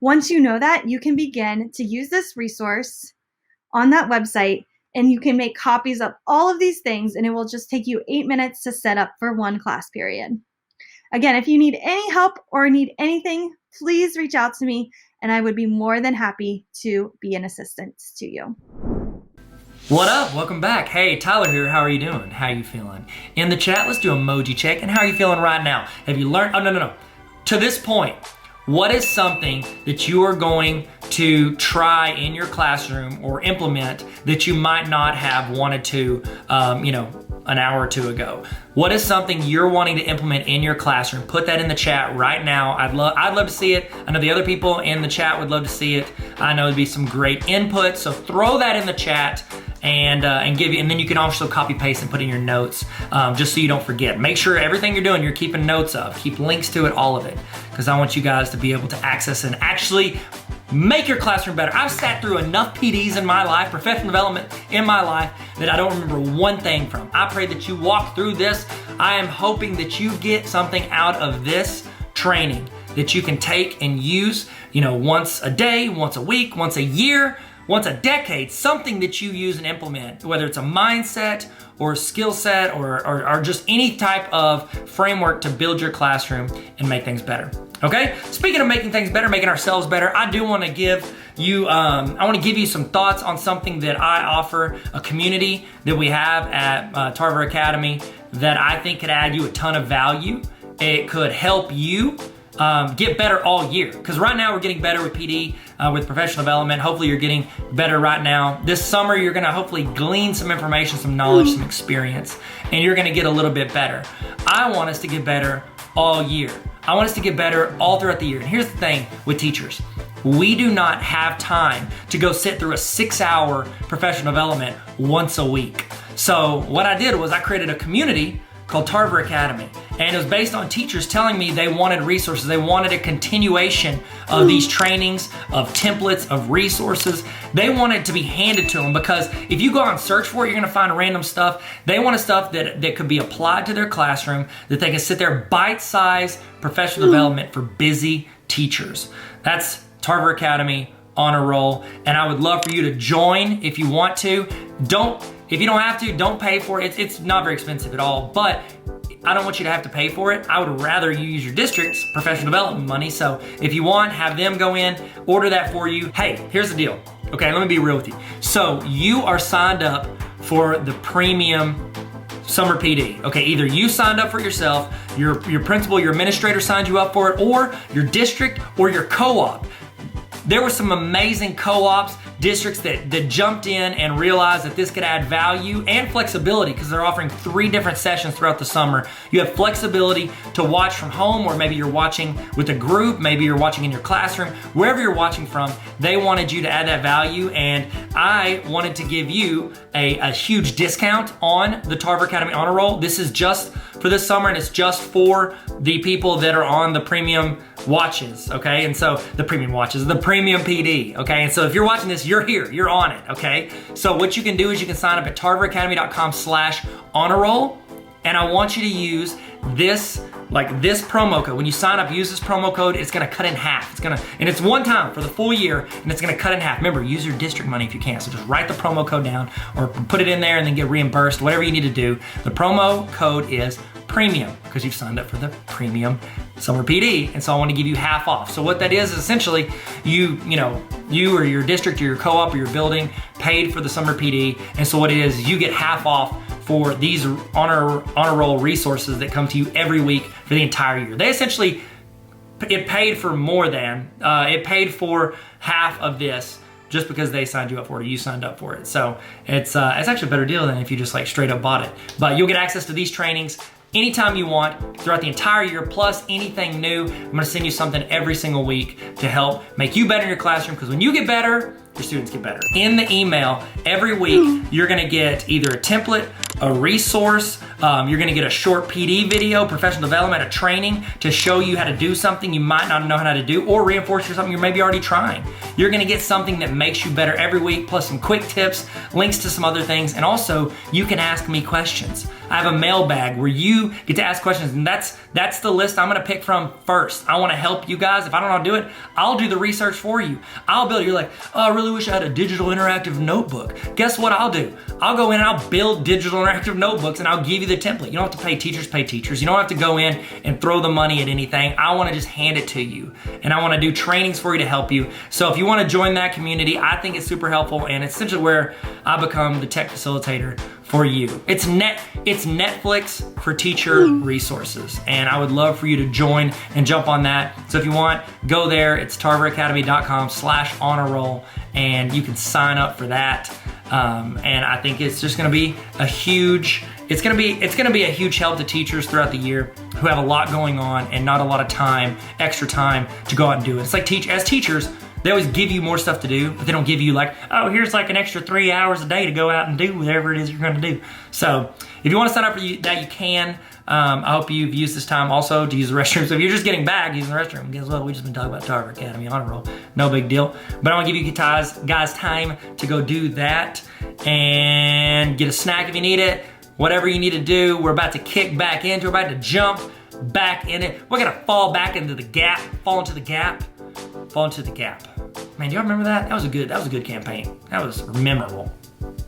Once you know that, you can begin to use this resource on that website, and you can make copies of all of these things, and it will just take you 8 minutes to set up for one class period. Again, if you need any help or need anything, please reach out to me, and I would be more than happy to be an assistance to you. What up? Welcome back. Hey, Tyler here. How are you doing? How are you feeling? In the chat, let's do emoji check. And how are you feeling right now? Have you learned? Oh, no. To this point, what is something that you are going to try in your classroom or implement that you might not have wanted to, an hour or two ago? What is something you're wanting to implement in your classroom? Put that in the chat right now. I'd love to see it. I know the other people in the chat would love to see it. I know it'd be some great input. So throw that in the chat and then you can also copy paste and put in your notes just so you don't forget. Make sure everything you're doing, you're keeping notes of. Keep links to it, all of it, because I want you guys to be able to access and actually make your classroom better. I've sat through enough PDs in my life, professional development in my life, that I don't remember one thing from. I pray that you walk through this. I am hoping that you get something out of this training that you can take and use, once a day, once a week, once a year, once a decade, something that you use and implement, whether it's a mindset or a skill set or just any type of framework to build your classroom and make things better. Okay? Speaking of making things better, making ourselves better, I do want to give you, some thoughts on something that I offer, a community that we have at Tarver Academy that I think could add you a ton of value. It could help you get better all year. Because right now we're getting better with PD, with professional development. Hopefully you're getting better right now. This summer you're gonna hopefully glean some information, some knowledge, some experience, and you're gonna get a little bit better. I want us to get better all year. I want us to get better all throughout the year. And here's the thing with teachers. We do not have time to go sit through a 6-hour professional development once a week. So what I did was I created a community called Tarver Academy. And it was based on teachers telling me they wanted resources. They wanted a continuation of these trainings, of templates, of resources. They want it to be handed to them, because if you go out and search for it, you're gonna find random stuff. They want stuff that could be applied to their classroom, that they can sit there, bite-sized professional development for busy teachers. That's Tarver Academy on a roll. And I would love for you to join if you want to. If you don't have to, don't pay for it. It's not very expensive at all, but I don't want you to have to pay for it. I would rather you use your district's professional development money. So if you want, have them go in, order that for you. Hey, here's the deal. Okay, let me be real with you. So you are signed up for the premium summer PD. Okay, either you signed up for it yourself, your principal, your administrator signed you up for it, or your district or your co-op. There were some amazing co-ops, districts that jumped in and realized that this could add value and flexibility, because they're offering 3 different sessions throughout the summer. You have flexibility to watch from home, or maybe you're watching with a group, maybe you're watching in your classroom, wherever you're watching from. They wanted you to add that value, and I wanted to give you a huge discount on the Tarver Academy Honor Roll. This is just for this summer, and it's just for the people that are on the premium watches, okay? And so the premium watches, the premium PD, okay? And so if you're watching this, you're here, you're on it, okay? So what you can do is you can sign up at tarveracademy.com/honor-roll, and I want you to use this promo code. When you sign up, use this promo code. It's gonna cut in half. And it's one time for the full year, and it's gonna cut in half. Remember, use your district money if you can. So just write the promo code down, or put it in there and then get reimbursed, whatever you need to do. The promo code is premium, because you've signed up for the premium summer PD, and so I want to give you half off. So what that is essentially, you or your district or your co-op or your building paid for the summer PD, and so what it is, you get half off for these honor roll resources that come to you every week for the entire year. They essentially, it paid for more than, it paid for half of this just because they signed you up for it, or you signed up for it. So it's actually a better deal than if you just straight up bought it. But you'll get access to these trainings anytime you want throughout the entire year, plus anything new. I'm gonna send you something every single week to help make you better in your classroom, because when you get better, your students get better. In the email, every week, you're gonna get either a template, a resource, you're gonna get a short PD video, professional development, a training to show you how to do something you might not know how to do, or reinforce something you're maybe already trying. You're gonna get something that makes you better every week, plus some quick tips, links to some other things, and also you can ask me questions. I have a mailbag where you get to ask questions, and that's the list I'm gonna pick from first. I wanna help you guys. If I don't know how to do it, I'll do the research for you. I'll build, you're like, oh, I really wish I had a digital interactive notebook. Guess what I'll do? I'll go in and I'll build digital interactive notebooks, and I'll give you the template. You don't have to pay teachers. You don't have to go in and throw the money at anything. I wanna just hand it to you, and I wanna do trainings for you to help you. So if you wanna join that community, I think it's super helpful, and it's essentially where I become the tech facilitator for you. It's Netflix for teacher resources, and I would love for you to join and jump on that. So if you want, go there. It's tarveracademy.com/honor-roll, and you can sign up for that. And I think it's just going to be a huge. It's going to be a huge help to teachers throughout the year who have a lot going on and not a lot of time, extra time to go out and do it. It's like as teachers, they always give you more stuff to do, but they don't give you oh, here's an extra 3 hours a day to go out and do whatever it is you're going to do. So if you want to sign up for that, you can. I hope you've used this time also to use the restroom. So if you're just getting back using the restroom, guess what? We've just been talking about Tarver Academy Honor Roll. No big deal. But I want to give you guys time to go do that and get a snack if you need it. Whatever you need to do, we're about to kick back into. We're about to jump back in it. We're going to fall back into the gap, fall into the gap. Man, do y'all remember that? That was a good campaign. That was memorable.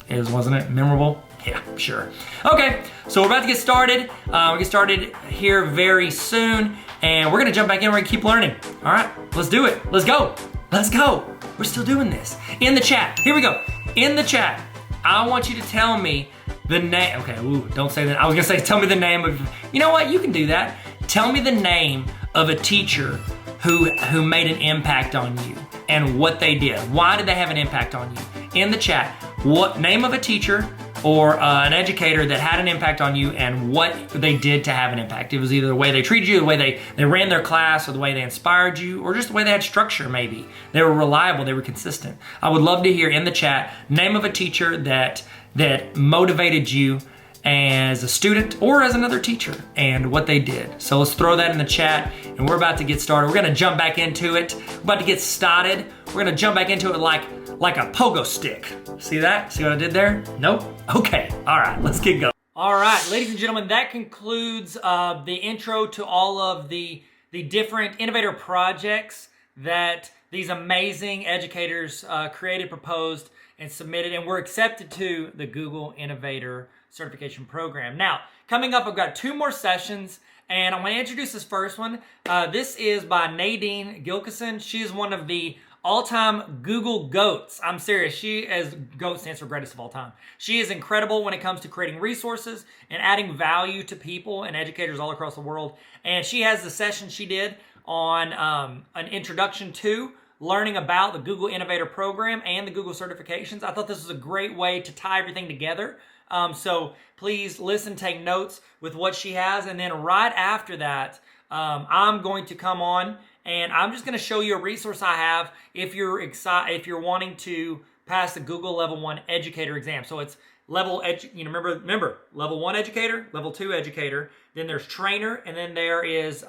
Wasn't it? Memorable? Yeah, sure. Okay, so we're about to get started. We'll get started here very soon, and we're gonna jump back in. We're gonna keep learning. All right, let's do it. Let's go. Let's go. We're still doing this. In the chat, here we go. In the chat, I want you to tell me the name. Okay, ooh, don't say that. I was gonna say, tell me the name of, you know what? You can do that. Tell me the name of a teacher who made an impact on you and what they did. Why did they have an impact on you? In the chat, what name of a teacher or an educator that had an impact on you and what they did to have an impact. It was either the way they treated you, the way they ran their class, or the way they inspired you, or just the way they had structure maybe. They were reliable, they were consistent. I would love to hear in the chat, name of a teacher that motivated you as a student or as another teacher and what they did. So let's throw that in the chat, and we're about to get started. We're gonna jump back into it. We're about to get started. We're gonna jump back into it like a pogo stick. See that? See what I did there? Nope? Okay, all right, let's get going. All right, ladies and gentlemen, that concludes the intro to all of the different Innovator projects that these amazing educators created, proposed, and submitted, and were accepted to the Google Innovator certification program. Now, coming up, I've got 2 more sessions, and I'm going to introduce this first one. This is by Nadine Gilkison. She is one of the all-time Google GOATs. I'm serious. She, as GOAT stands for greatest of all time. She is incredible when it comes to creating resources and adding value to people and educators all across the world. And she has the session she did on an introduction to learning about the Google Innovator program and the Google certifications. I thought this was a great way to tie everything together. So please listen, take notes with what she has. And then right after that, I'm going to come on and I'm just going to show you a resource I have if you're wanting to pass the Google Level 1 Educator exam. So it's remember, Level 1 Educator, Level 2 Educator, then there's Trainer, and then there is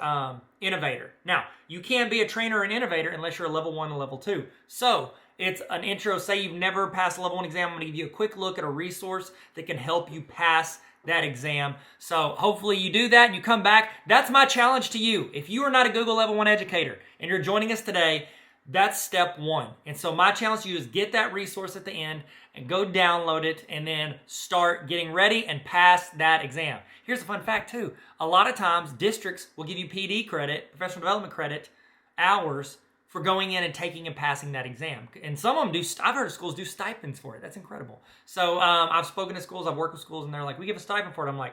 Innovator. Now, you can't be a Trainer or an Innovator unless you're a Level 1 and Level 2. So it's an intro. Say you've never passed a Level 1 exam. I'm going to give you a quick look at a resource that can help you pass that exam. So hopefully you do that and you come back. That's my challenge to you. If you are not a Google Level 1 educator and you're joining us today, that's step 1. And so my challenge to you is get that resource at the end and go download it and then start getting ready and pass that exam. Here's a fun fact too. A lot of times districts will give you PD credit, professional development credit, hours for going in and taking and passing that exam. And some of them do, I've heard of schools do stipends for it. That's incredible. So I've spoken to schools, I've worked with schools, and they're like, we give a stipend for it. I'm like,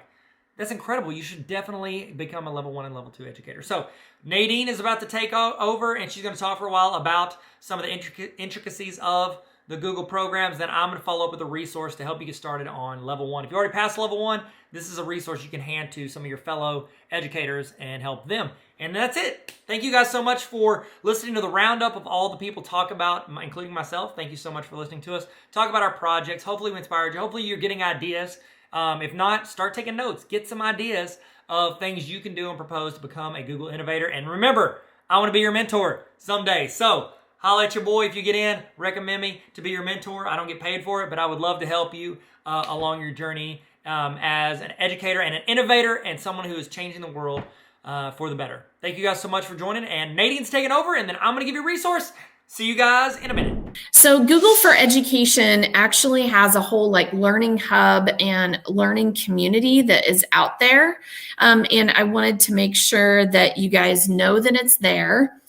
that's incredible. You should definitely become a Level 1 and Level 2 educator. So Nadine is about to take over, and she's going to talk for a while about some of the intricacies of the Google programs. Then I'm going to follow up with a resource to help you get started on Level 1. If you already passed Level 1, this is a resource you can hand to some of your fellow educators and help them. And that's it. Thank you guys so much for listening to the roundup of all the people talk about, including myself. Thank you so much for listening to us talk about our projects. Hopefully we inspired you. Hopefully you're getting ideas. If not, start taking notes. Get some ideas of things you can do and propose to become a Google Innovator. And remember, I want to be your mentor someday. So holla at your boy if you get in. Recommend me to be your mentor. I don't get paid for it, but I would love to help you along your journey as an educator and an innovator and someone who is changing the world for the better. Thank you guys so much for joining. And Nadine's taking over, and then I'm going to give you a resource. See you guys in a minute. So Google for Education actually has a whole learning hub and learning community that is out there. And I wanted to make sure that you guys know that it's there.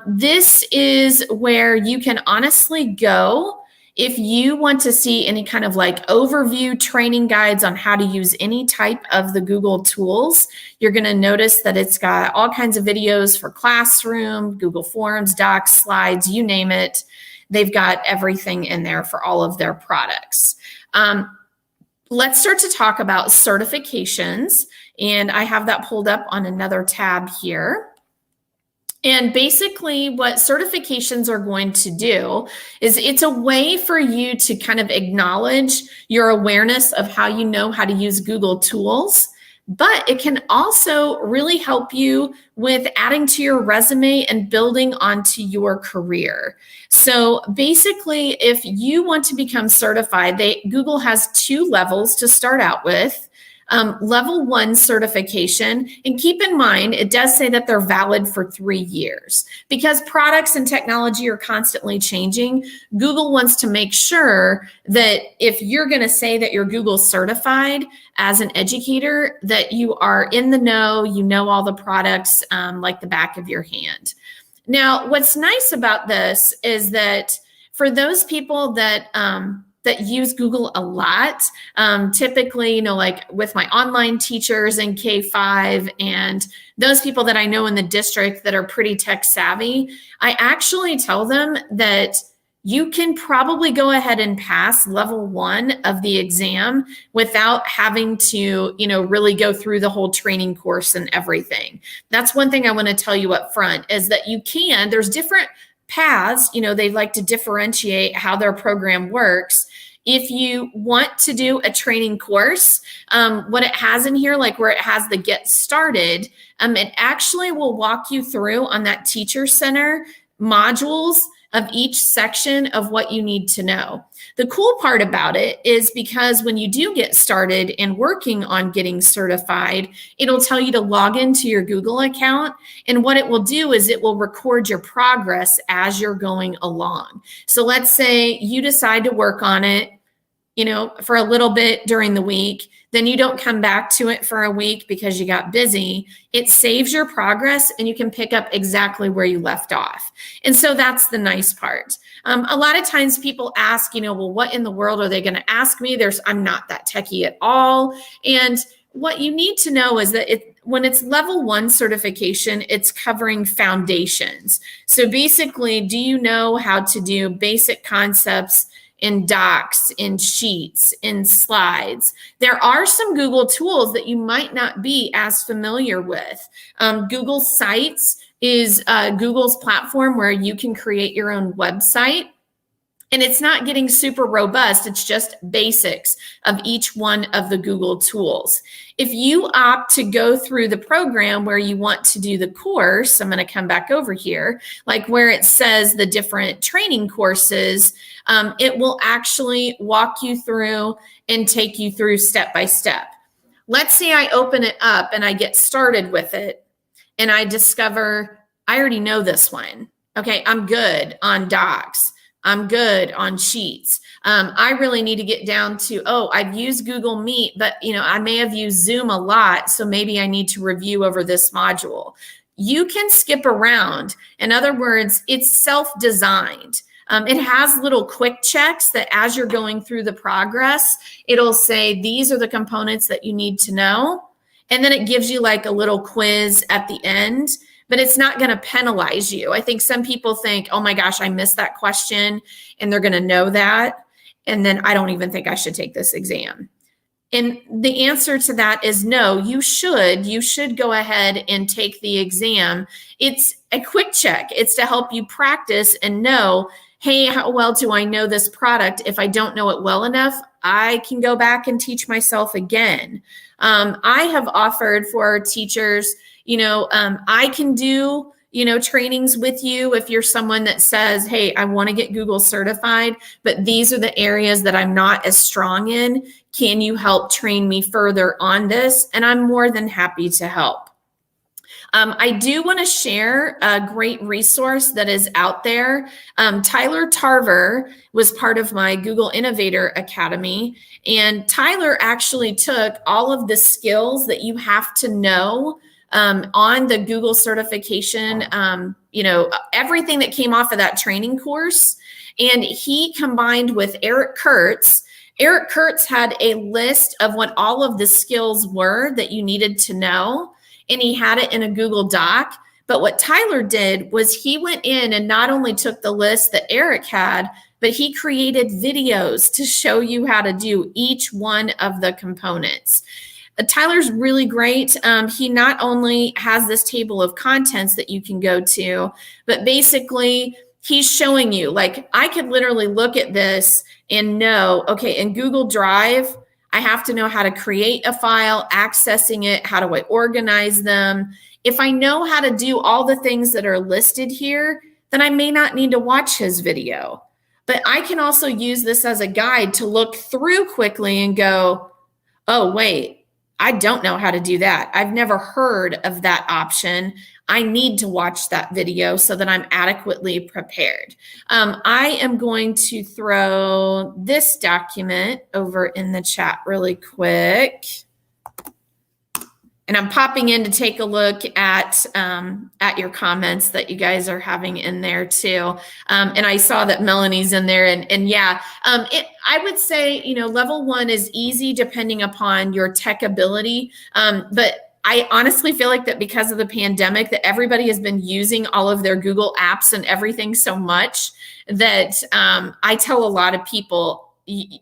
This is where you can honestly go if you want to see any kind of overview training guides on how to use any type of the Google tools. You're going to notice that it's got all kinds of videos for Classroom, Google Forms, Docs, Slides, you name it. They've got everything in there for all of their products. Let's start to talk about certifications. And I have that pulled up on another tab here. And basically what certifications are going to do is it's a way for you to kind of acknowledge your awareness of how you know how to use Google tools, but it can also really help you with adding to your resume and building onto your career. So basically, if you want to become certified, Google has 2 levels to start out with. Level 1 certification, and keep in mind, it does say that they're valid for 3 years. Because products and technology are constantly changing, Google wants to make sure that if you're going to say that you're Google certified as an educator, that you are in the know, you know all the products like the back of your hand. Now, what's nice about this is that for those people that use Google a lot, typically, like with my online teachers in K-5 and those people that I know in the district that are pretty tech savvy, I actually tell them that you can probably go ahead and pass level 1 of the exam without having to, really go through the whole training course and everything. That's one thing I want to tell you up front is that there's different paths, they like to differentiate how their program works. If you want to do a training course, what it has in here, like where it has the get started, it actually will walk you through on that teacher center modules of each section of what you need to know. The cool part about it is because when you do get started and working on getting certified, it'll tell you to log into your Google account. And what it will do is it will record your progress as you're going along. So let's say you decide to work on it, for a little bit during the week, then you don't come back to it for a week because you got busy. It saves your progress and you can pick up exactly where you left off. And so that's the nice part. A lot of times people ask, well, what in the world are they going to ask me? I'm not that techie at all. And what you need to know is that when it's level 1 certification, it's covering foundations. So basically, do you know how to do basic concepts in docs, in sheets, in slides? There are some Google tools that you might not be as familiar with. Google Sites is Google's platform where you can create your own website. And it's not getting super robust. It's just basics of each one of the Google tools. If you opt to go through the program where you want to do the course, I'm going to come back over here, like where it says the different training courses, it will actually walk you through and take you through step by step. Let's say I open it up and I get started with it and I discover I already know this one. Okay, I'm good on docs. I'm good on sheets. I really need to get down to, I've used Google Meet, but I may have used Zoom a lot, so maybe I need to review over this module. You can skip around. In other words, it's self-designed. It has little quick checks that as you're going through the progress, it'll say, these are the components that you need to know. And then it gives you like a little quiz at the end, but it's not going to penalize you. I think some people think, oh my gosh, I missed that question, and they're going to know that. And then I don't even think I should take this exam. And the answer to that is no, you should go ahead and take the exam. It's a quick check. It's to help you practice and know, hey, how well do I know this product? If I don't know it well enough, I can go back and teach myself again. I have offered for teachers, I can do, trainings with you if you're someone that says, hey, I want to get Google certified, but these are the areas that I'm not as strong in. Can you help train me further on this? And I'm more than happy to help. I do want to share a great resource that is out there. Tyler Tarver was part of my Google Innovator Academy, and Tyler actually took all of the skills that you have to know on the Google certification, everything that came off of that training course, and he combined with Eric Kurtz. Eric Kurtz had a list of what all of the skills were that you needed to know, and he had it in a Google Doc. But what Tyler did was he went in and not only took the list that Eric had, but he created videos to show you how to do each one of the components. Tyler's really great. He not only has this table of contents that you can go to, but basically he's showing you, like, I could literally look at this and know, okay, in Google Drive, I have to know how to create a file, accessing it, how do I organize them. If I know how to do all the things that are listed here, then I may not need to watch his video. But I can also use this as a guide to look through quickly and go, oh, wait, I don't know how to do that. I've never heard of that option. I need to watch that video so that I'm adequately prepared. I am going to throw this document over in the chat really quick. And I'm popping in to take a look at your comments that you guys are having in there too. And I saw that Melanie's in there, and yeah, I would say, level 1 is easy depending upon your tech ability. But I honestly feel like that because of the pandemic, that everybody has been using all of their Google apps and everything so much that I tell a lot of people,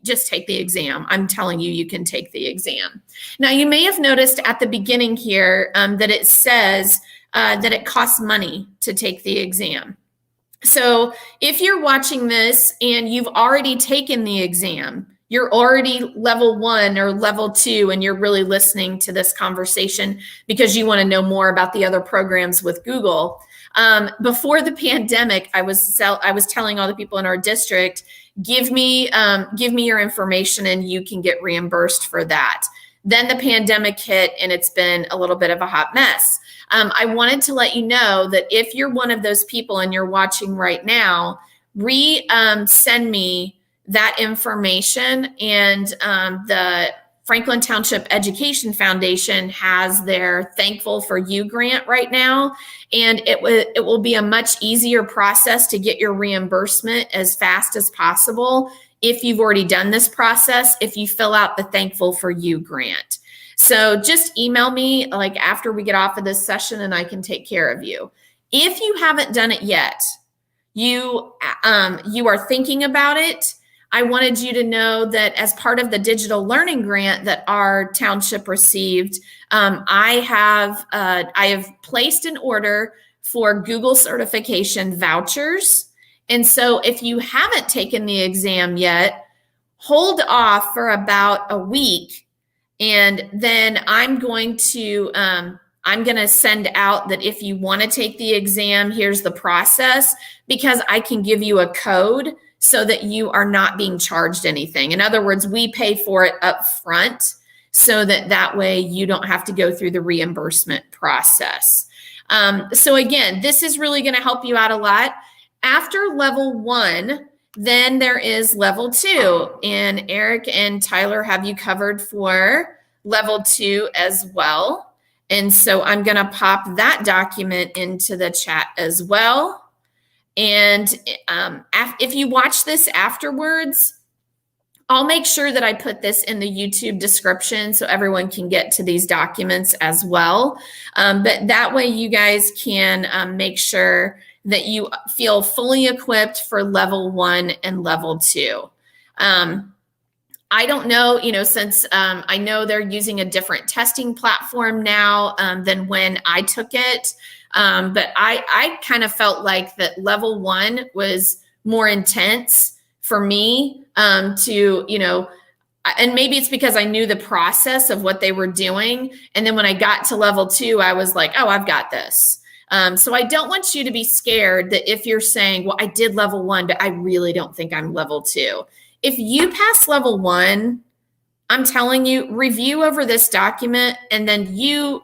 just take the exam. I'm telling you, you can take the exam. Now, you may have noticed at the beginning here that it says that it costs money to take the exam. So if you're watching this and you've already taken the exam, you're already level 1 or level 2, and you're really listening to this conversation because you want to know more about the other programs with Google. Before the pandemic, I was telling all the people in our district, give me your information and you can get reimbursed for that. Then the pandemic hit and it's been a little bit of a hot mess. I wanted to let you know that if you're one of those people and you're watching right now, send me that information, and the Franklin Township Education Foundation has their Thankful for You grant right now, and it will be a much easier process to get your reimbursement as fast as possible if you've already done this process, if you fill out the Thankful for You grant. So just email me like after we get off of this session and I can take care of you. If you haven't done it yet, you are thinking about it, I wanted you to know that as part of the digital learning grant that our township received, I have placed an order for Google certification vouchers. And so if you haven't taken the exam yet, hold off for about a week, and then I'm going to send out that if you want to take the exam, here's the process, because I can give you a code so that you are not being charged anything. In other words, we pay for it up front so that way you don't have to go through the reimbursement process. So again, this is really going to help you out a lot. After level 1, then there is level 2, and Eric and Tyler have you covered for level 2 as well. And so I'm going to pop that document into the chat as well. And if you watch this afterwards, I'll make sure that I put this in the YouTube description so everyone can get to these documents as well. But that way you guys can make sure that you feel fully equipped for level 1 and level 2. I don't know, since I know they're using a different testing platform now than when I took it. But I kind of felt like that level 1 was more intense for me and maybe it's because I knew the process of what they were doing. And then when I got to level 2, I was like, oh, I've got this. So I don't want you to be scared that if you're saying, well, I did level 1, but I really don't think I'm level 2. If you pass level 1, I'm telling you, review over this document, and then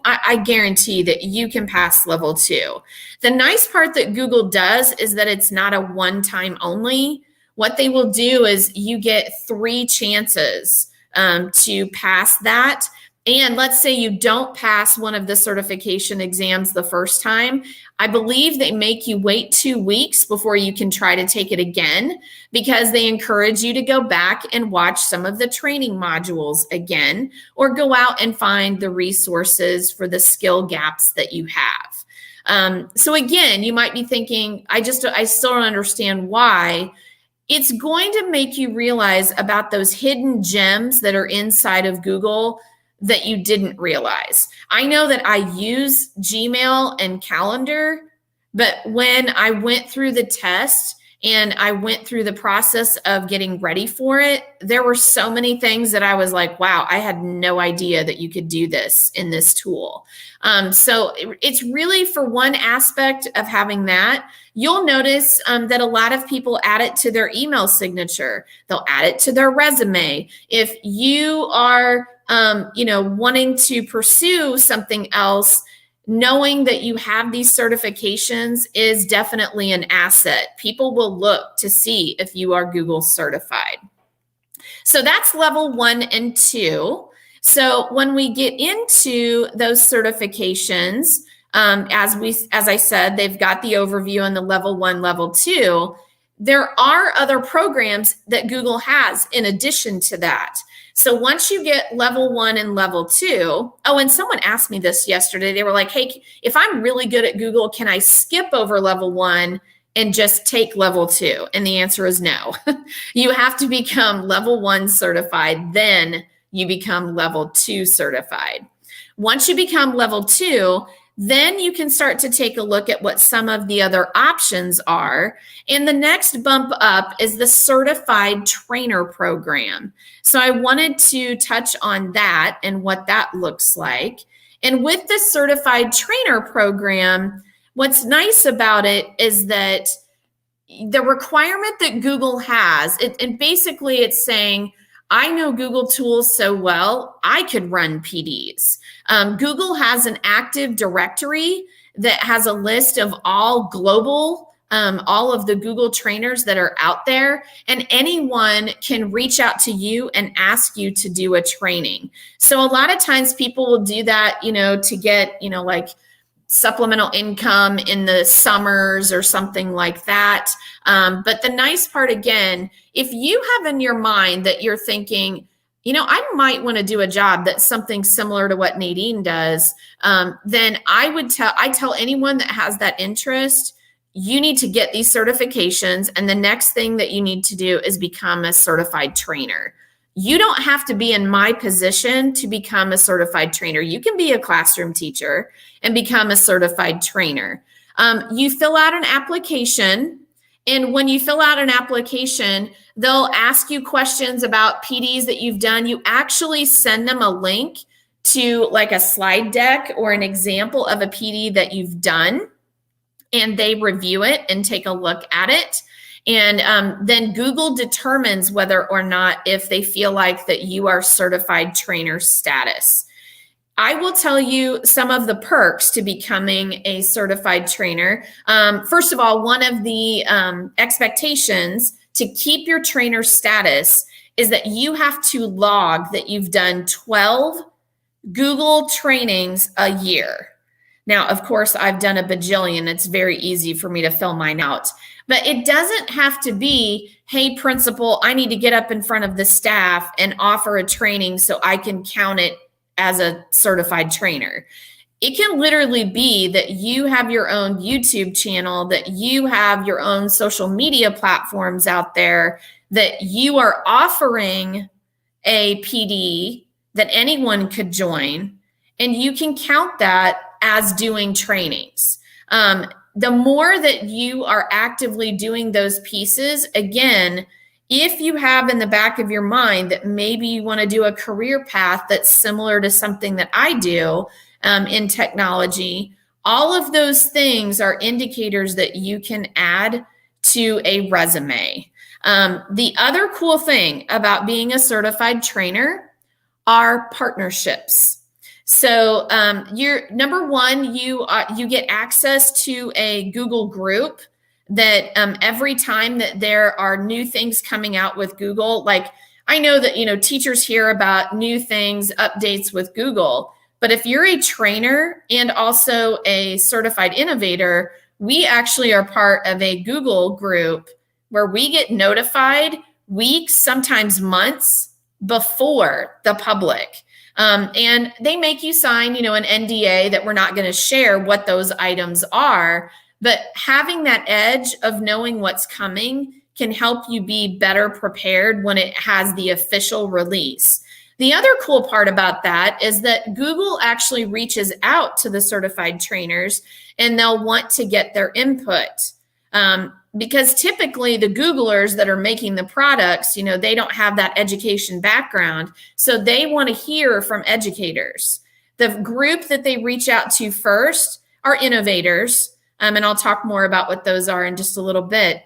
I guarantee that you can pass level 2. The nice part that Google does is that it's not a one-time only. What they will do is you get 3 chances to pass that. And let's say you don't pass one of the certification exams the first time. I believe they make you wait 2 weeks before you can try to take it again, because they encourage you to go back and watch some of the training modules again, or go out and find the resources for the skill gaps that you have. So again, you might be thinking, I still don't understand why. It's going to make you realize about those hidden gems that are inside of Google that you didn't realize. I know that I use Gmail and Calendar, but when I went through the test and I went through the process of getting ready for it, there were so many things that I was like, wow, I had no idea that you could do this in this tool. So it's really for one aspect of having that. You'll notice that a lot of people add it to their email signature. They'll add it to their resume. If you are wanting to pursue something else, knowing that you have these certifications is definitely an asset. People will look to see if you are Google certified. So that's level 1 and 2. So when we get into those certifications, as I said, they've got the overview on the level 1, level 2. There are other programs that Google has in addition to that. So once you get level 1 and level 2, and someone asked me this yesterday. They were like, hey, if I'm really good at Google, can I skip over level 1 and just take level 2? And the answer is no. You have to become level 1 certified, then you become level 2 certified. Once you become level 2, then you can start to take a look at what some of the other options are. And the next bump up is the certified trainer program. So I wanted to touch on that and what that looks like. And with the certified trainer program, what's nice about it is that the requirement that Google has, and basically it's saying, I know Google tools so well, I could run PDs. Google has an active directory that has a list of all global, all of the Google trainers that are out there, and anyone can reach out to you and ask you to do a training. So a lot of times people will do that, to get, like supplemental income in the summers or something like that. But the nice part, again, if you have in your mind that you're thinking, I might want to do a job that's something similar to what Nadine does, then I tell anyone that has that interest, you need to get these certifications. And the next thing that you need to do is become a certified trainer. You don't have to be in my position to become a certified trainer. You can be a classroom teacher and become a certified trainer. You fill out an application, and when you fill out an application, they'll ask you questions about PDs that you've done. You actually send them a link to like a slide deck or an example of a PD that you've done, and they review it and take a look at it. And then Google determines whether or not if they feel like that you are certified trainer status. I will tell you some of the perks to becoming a certified trainer. First of all, one of the expectations to keep your trainer status is that you have to log that you've done 12 Google trainings a year. Now, of course, I've done a bajillion. It's very easy for me to fill mine out. But it doesn't have to be, hey, principal, I need to get up in front of the staff and offer a training so I can count it as a certified trainer. It can literally be that you have your own YouTube channel, that you have your own social media platforms out there, that you are offering a PD that anyone could join, and you can count that as doing trainings. The more that you are actively doing those pieces, again, if you have in the back of your mind that maybe you want to do a career path that's similar to something that I do in technology, all of those things are indicators that you can add to a resume. The other cool thing about being a certified trainer are partnerships. So you're number one, you get access to a Google group that every time that there are new things coming out with Google, like I know that, teachers hear about new things, updates with Google, but if you're a trainer and also a certified innovator, we actually are part of a Google group where we get notified weeks, sometimes months before the public. And they make you sign, an NDA that we're not going to share what those items are. But having that edge of knowing what's coming can help you be better prepared when it has the official release. The other cool part about that is that Google actually reaches out to the certified trainers and they'll want to get their input. Because typically the Googlers that are making the products, they don't have that education background. So they want to hear from educators. The group that they reach out to first are innovators. And I'll talk more about what those are in just a little bit.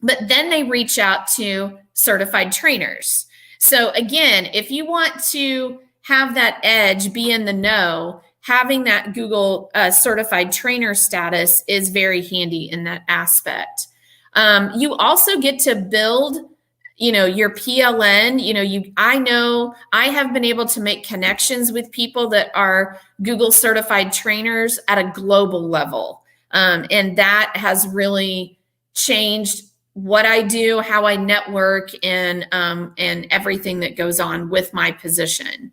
But then they reach out to certified trainers. So again, if you want to have that edge, be in the know, having that Google certified trainer status is very handy in that aspect. You also get to build, your PLN. I have been able to make connections with people that are Google certified trainers at a global level. And that has really changed what I do, how I network, and everything that goes on with my position.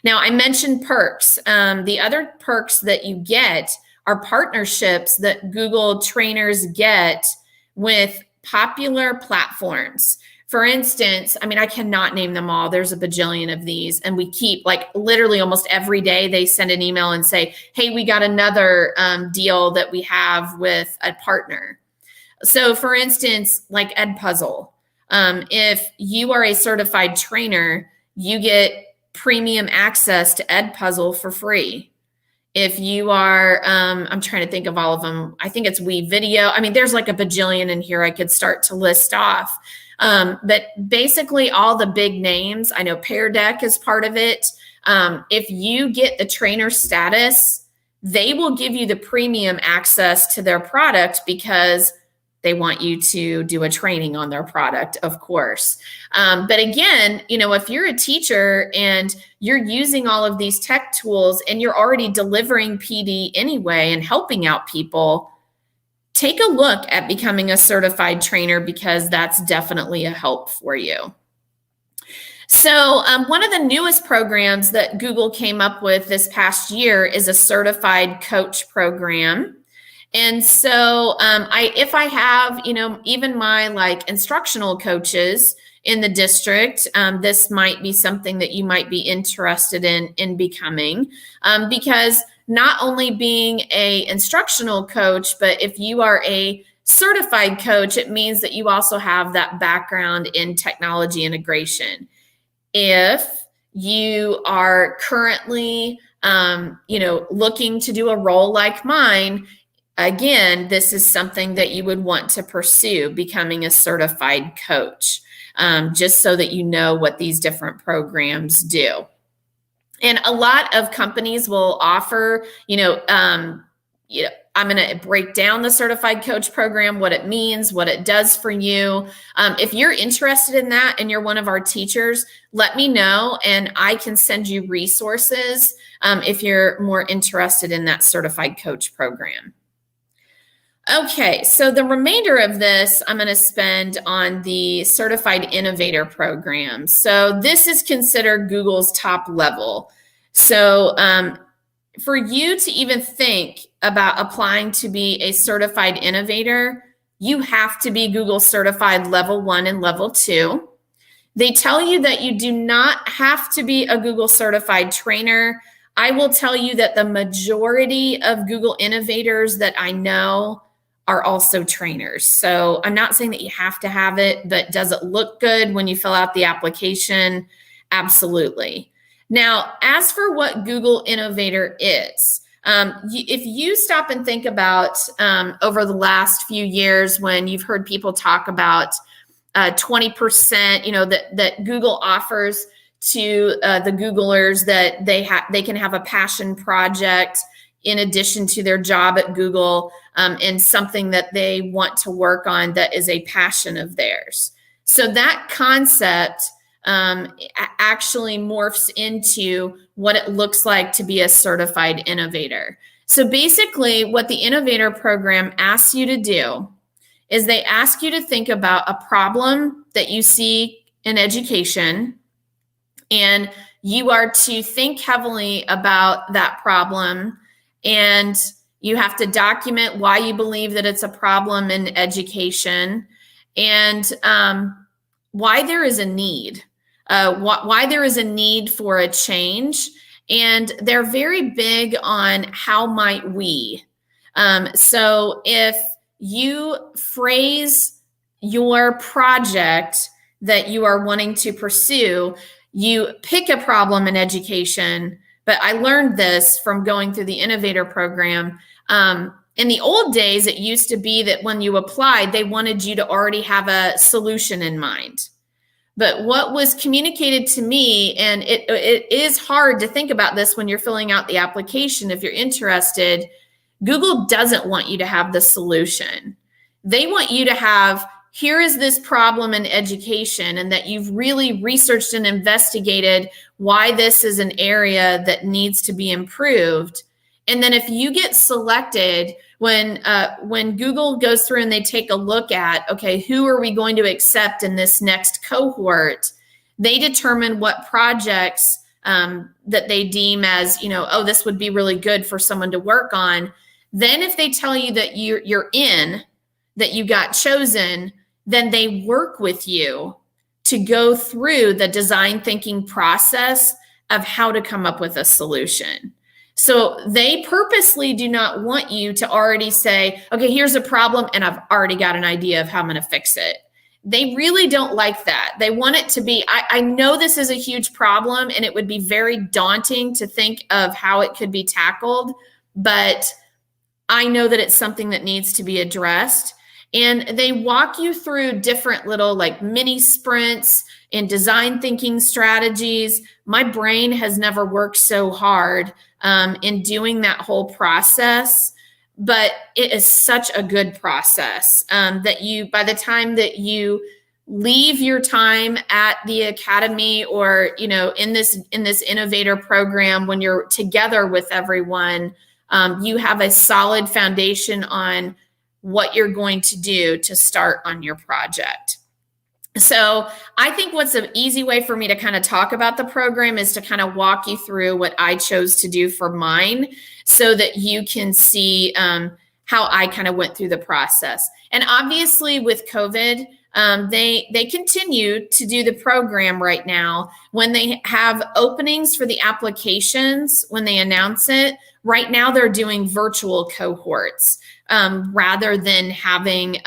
Now, I mentioned perks. The other perks that you get are partnerships that Google trainers get with popular platforms. For instance, I cannot name them all. There's a bajillion of these, and we keep, literally almost every day they send an email and say, hey, we got another deal that we have with a partner. So for instance, like Edpuzzle, if you are a certified trainer, you get premium access to Edpuzzle for free. If you are, I'm trying to think of all of them. I think it's WeVideo. There's like a bajillion in here I could start to list off. But basically all the big names, I know Pear Deck is part of it. If you get the trainer status, they will give you the premium access to their product because they want you to do a training on their product, of course. But again, if you're a teacher and you're using all of these tech tools and you're already delivering PD anyway and helping out people, take a look at becoming a certified trainer because that's definitely a help for you. So one of the newest programs that Google came up with this past year is a certified coach program. And so if I have, even my instructional coaches in the district, this might be something that you might be interested in becoming, because not only being a instructional coach, but if you are a certified coach, it means that you also have that background in technology integration. If you are currently, looking to do a role like mine, again, this is something that you would want to pursue, becoming a certified coach, just so that you know what these different programs do. And a lot of companies will offer, I'm going to break down the certified coach program, what it means, what it does for you. If you're interested in that and you're one of our teachers, let me know and I can send you resources if you're more interested in that certified coach program. Okay, so the remainder of this I'm going to spend on the Certified Innovator program. So this is considered Google's top level. So for you to even think about applying to be a Certified Innovator, you have to be Google Certified Level 1 and Level 2. They tell you that you do not have to be a Google Certified Trainer. I will tell you that the majority of Google Innovators that I know are also trainers. So I'm not saying that you have to have it, but does it look good when you fill out the application? Absolutely. Now, as for what Google Innovator is, if you stop and think about over the last few years when you've heard people talk about 20%, that Google offers to the Googlers, that they can have a passion project in addition to their job at Google, and something that they want to work on that is a passion of theirs. So that concept actually morphs into what it looks like to be a certified innovator. So basically what the Innovator program asks you to do is they ask you to think about a problem that you see in education, and you are to think heavily about that problem, and you have to document why you believe that it's a problem in education, and why there is a need, why there is a need for a change. And they're very big on how might we. So if you phrase your project that you are wanting to pursue, you pick a problem in education. But I learned this from going through the Innovator program. In the old days, it used to be that when you applied, they wanted you to already have a solution in mind. But what was communicated to me, and it is hard to think about this when you're filling out the application if you're interested, Google doesn't want you to have the solution. They want you to have, here is this problem in education, and that you've really researched and investigated why this is an area that needs to be improved. And then if you get selected, when Google goes through and they take a look at, okay, who are we going to accept in this next cohort, they determine what projects that they deem as, oh, this would be really good for someone to work on. Then if they tell you that you're in, that you got chosen, then they work with you to go through the design thinking process of how to come up with a solution. So they purposely do not want you to already say, okay, here's a problem and I've already got an idea of how I'm going to fix it. They really don't like that. They want it to be, I know this is a huge problem and it would be very daunting to think of how it could be tackled, but I know that it's something that needs to be addressed. And they walk you through different little like mini sprints and design thinking strategies. My brain has never worked so hard in doing that whole process, but it is such a good process that you, by the time that you leave your time at the academy or, in this Innovator program, when you're together with everyone, you have a solid foundation on what you're going to do to start on your project. So I think what's an easy way for me to kind of talk about the program is to kind of walk you through what I chose to do for mine so that you can see how I kind of went through the process. And obviously with COVID, they continue to do the program right now. When they have openings for the applications, when they announce it, right now they're doing virtual cohorts rather than having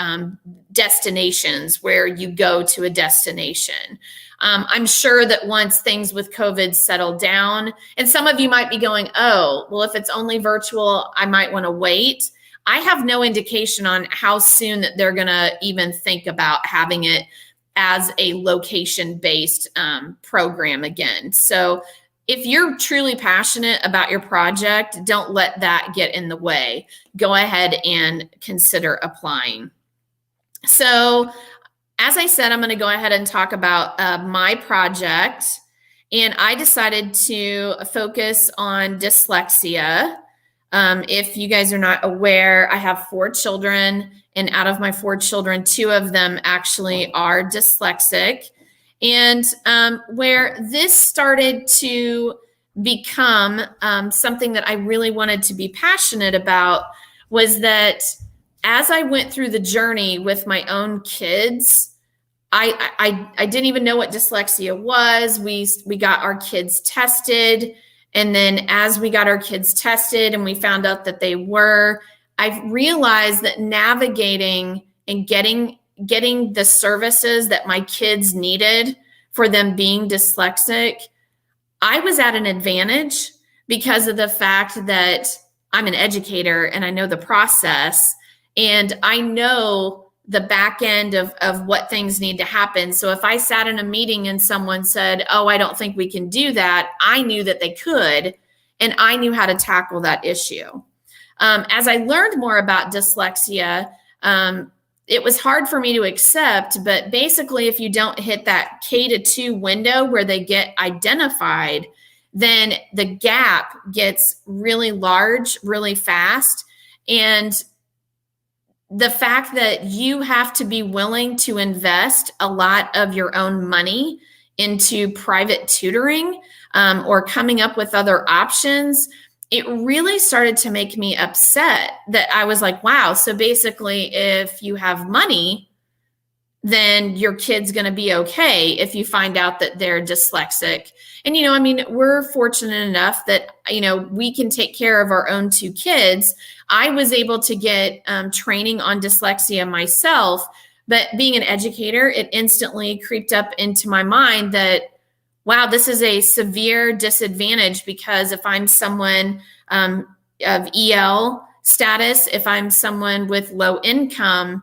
destinations where you go to a destination. I'm sure that once things with COVID settle down, and some of you might be going, oh, well, if it's only virtual, I might want to wait. I have no indication on how soon that they're going to even think about having it as a location-based program again. So if you're truly passionate about your project, don't let that get in the way. Go ahead and consider applying. So as I said, I'm going to go ahead and talk about my project. And I decided to focus on dyslexia. If you guys are not aware, I have 4 children, and out of my 4 children, 2 of them actually are dyslexic. And where this started to become something that I really wanted to be passionate about was that as I went through the journey with my own kids, I didn't even know what dyslexia was. We got our kids tested. And then as we got our kids tested and we found out that they were, I've realized that navigating and getting the services that my kids needed for them being dyslexic, I was at an advantage because of the fact that I'm an educator and I know the process and I know the back end of what things need to happen. So if I sat in a meeting and someone said, oh, I don't think we can do that, I knew that they could, and I knew how to tackle that issue. As I learned more about dyslexia, it was hard for me to accept, but basically if you don't hit that K-2 window where they get identified, then the gap gets really large, really fast. And the fact that you have to be willing to invest a lot of your own money into private tutoring or coming up with other options, it really started to make me upset that I was like, wow, so basically if you have money, then your kid's going to be okay if you find out that they're dyslexic. And, we're fortunate enough that, we can take care of our own 2 kids. I was able to get training on dyslexia myself, but being an educator, it instantly creeped up into my mind that, wow, this is a severe disadvantage because if I'm someone of EL status, if I'm someone with low income,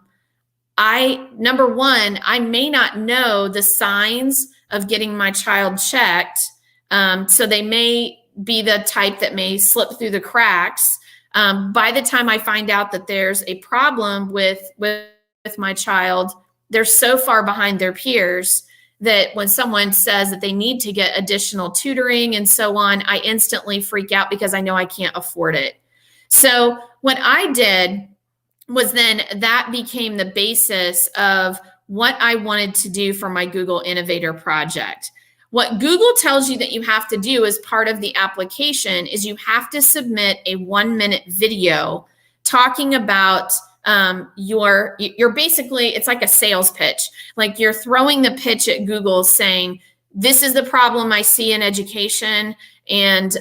number one, I may not know the signs of getting my child checked. So they may be the type that may slip through the cracks. By the time I find out that there's a problem with my child, they're so far behind their peers that when someone says that they need to get additional tutoring and so on, I instantly freak out because I know I can't afford it. So what I did was then that became the basis of what I wanted to do for my Google Innovator project. What Google tells you that you have to do as part of the application is you have to submit a 1-minute video talking about you're basically, it's like a sales pitch. Like you're throwing the pitch at Google saying, this is the problem I see in education. And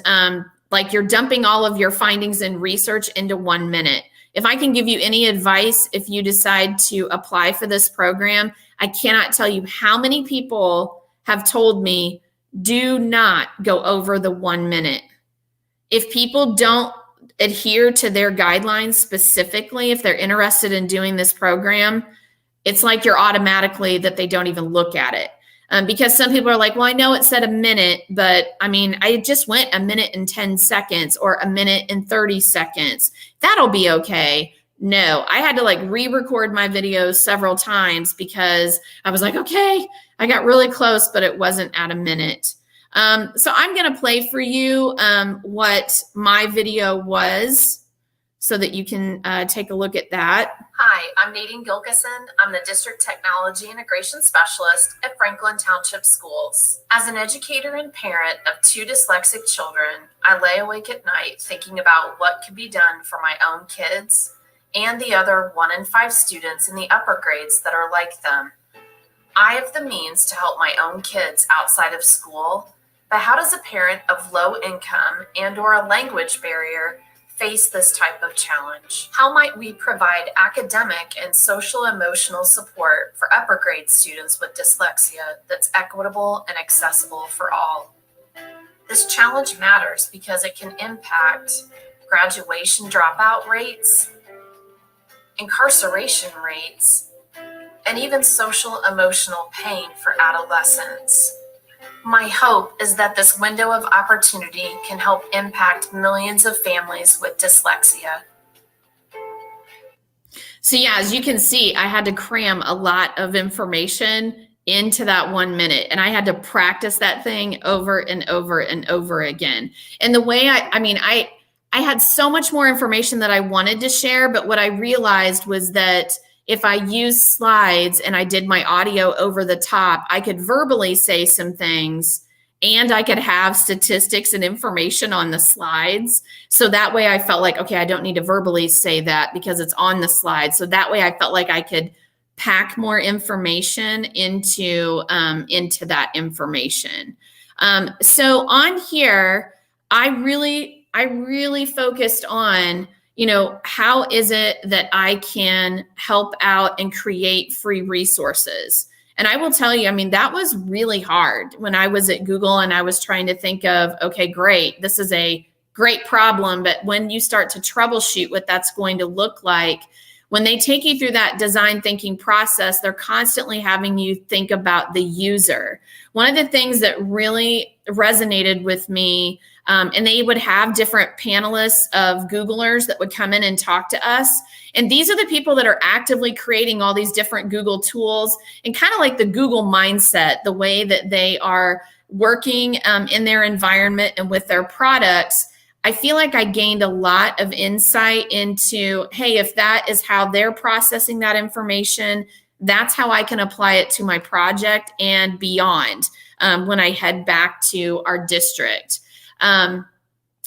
like you're dumping all of your findings and research into 1 minute. If I can give you any advice, if you decide to apply for this program, I cannot tell you how many people have told me, do not go over the 1 minute. If people don't adhere to their guidelines specifically, if they're interested in doing this program, it's like you're automatically that they don't even look at it. Because some people are like, well, I know it said a minute, but I mean, I just went 1 minute and 10 seconds or 1 minute and 30 seconds. That'll be okay. No, I had to like re-record my videos several times because I was like, okay, I got really close, but it wasn't at 1 minute. So I'm going to play for you what my video was so that you can take a look at that. Hi, I'm Nadine Gilkison. I'm the District Technology Integration Specialist at Franklin Township Schools. As an educator and parent of 2 dyslexic children, I lay awake at night thinking about what could be done for my own kids and the other 1 in 5 students in the upper grades that are like them. I have the means to help my own kids outside of school, but how does a parent of low income and/or a language barrier face this type of challenge? How might we provide academic and social emotional support for upper grade students with dyslexia that's equitable and accessible for all? This challenge matters because it can impact graduation dropout rates, incarceration rates, and even social emotional pain for adolescents. My hope is that this window of opportunity can help impact millions of families with dyslexia. So yeah, as you can see, I had to cram a lot of information into that 1 minute, and I had to practice that thing over and over and over again. And the way I had so much more information that I wanted to share, but what I realized was that if I used slides and I did my audio over the top, I could verbally say some things and I could have statistics and information on the slides. So that way I felt like, okay, I don't need to verbally say that because it's on the slide. So that way I felt like I could pack more information into that information. So on here, I really focused on, how is it that I can help out and create free resources? And I will tell you, that was really hard when I was at Google and I was trying to think of, okay, great, this is a great problem. But when you start to troubleshoot what that's going to look like, when they take you through that design thinking process, they're constantly having you think about the user. One of the things that really resonated with me, and they would have different panelists of Googlers that would come in and talk to us. And these are the people that are actively creating all these different Google tools and kind of like the Google mindset, the way that they are working in their environment and with their products. I feel like I gained a lot of insight into, hey, if that is how they're processing that information, that's how I can apply it to my project and beyond when I head back to our district.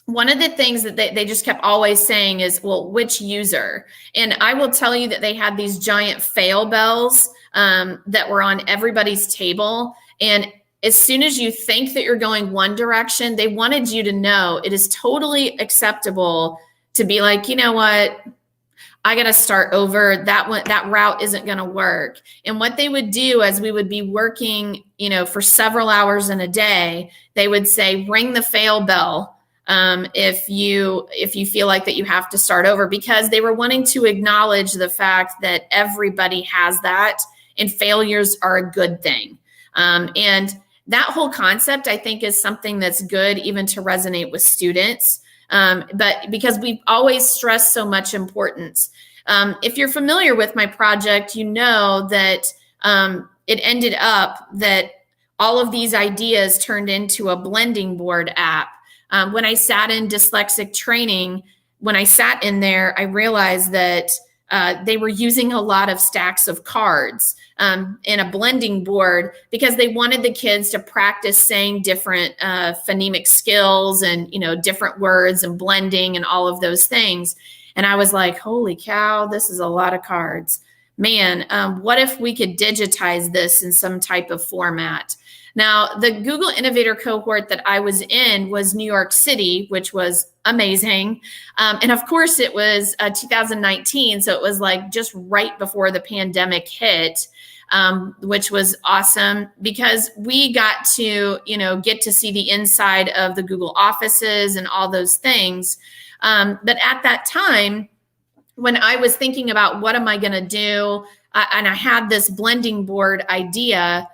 One of the things that they just kept always saying is, well, which user? And I will tell you that they had these giant fail bells that were on everybody's table. And as soon as you think that you're going one direction, they wanted you to know it is totally acceptable to be like, you know what? I got to start over. That route isn't going to work. And what they would do as we would be working, for several hours in a day, they would say, ring the fail bell. if you feel like that you have to start over, because they were wanting to acknowledge the fact that everybody has that and failures are a good thing. And that whole concept, I think, is something that's good even to resonate with students. But because we've always stressed so much importance. If you're familiar with my project, you know that it ended up that all of these ideas turned into a blending board app. When I sat in dyslexic training, when I sat in there, I realized that they were using a lot of stacks of cards in a blending board because they wanted the kids to practice saying different phonemic skills and, different words and blending and all of those things. And I was like, holy cow, this is a lot of cards. Man, what if we could digitize this in some type of format? Now, the Google Innovator cohort that I was in was New York City, which was amazing. And of course, it was 2019. So it was like just right before the pandemic hit, which was awesome because we got to, get to see the inside of the Google offices and all those things. But at that time, when I was thinking about what am I going to do, and I had this blending board idea,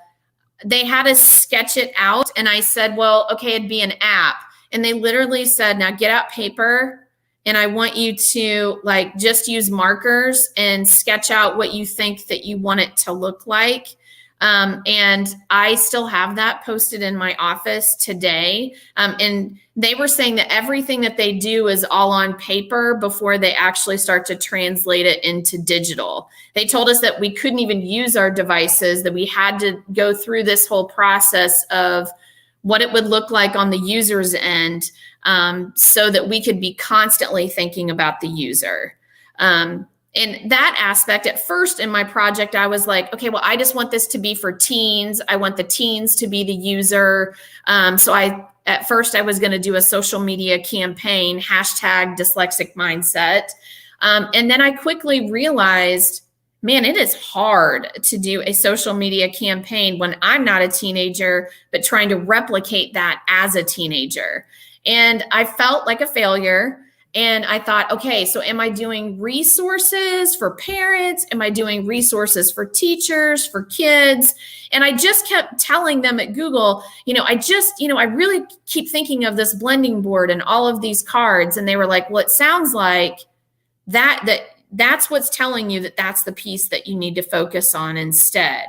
they had us sketch it out. And I said, well, okay, it'd be an app. And they literally said, now get out paper. And I want you to just use markers and sketch out what you think that you want it to look like. And I still have that posted in my office today. And they were saying that everything that they do is all on paper before they actually start to translate it into digital. They told us that we couldn't even use our devices, that we had to go through this whole process of what it would look like on the user's end, so that we could be constantly thinking about the user. In that aspect, at first in my project, I was like, okay, well, I just want this to be for teens. I want the teens to be the user. So at first I was going to do a social media campaign, #dyslexic_mindset. And then I quickly realized, man, it is hard to do a social media campaign when I'm not a teenager, but trying to replicate that as a teenager. And I felt like a failure. And I thought, okay, so am I doing resources for parents? Am I doing resources for teachers, for kids? And I just kept telling them at Google, I really keep thinking of this blending board and all of these cards. And they were like, well, it sounds like that's what's telling you that that's the piece that you need to focus on instead.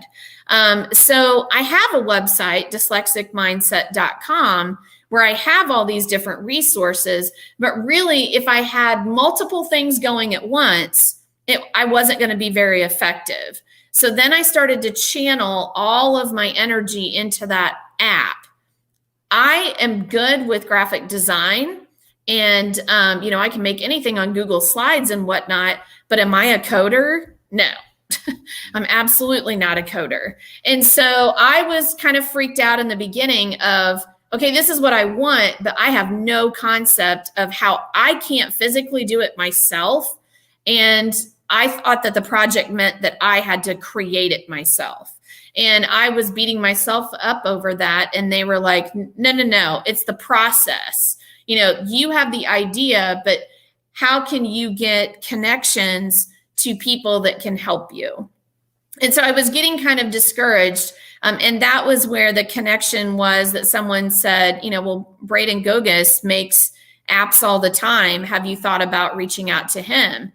So I have a website, dyslexicmindset.com, where I have all these different resources, but really if I had multiple things going at once, I wasn't going to be very effective. So then I started to channel all of my energy into that app. I am good with graphic design and, I can make anything on Google Slides and whatnot, but am I a coder? No. I'm absolutely not a coder. And so I was kind of freaked out in the beginning of, okay, this is what I want, but I have no concept of how I can't physically do it myself. And I thought that the project meant that I had to create it myself. And I was beating myself up over that. And they were like, no, it's the process. You have the idea, but how can you get connections to people that can help you? And so I was getting kind of discouraged. And that was where the connection was that someone said, well, Braden Gogus makes apps all the time. Have you thought about reaching out to him?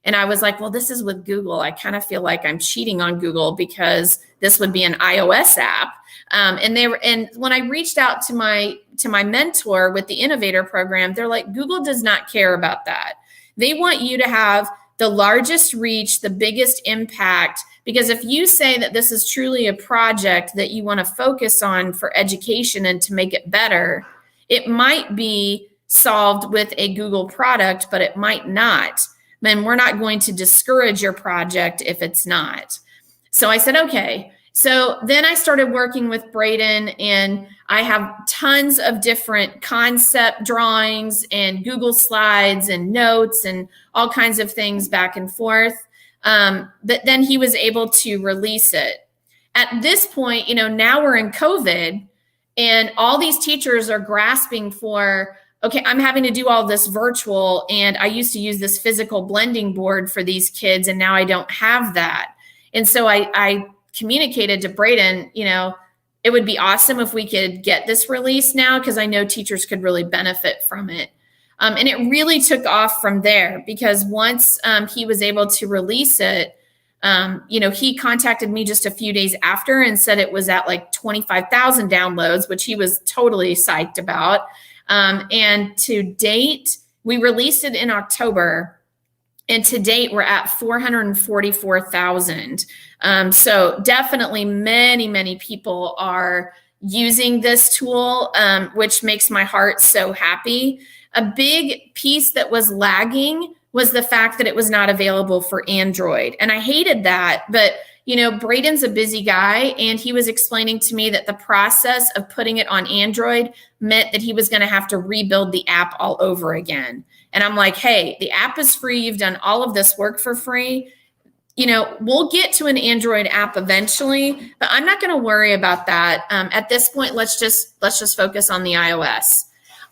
And I was like, well, this is with Google. I kind of feel like I'm cheating on Google because this would be an iOS app. And when I reached out to my mentor with the Innovator program, they're like, Google does not care about that. They want you to have the largest reach, the biggest impact, because if you say that this is truly a project that you want to focus on for education and to make it better, it might be solved with a Google product, but it might not. And we're not going to discourage your project if it's not. So I said, okay. So then I started working with Braden, and I have tons of different concept drawings and Google Slides and notes and all kinds of things back and forth. But then he was able to release it. At this point, now we're in COVID, and all these teachers are grasping for, okay, I'm having to do all this virtual, and I used to use this physical blending board for these kids, and now I don't have that. And so I communicated to Braden, it would be awesome if we could get this released now, because I know teachers could really benefit from it. And it really took off from there, because once he was able to release it, he contacted me just a few days after and said it was at like 25,000 downloads, which he was totally psyched about. And to date, we released it in October, and to date, we're at 444,000. So definitely many, many people are using this tool, which makes my heart so happy. A big piece that was lagging was the fact that it was not available for Android. And I hated that, but Braden's a busy guy, and he was explaining to me that the process of putting it on Android meant that he was going to have to rebuild the app all over again. And I'm like, hey, the app is free. You've done all of this work for free. We'll get to an Android app eventually, but I'm not going to worry about that. At this point, let's just focus on the iOS.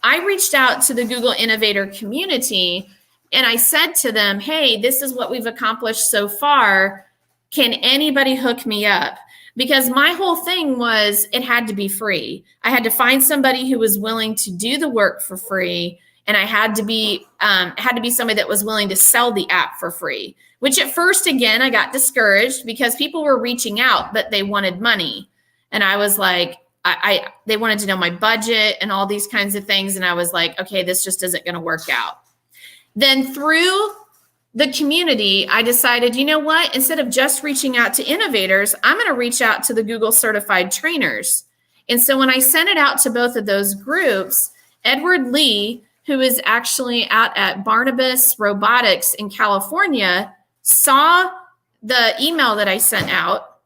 I reached out to the Google Innovator community, and I said to them, hey, this is what we've accomplished so far. Can anybody hook me up? Because my whole thing was it had to be free. I had to find somebody who was willing to do the work for free, and I had to be somebody that was willing to sell the app for free. Which at first, again, I got discouraged because people were reaching out, but they wanted money, and I was like, they wanted to know my budget and all these kinds of things, and I was like, okay, this just isn't going to work out. Then through the community, I decided, you know what? Instead of just reaching out to innovators, I'm going to reach out to the Google certified trainers. And so when I sent it out to both of those groups, Edward Lee, who is actually out at Barnabas Robotics in California, saw the email that I sent out,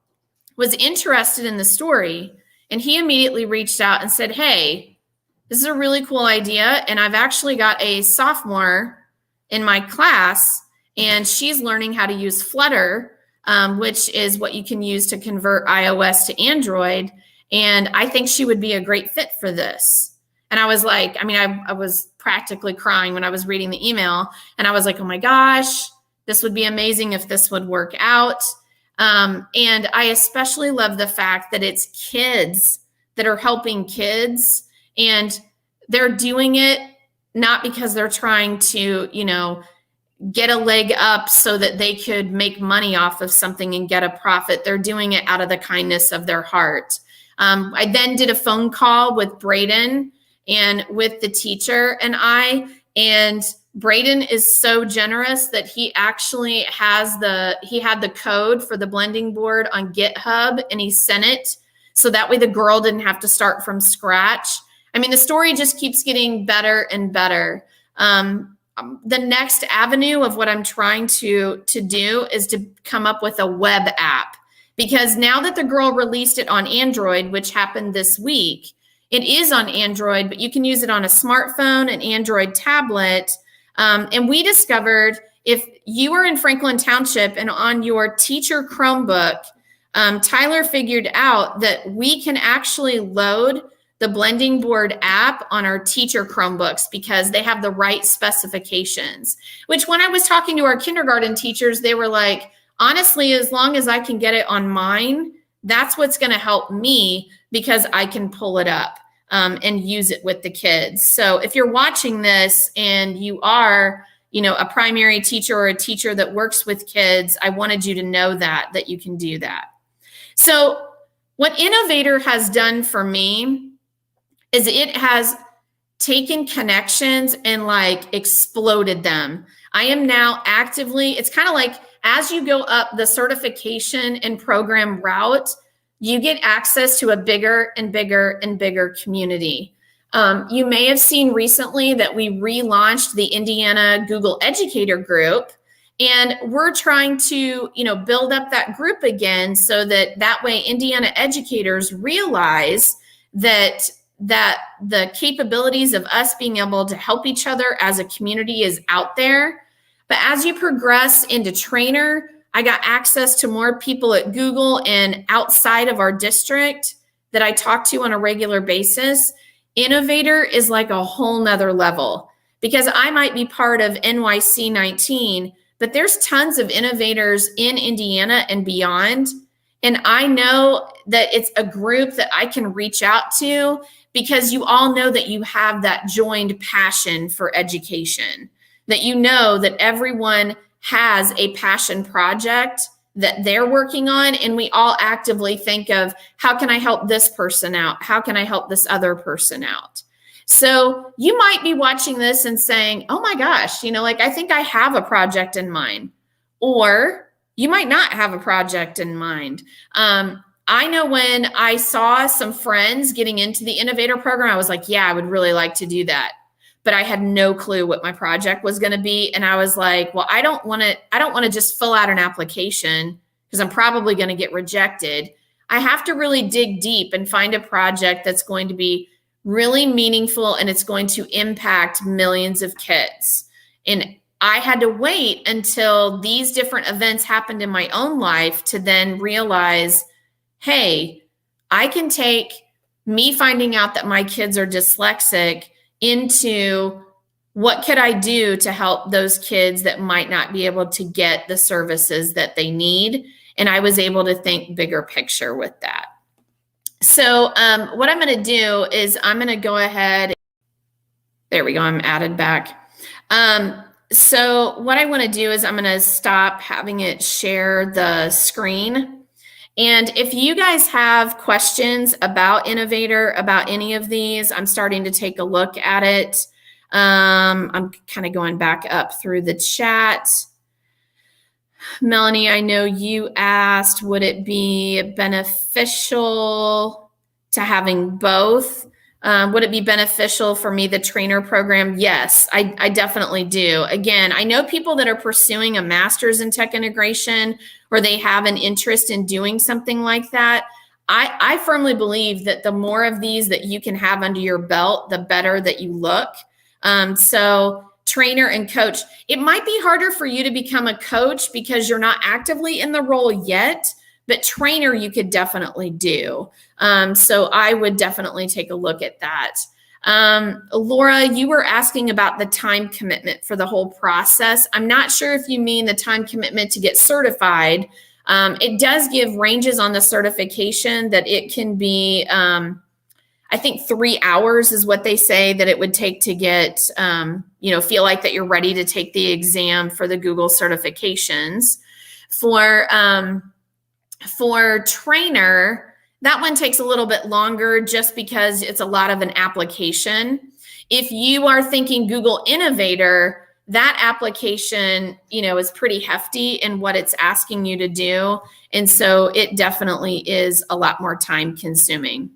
was interested in the story, and he immediately reached out and said, hey, this is a really cool idea, and I've actually got a sophomore in my class, and she's learning how to use Flutter, which is what you can use to convert iOS to Android. And I think she would be a great fit for this. And I was like, I was practically crying when I was reading the email. And I was like, oh my gosh, this would be amazing if this would work out. And I especially love the fact that it's kids that are helping kids. And they're doing it not because they're trying to, get a leg up so that they could make money off of something and get a profit. They're doing it out of the kindness of their heart. I then did a phone call with Braden and with the teacher and Braden is so generous that he actually had the code for the blending board on GitHub, and he sent it so that way the girl didn't have to start from scratch. The story just keeps getting better and better. The next avenue of what I'm trying to do is to come up with a web app, because now that the girl released it on Android, which happened this week, it is on Android, but you can use it on a smartphone, an Android tablet. And we discovered if you are in Franklin Township and on your teacher Chromebook, Tyler figured out that we can actually load the blending board app on our teacher Chromebooks because they have the right specifications, which when I was talking to our kindergarten teachers, they were like, honestly, as long as I can get it on mine, that's what's going to help me because I can pull it up and use it with the kids. So if you're watching this and you are, a primary teacher or a teacher that works with kids, I wanted you to know that you can do that. So what Innovator has done for me is it has taken connections and exploded them. I am now actively, it's kind of like as you go up the certification and program route, you get access to a bigger and bigger and bigger community. You may have seen recently that we relaunched the Indiana Google Educator Group, and we're trying to, build up that group again so that way Indiana educators realize that the capabilities of us being able to help each other as a community is out there. But as you progress into trainer, I got access to more people at Google and outside of our district that I talk to on a regular basis. Innovator is like a whole nother level, because I might be part of NYC 19, but there's tons of innovators in Indiana and beyond. And I know that it's a group that I can reach out to, because you all know that you have that joined passion for education, that you know that everyone has a passion project that they're working on, and we all actively think of, how can I help this person out? How can I help this other person out? So you might be watching this and saying, oh my gosh, like, I think I have a project in mind. Or you might not have a project in mind. I know when I saw some friends getting into the Innovator program, I was like, yeah, I would really like to do that. But I had no clue what my project was going to be. And I was like, well, I don't want to just fill out an application, because I'm probably going to get rejected. I have to really dig deep and find a project that's going to be really meaningful, and it's going to impact millions of kids. And I had to wait until these different events happened in my own life to then realize, hey, I can take me finding out that my kids are dyslexic into what could I do to help those kids that might not be able to get the services that they need. And I was able to think bigger picture with that. So what I'm going to do is I'm going to go ahead. There we go. I'm added back. So what I want to do is I'm going to stop having it share the screen. And if you guys have questions about Innovator, about any of these, I'm starting to take a look at it. I'm kind of going back up through the chat. Melanie, I know you asked, would it be beneficial to having both? Would it be beneficial for me, the trainer program? Yes, I definitely do. Again, I know people that are pursuing a master's in tech integration, or they have an interest in doing something like that. I firmly believe that the more of these that you can have under your belt, the better that you look. So trainer and coach, it might be harder for you to become a coach because you're not actively in the role yet, but trainer you could definitely do. So I would definitely take a look at that. Laura, you were asking about the time commitment for the whole process. I'm not sure if you mean the time commitment to get certified. It does give ranges on the certification that it can be, I think 3 hours is what they say that it would take to get, feel like that you're ready to take the exam for the Google certifications. For trainer, that one takes a little bit longer just because it's a lot of an application. If you are thinking Google Innovator, that application, is pretty hefty in what it's asking you to do. And so it definitely is a lot more time consuming.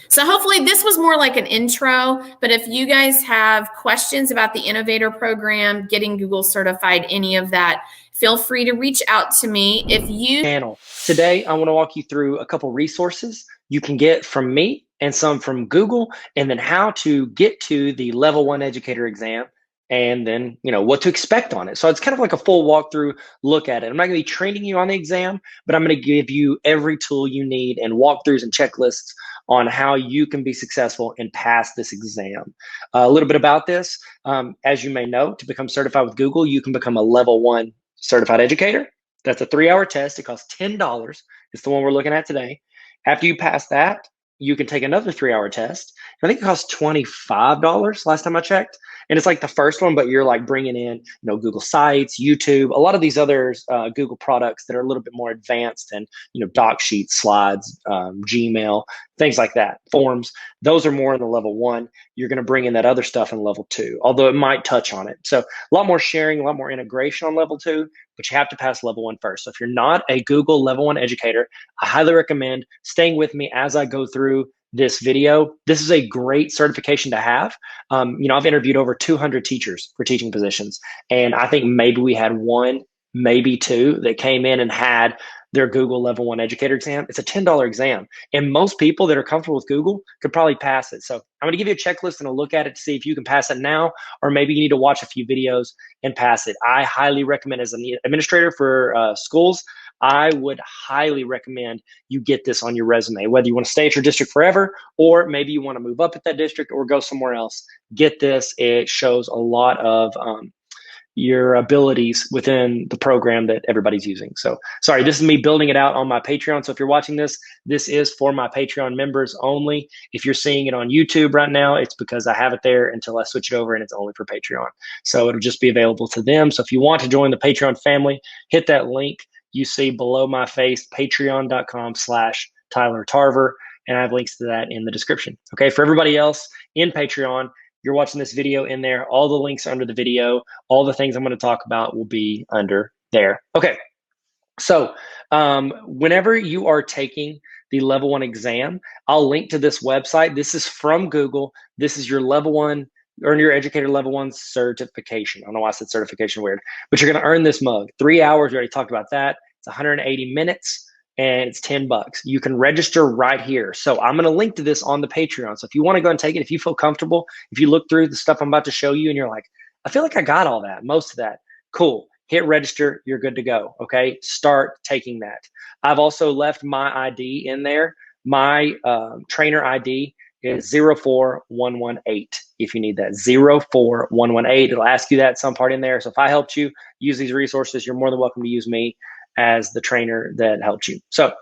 So hopefully this was more like an intro, but if you guys have questions about the Innovator program, getting Google certified, any of that, feel free to reach out to me. Today, I want to walk you through a couple resources you can get from me and some from Google, and then how to get to the level 1 educator exam, and then, what to expect on it. So it's kind of like a full walkthrough look at it. I'm not going to be training you on the exam, but I'm going to give you every tool you need and walkthroughs and checklists on how you can be successful and pass this exam. A little bit about this, as you may know, to become certified with Google, you can become a level 1 certified educator. That's a 3-hour test. It costs $10. It's the one we're looking at today. After you pass that, you can take another 3-hour test. I think it costs $25 last time I checked. And it's like the first one, but you're like bringing in, Google Sites, YouTube, a lot of these other Google products that are a little bit more advanced, and, doc sheets, slides, Gmail, things like that, forms. Those are more in the level 1. You're going to bring in that other stuff in level 2, although it might touch on it. So a lot more sharing, a lot more integration on level 2, but you have to pass level 1 first. So if you're not a Google level 1 educator, I highly recommend staying with me as I go through this video. This is a great certification to have. I've interviewed over 200 teachers for teaching positions, and I think maybe we had 1, maybe 2 that came in and had their Google level 1 educator exam. It's a $10 exam, and most people that are comfortable with Google could probably pass it. So I'm going to give you a checklist and a look at it to see if you can pass it now, or maybe you need to watch a few videos and pass it. I highly recommend, as an administrator for schools, I would highly recommend you get this on your resume, whether you want to stay at your district forever, or maybe you want to move up at that district or go somewhere else. Get this. It shows a lot of your abilities within the program that everybody's using. So sorry, this is me building it out on my Patreon. So if you're watching this, this is for my Patreon members only. If you're seeing it on YouTube right now, it's because I have it there until I switch it over and it's only for Patreon. So it'll just be available to them. So if you want to join the Patreon family, hit that link you see below my face, patreon.com/Tyler Tarver. And I have links to that in the description. Okay, for everybody else in Patreon, you're watching this video in there. All the links are under the video. All the things I'm going to talk about will be under there. Okay. So whenever you are taking the level 1 exam, I'll link to this website. This is from Google. This is your level 1, earn your educator level 1 certification. I don't know why I said certification weird, but you're going to earn this mug. 3 hours. We already talked about that. It's 180 minutes. And it's $10. You can register right here. So I'm going to link to this on the Patreon. So if you want to go and take it, if you feel comfortable, if you look through the stuff I'm about to show you and you're like, I feel like I got all that, most of that, cool. Hit register. You're good to go. Okay. Start taking that. I've also left my ID in there. My trainer ID is 04118. If you need that, 04118. It'll ask you that at some part in there. So if I helped you use these resources, you're more than welcome to use me as the trainer that helped you. So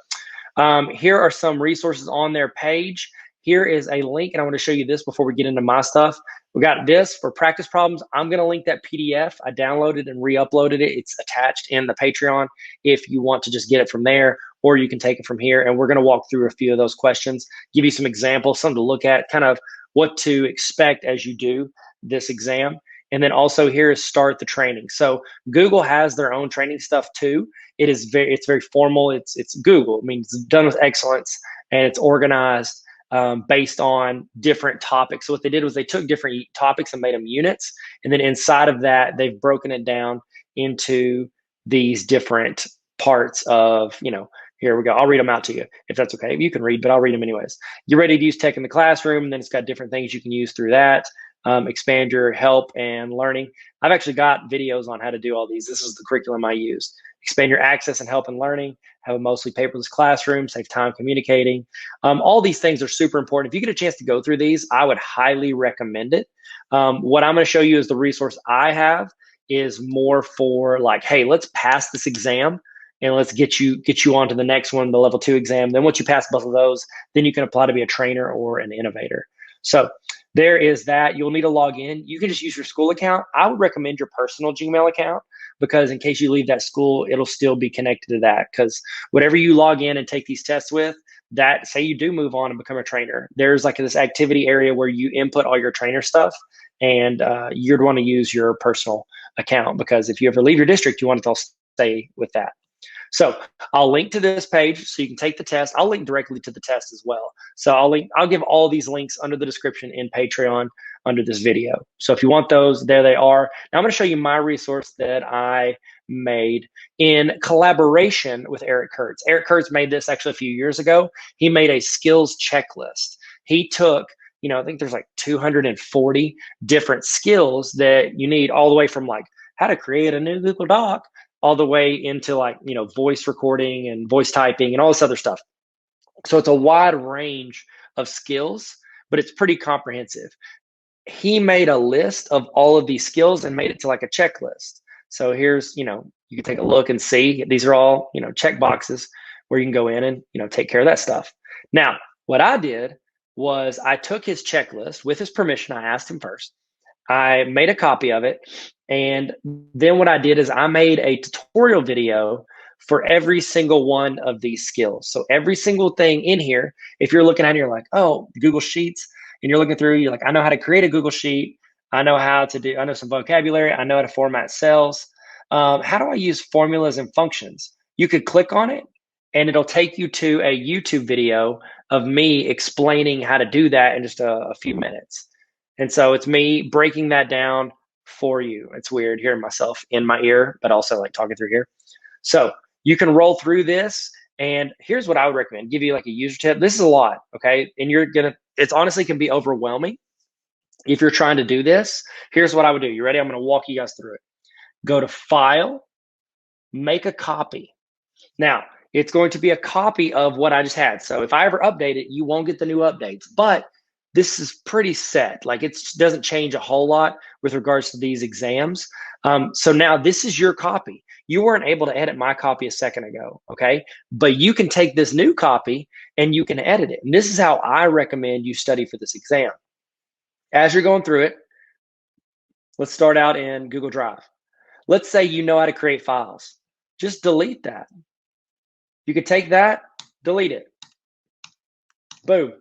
here are some resources on their page. Here is a link, and I want to show you this before we get into my stuff. We got this for practice problems. I'm going to link that PDF. I downloaded and re-uploaded it. It's attached in the Patreon if you want to just get it from there, or you can take it from here. And we're going to walk through a few of those questions, give you some examples, something to look at, kind of what to expect as you do this exam. And then also here is start the training. So Google has their own training stuff too. It's very formal. It's Google. I mean, it's done with excellence and it's organized based on different topics. So what they did was they took different topics and made them units. And then inside of that, they've broken it down into these different parts of, here we go. I'll read them out to you if that's okay. You can read, but I'll read them anyways. You're ready to use tech in the classroom. And then it's got different things you can use through that. Expand your help and learning. I've actually got videos on how to do all these. This is the curriculum I used. Expand your access and help and learning. Have a mostly paperless classroom. Save time communicating. All these things are super important. If you get a chance to go through these, I would highly recommend it. What I'm going to show you is the resource I have is more for like, hey, let's pass this exam and let's get you on to the next one, the level 2 exam. Then once you pass both of those, then you can apply to be a trainer or an innovator. So there is that. You'll need to log in. You can just use your school account. I would recommend your personal Gmail account because in case you leave that school, it'll still be connected to that because whatever you log in and take these tests with, that say you do move on and become a trainer, there's like this activity area where you input all your trainer stuff and you'd want to use your personal account because if you ever leave your district, you want it to all stay with that. So I'll link to this page so you can take the test. I'll link directly to the test as well. So I'll give all these links under the description in Patreon under this video. So if you want those, there they are. Now I'm going to show you my resource that I made in collaboration with Eric Kurtz. Eric Kurtz made this actually a few years ago. He made a skills checklist. He took, I think there's like 240 different skills that you need all the way from like how to create a new Google Doc all the way into like, voice recording and voice typing and all this other stuff. So it's a wide range of skills, but it's pretty comprehensive. He made a list of all of these skills and made it to like a checklist. So here's, you can take a look and see these are all, check boxes where you can go in and, take care of that stuff. Now, what I did was I took his checklist with his permission. I asked him first. I made a copy of it. And then what I did is I made a tutorial video for every single one of these skills. So every single thing in here, if you're looking at it, you're like, oh, Google Sheets, and you're looking through, you're like, I know how to create a Google Sheet. I know some vocabulary. I know how to format cells. How do I use formulas and functions? You could click on it and it'll take you to a YouTube video of me explaining how to do that in just a few minutes. And so it's me breaking that down for you. It's weird hearing myself in my ear, but also like talking through here. So you can roll through this. And here's what I would recommend. Give you like a user tip. This is a lot, okay? And it's honestly can be overwhelming if you're trying to do this. Here's what I would do. You ready? I'm going to walk you guys through it. Go to File, make a copy. Now, it's going to be a copy of what I just had. So if I ever update it, you won't get the new updates. But this is pretty set. Like it doesn't change a whole lot with regards to these exams. So now this is your copy. You weren't able to edit my copy a second ago, okay? But you can take this new copy and you can edit it. And this is how I recommend you study for this exam. As you're going through it, let's start out in Google Drive. Let's say you know how to create files. Just delete that. You could take that, delete it. Boom.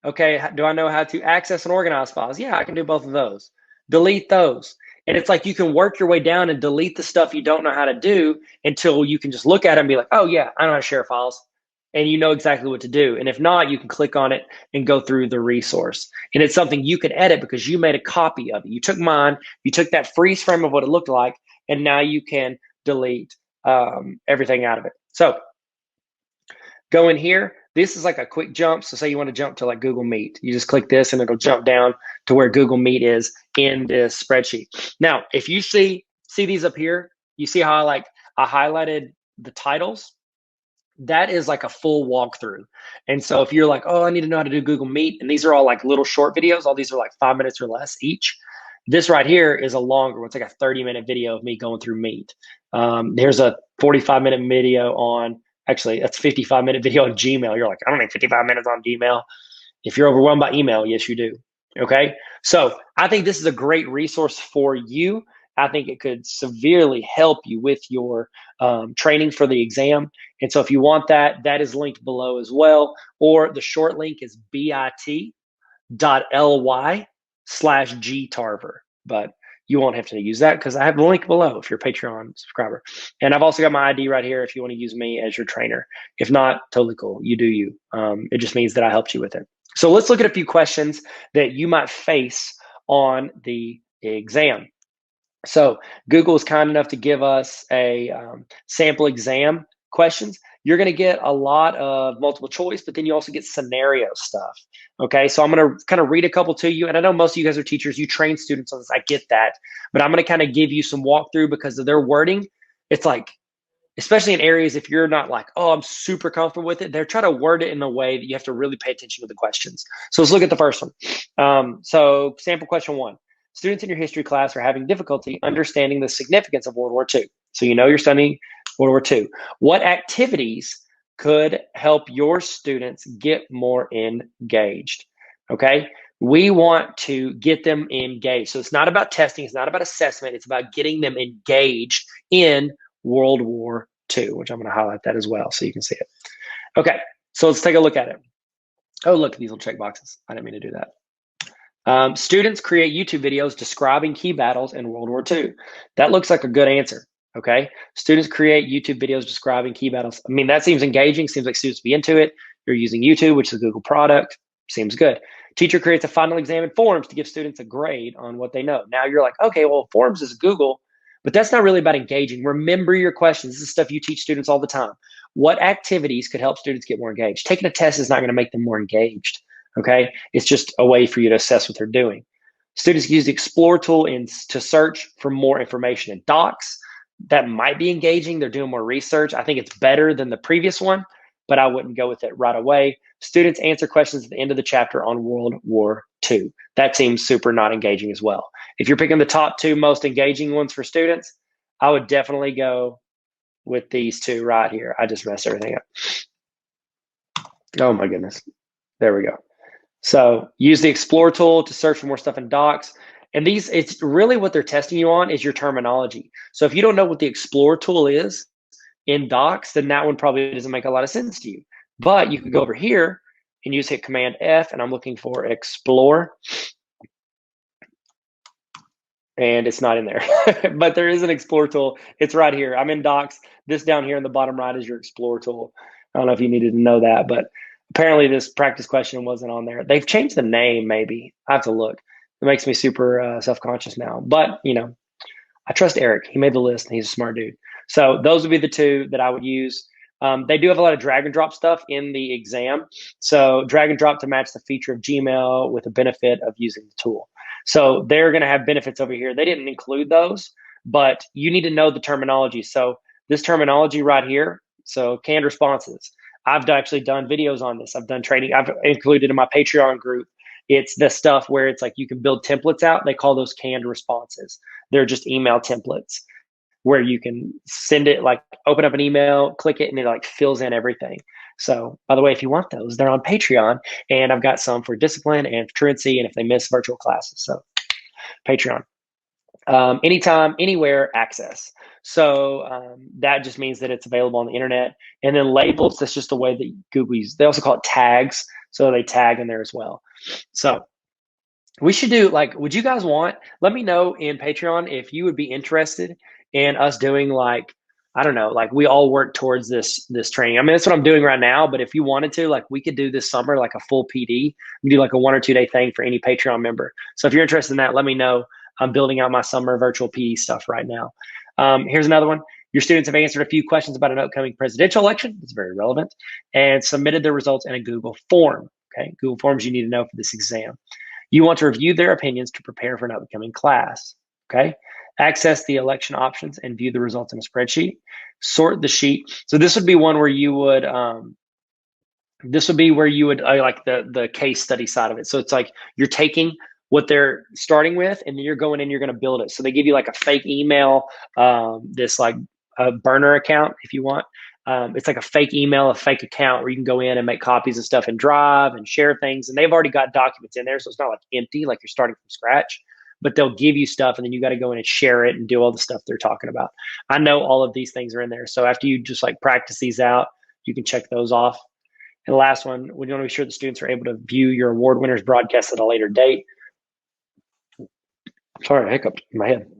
Okay, do I know how to access and organize files? Yeah, I can do both of those. Delete those. And it's like you can work your way down and delete the stuff you don't know how to do until you can just look at it and be like, oh yeah, I know how to share files. And you know exactly what to do. And if not, you can click on it and go through the resource. And it's something you can edit because you made a copy of it. You took mine, you took that freeze frame of what it looked like, and now you can delete everything out of it. So go in here. This is like a quick jump. So say you want to jump to like Google Meet. You just click this and it'll jump down to where Google Meet is in this spreadsheet. Now, if you see these up here, you see how I highlighted the titles? That is like a full walkthrough. And so if you're like, oh, I need to know how to do Google Meet, and these are all like little short videos, all these are like 5 minutes or less each. This right here is a longer one. It's like a 30-minute video of me going through Meet. There's a 45-minute video on, actually, that's a 55-minute video on Gmail. You're like, I don't need 55 minutes on Gmail. If you're overwhelmed by email, yes, you do. Okay. So I think this is a great resource for you. I think it could severely help you with your training for the exam. And so if you want that, that is linked below as well. Or the short link is bit.ly/gtarver. But you won't have to use that because I have the link below if you're a Patreon subscriber. And I've also got my ID right here if you want to use me as your trainer. If not, totally cool. You do you. It just means that I helped you with it. So let's look at a few questions that you might face on the exam. So Google is kind enough to give us a sample exam questions. You're going to get a lot of multiple choice, but then you also get scenario stuff. Okay, so I'm going to kind of read a couple to you. And I know most of you guys are teachers. You train students on this. I get that. But I'm going to kind of give you some walkthrough because of their wording. It's like, especially in areas if you're not like, oh, I'm super comfortable with it, they're trying to word it in a way that you have to really pay attention to the questions. So let's look at the first one. So sample question 1. Students in your history class are having difficulty understanding the significance of World War II. So you know you're studying World War II. What activities could help your students get more engaged? Okay, we want to get them engaged. So it's not about testing, it's not about assessment, it's about getting them engaged in World War II, which I'm going to highlight that as well so you can see it. Okay, so let's take a look at it. Oh, look at these little check boxes. I didn't mean to do that. Students create YouTube videos describing key battles in World War II. That looks like a good answer, okay? Students create YouTube videos describing key battles. I mean, that seems engaging, seems like students be into it. You're using YouTube, which is a Google product. Seems good. Teacher creates a final exam in Forms to give students a grade on what they know. Now you're like, okay, well, Forms is Google, but that's not really about engaging. Remember your questions. This is stuff you teach students all the time. What activities could help students get more engaged? Taking a test is not going to make them more engaged. Okay, it's just a way for you to assess what they're doing. Students use the Explore tool to search for more information in docs. That might be engaging. They're doing more research. I think it's better than the previous one, but I wouldn't go with it right away. Students answer questions at the end of the chapter on World War II. That seems super not engaging as well. If you're picking the top 2 most engaging ones for students, I would definitely go with these 2 right here. I just messed everything up. Oh my goodness. There we go. So use the Explore tool to search for more stuff in docs. And these, it's really what they're testing you on is your terminology. So if you don't know what the Explore tool is in docs, then that one probably doesn't make a lot of sense to you. But you could go over here and you just hit Command F, and I'm looking for Explore. And it's not in there, but there is an Explore tool. It's right here. I'm in docs. This down here in the bottom right is your Explore tool. I don't know if you needed to know that, but apparently this practice question wasn't on there. They've changed the name, maybe. I have to look. It makes me super self-conscious now. But, you know, I trust Eric. He made the list, and he's a smart dude. So those would be the 2 that I would use. They do have a lot of drag and drop stuff in the exam. So drag and drop to match the feature of Gmail with the benefit of using the tool. So they're going to have benefits over here. They didn't include those, but you need to know the terminology. So this terminology right here, So canned responses. I've actually done videos on this. I've done training. I've included in my Patreon group. It's the stuff where it's like you can build templates out. They call those canned responses. They're just email templates where you can send it, like open up an email, click it, and it like fills in everything. So by the way, if you want those, they're on Patreon, and I've got some for discipline and for truancy and if they miss virtual classes. So Patreon. Anytime, anywhere access. So that just means that it's available on the internet. And then labels, that's just the way that Google uses. They also call it tags. So they tag in there as well. So we should do, like, would you guys let me know in Patreon if you would be interested in us doing, like, I don't know, like we all work towards this training. I mean, that's what I'm doing right now, but if you wanted to, like, we could do this summer, like a full PD, we do like a 1 or 2 day thing for any Patreon member. So if you're interested in that, let me know. I'm building out my summer virtual PD stuff right now. Here's another one. Your students have answered a few questions about an upcoming presidential election. It's very relevant. And submitted their results in a Google form. Okay, Google Forms you need to know for this exam. You want to review their opinions to prepare for an upcoming class. Okay, access the election options and view the results in a spreadsheet. Sort the sheet. So this would be one where you would, like the case study side of it. So it's like you're taking what they're starting with, and then you're going in, you're going to build it. So they give you like a fake email, this like a burner account if you want. It's like a fake email, a fake account where you can go in and make copies of stuff in Drive and share things. And they've already got documents in there. So it's not like empty, like you're starting from scratch, but they'll give you stuff and then you got to go in and share it and do all the stuff they're talking about. I know all of these things are in there. So after you just like practice these out, you can check those off. And the last one, we want to be sure the students are able to view your award winners broadcast at a later date. Sorry, I hiccuped in my head.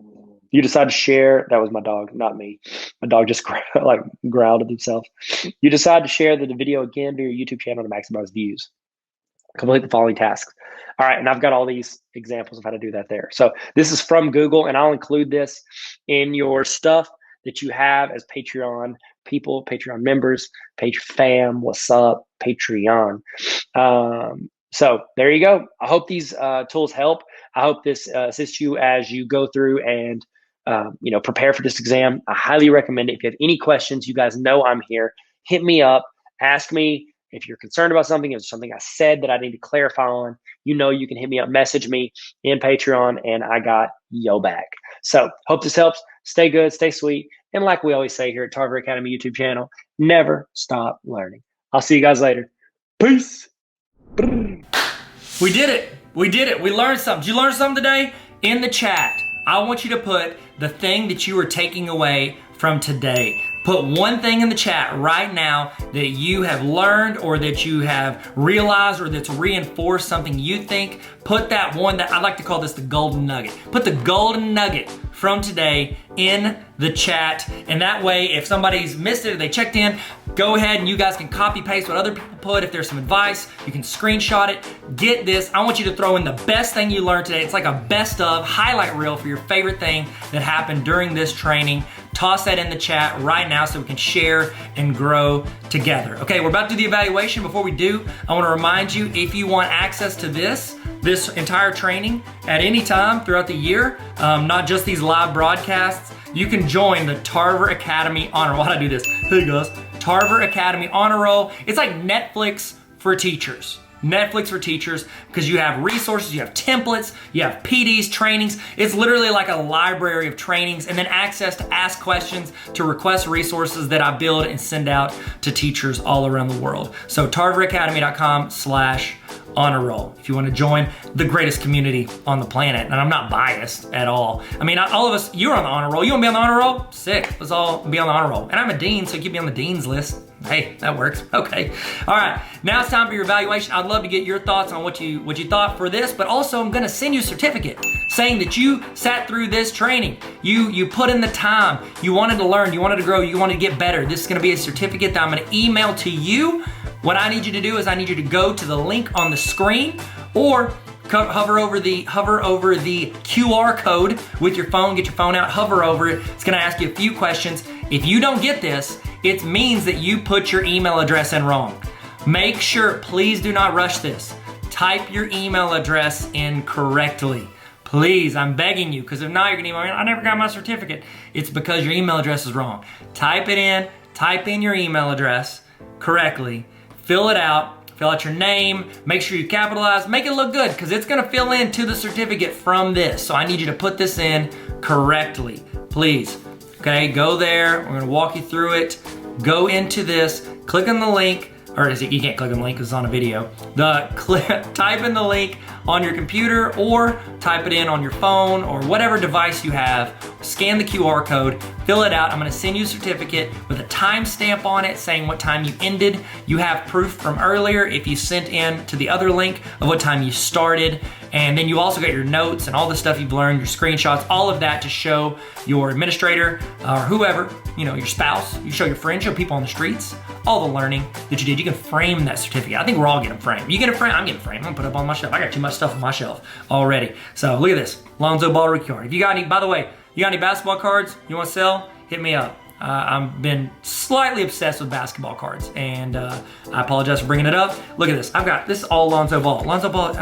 You decide to share. That was my dog, not me. My dog just growled at himself. You decide to share the video again to your YouTube channel to maximize views. Complete the following tasks. All right, and I've got all these examples of how to do that there. So this is from Google, and I'll include this in your stuff that you have as Patreon people, Patreon members, fam, what's up, Patreon. So there you go. I hope these tools help. I hope this assists you as you go through and prepare for this exam. I highly recommend it. If you have any questions, you guys know I'm here. Hit me up. Ask me if you're concerned about something. If there's something I said that I need to clarify on, you can hit me up, message me in Patreon, and I got yo back. So hope this helps. Stay good, stay sweet. And like we always say here at Tarver Academy YouTube channel, never stop learning. I'll see you guys later. Peace. We did it. We did it. We learned something. Did you learn something today? In the chat, I want you to put the thing that you are taking away from today. Put one thing in the chat right now that you have learned or that you have realized or that's reinforced something you think. Put that one that I like to call this the golden nugget. Put the golden nugget from today in the chat. And that way, if somebody's missed it or they checked in, go ahead and you guys can copy paste what other people put. If there's some advice, you can screenshot it. Get this. I want you to throw in the best thing you learned today. It's like a best of highlight reel for your favorite thing that happened during this training. Toss that in the chat right now so we can share and grow together. Okay, we're about to do the evaluation. Before we do, I want to remind you, if you want access to this entire training at any time throughout the year, not just these live broadcasts, you can join the Tarver Academy Honor Roll. How'd I do this? Hey guys, Tarver Academy Honor Roll. It's like Netflix for teachers. Netflix for teachers, because you have resources, you have templates, you have PDs, trainings. It's literally like a library of trainings, and then access to ask questions, to request resources that I build and send out to teachers all around the world. So tarveracademy.com/honor roll if you want to join the greatest community on the planet. And I'm not biased at all. I mean, all of us, you're on the honor roll. You want to be on the honor roll? Sick. Let's all be on the honor roll. And I'm a dean, so keep me on the dean's list. Hey, that works. Okay. All right. Now it's time for your evaluation. I'd love to get your thoughts on what you thought for this, but also I'm going to send you a certificate saying that you sat through this training. You put in the time. You wanted to learn. You wanted to grow. You wanted to get better. This is going to be a certificate that I'm going to email to you. What I need you to do is I need you to go to the link on the screen or hover over the QR code with your phone. Get your phone out, hover over it. It's going to ask you a few questions. If you don't get this, it means that you put your email address in wrong. Make sure, please do not rush this. Type your email address in correctly. Please, I'm begging you, because if not, you're gonna email me, I never got my certificate. It's because your email address is wrong. Type it in, type in your email address correctly, fill it out your name, make sure you capitalize, make it look good because it's gonna fill into the certificate from this. So I need you to put this in correctly, please. Okay, go there, we're gonna walk you through it. Go into this, click on the link, or is it, you can't click on the link because it's on a video. Type in the link on your computer or type it in on your phone or whatever device you have. Scan the QR code, fill it out. I'm gonna send you a certificate with a timestamp on it saying what time you ended. You have proof from earlier if you sent in to the other link of what time you started. And then you also got your notes and all the stuff you've learned, your screenshots, all of that to show your administrator or whoever, your spouse, you show your friends, show people on the streets, all the learning that you did. You can frame that certificate. I think we're all getting framed. You get a frame, I'm getting framed. I'm gonna put it up on my shelf. I got too much stuff on my shelf already. So look at this, Lonzo Ball rookie card. If you got any, by the way, you got any basketball cards you wanna sell, hit me up. I've been slightly obsessed with basketball cards and I apologize for bringing it up. Look at this, this is all Lonzo Ball. Lonzo Ball,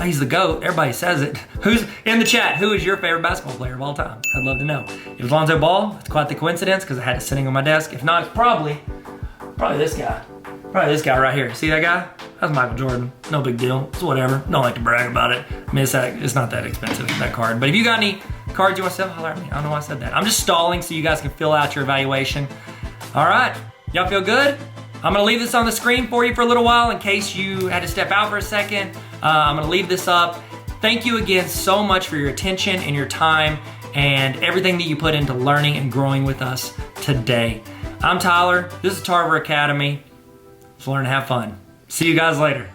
he's the GOAT. Everybody says it. Who's in the chat? Who is your favorite basketball player of all time? I'd love to know. If it's Lonzo Ball, it's quite the coincidence because I had it sitting on my desk. If not, it's probably this guy. Probably this guy right here. See that guy? That's Michael Jordan. No big deal. It's whatever. Don't like to brag about it. It's not that expensive, that card. But if you got any cards you want to sell, holler at me. I don't know why I said that. I'm just stalling so you guys can fill out your evaluation. All right. Y'all feel good? I'm gonna leave this on the screen for you for a little while in case you had to step out for a second. I'm gonna leave this up. Thank you again so much for your attention and your time and everything that you put into learning and growing with us today. I'm Tyler, this is Tarver Academy. Let's learn to have fun. See you guys later.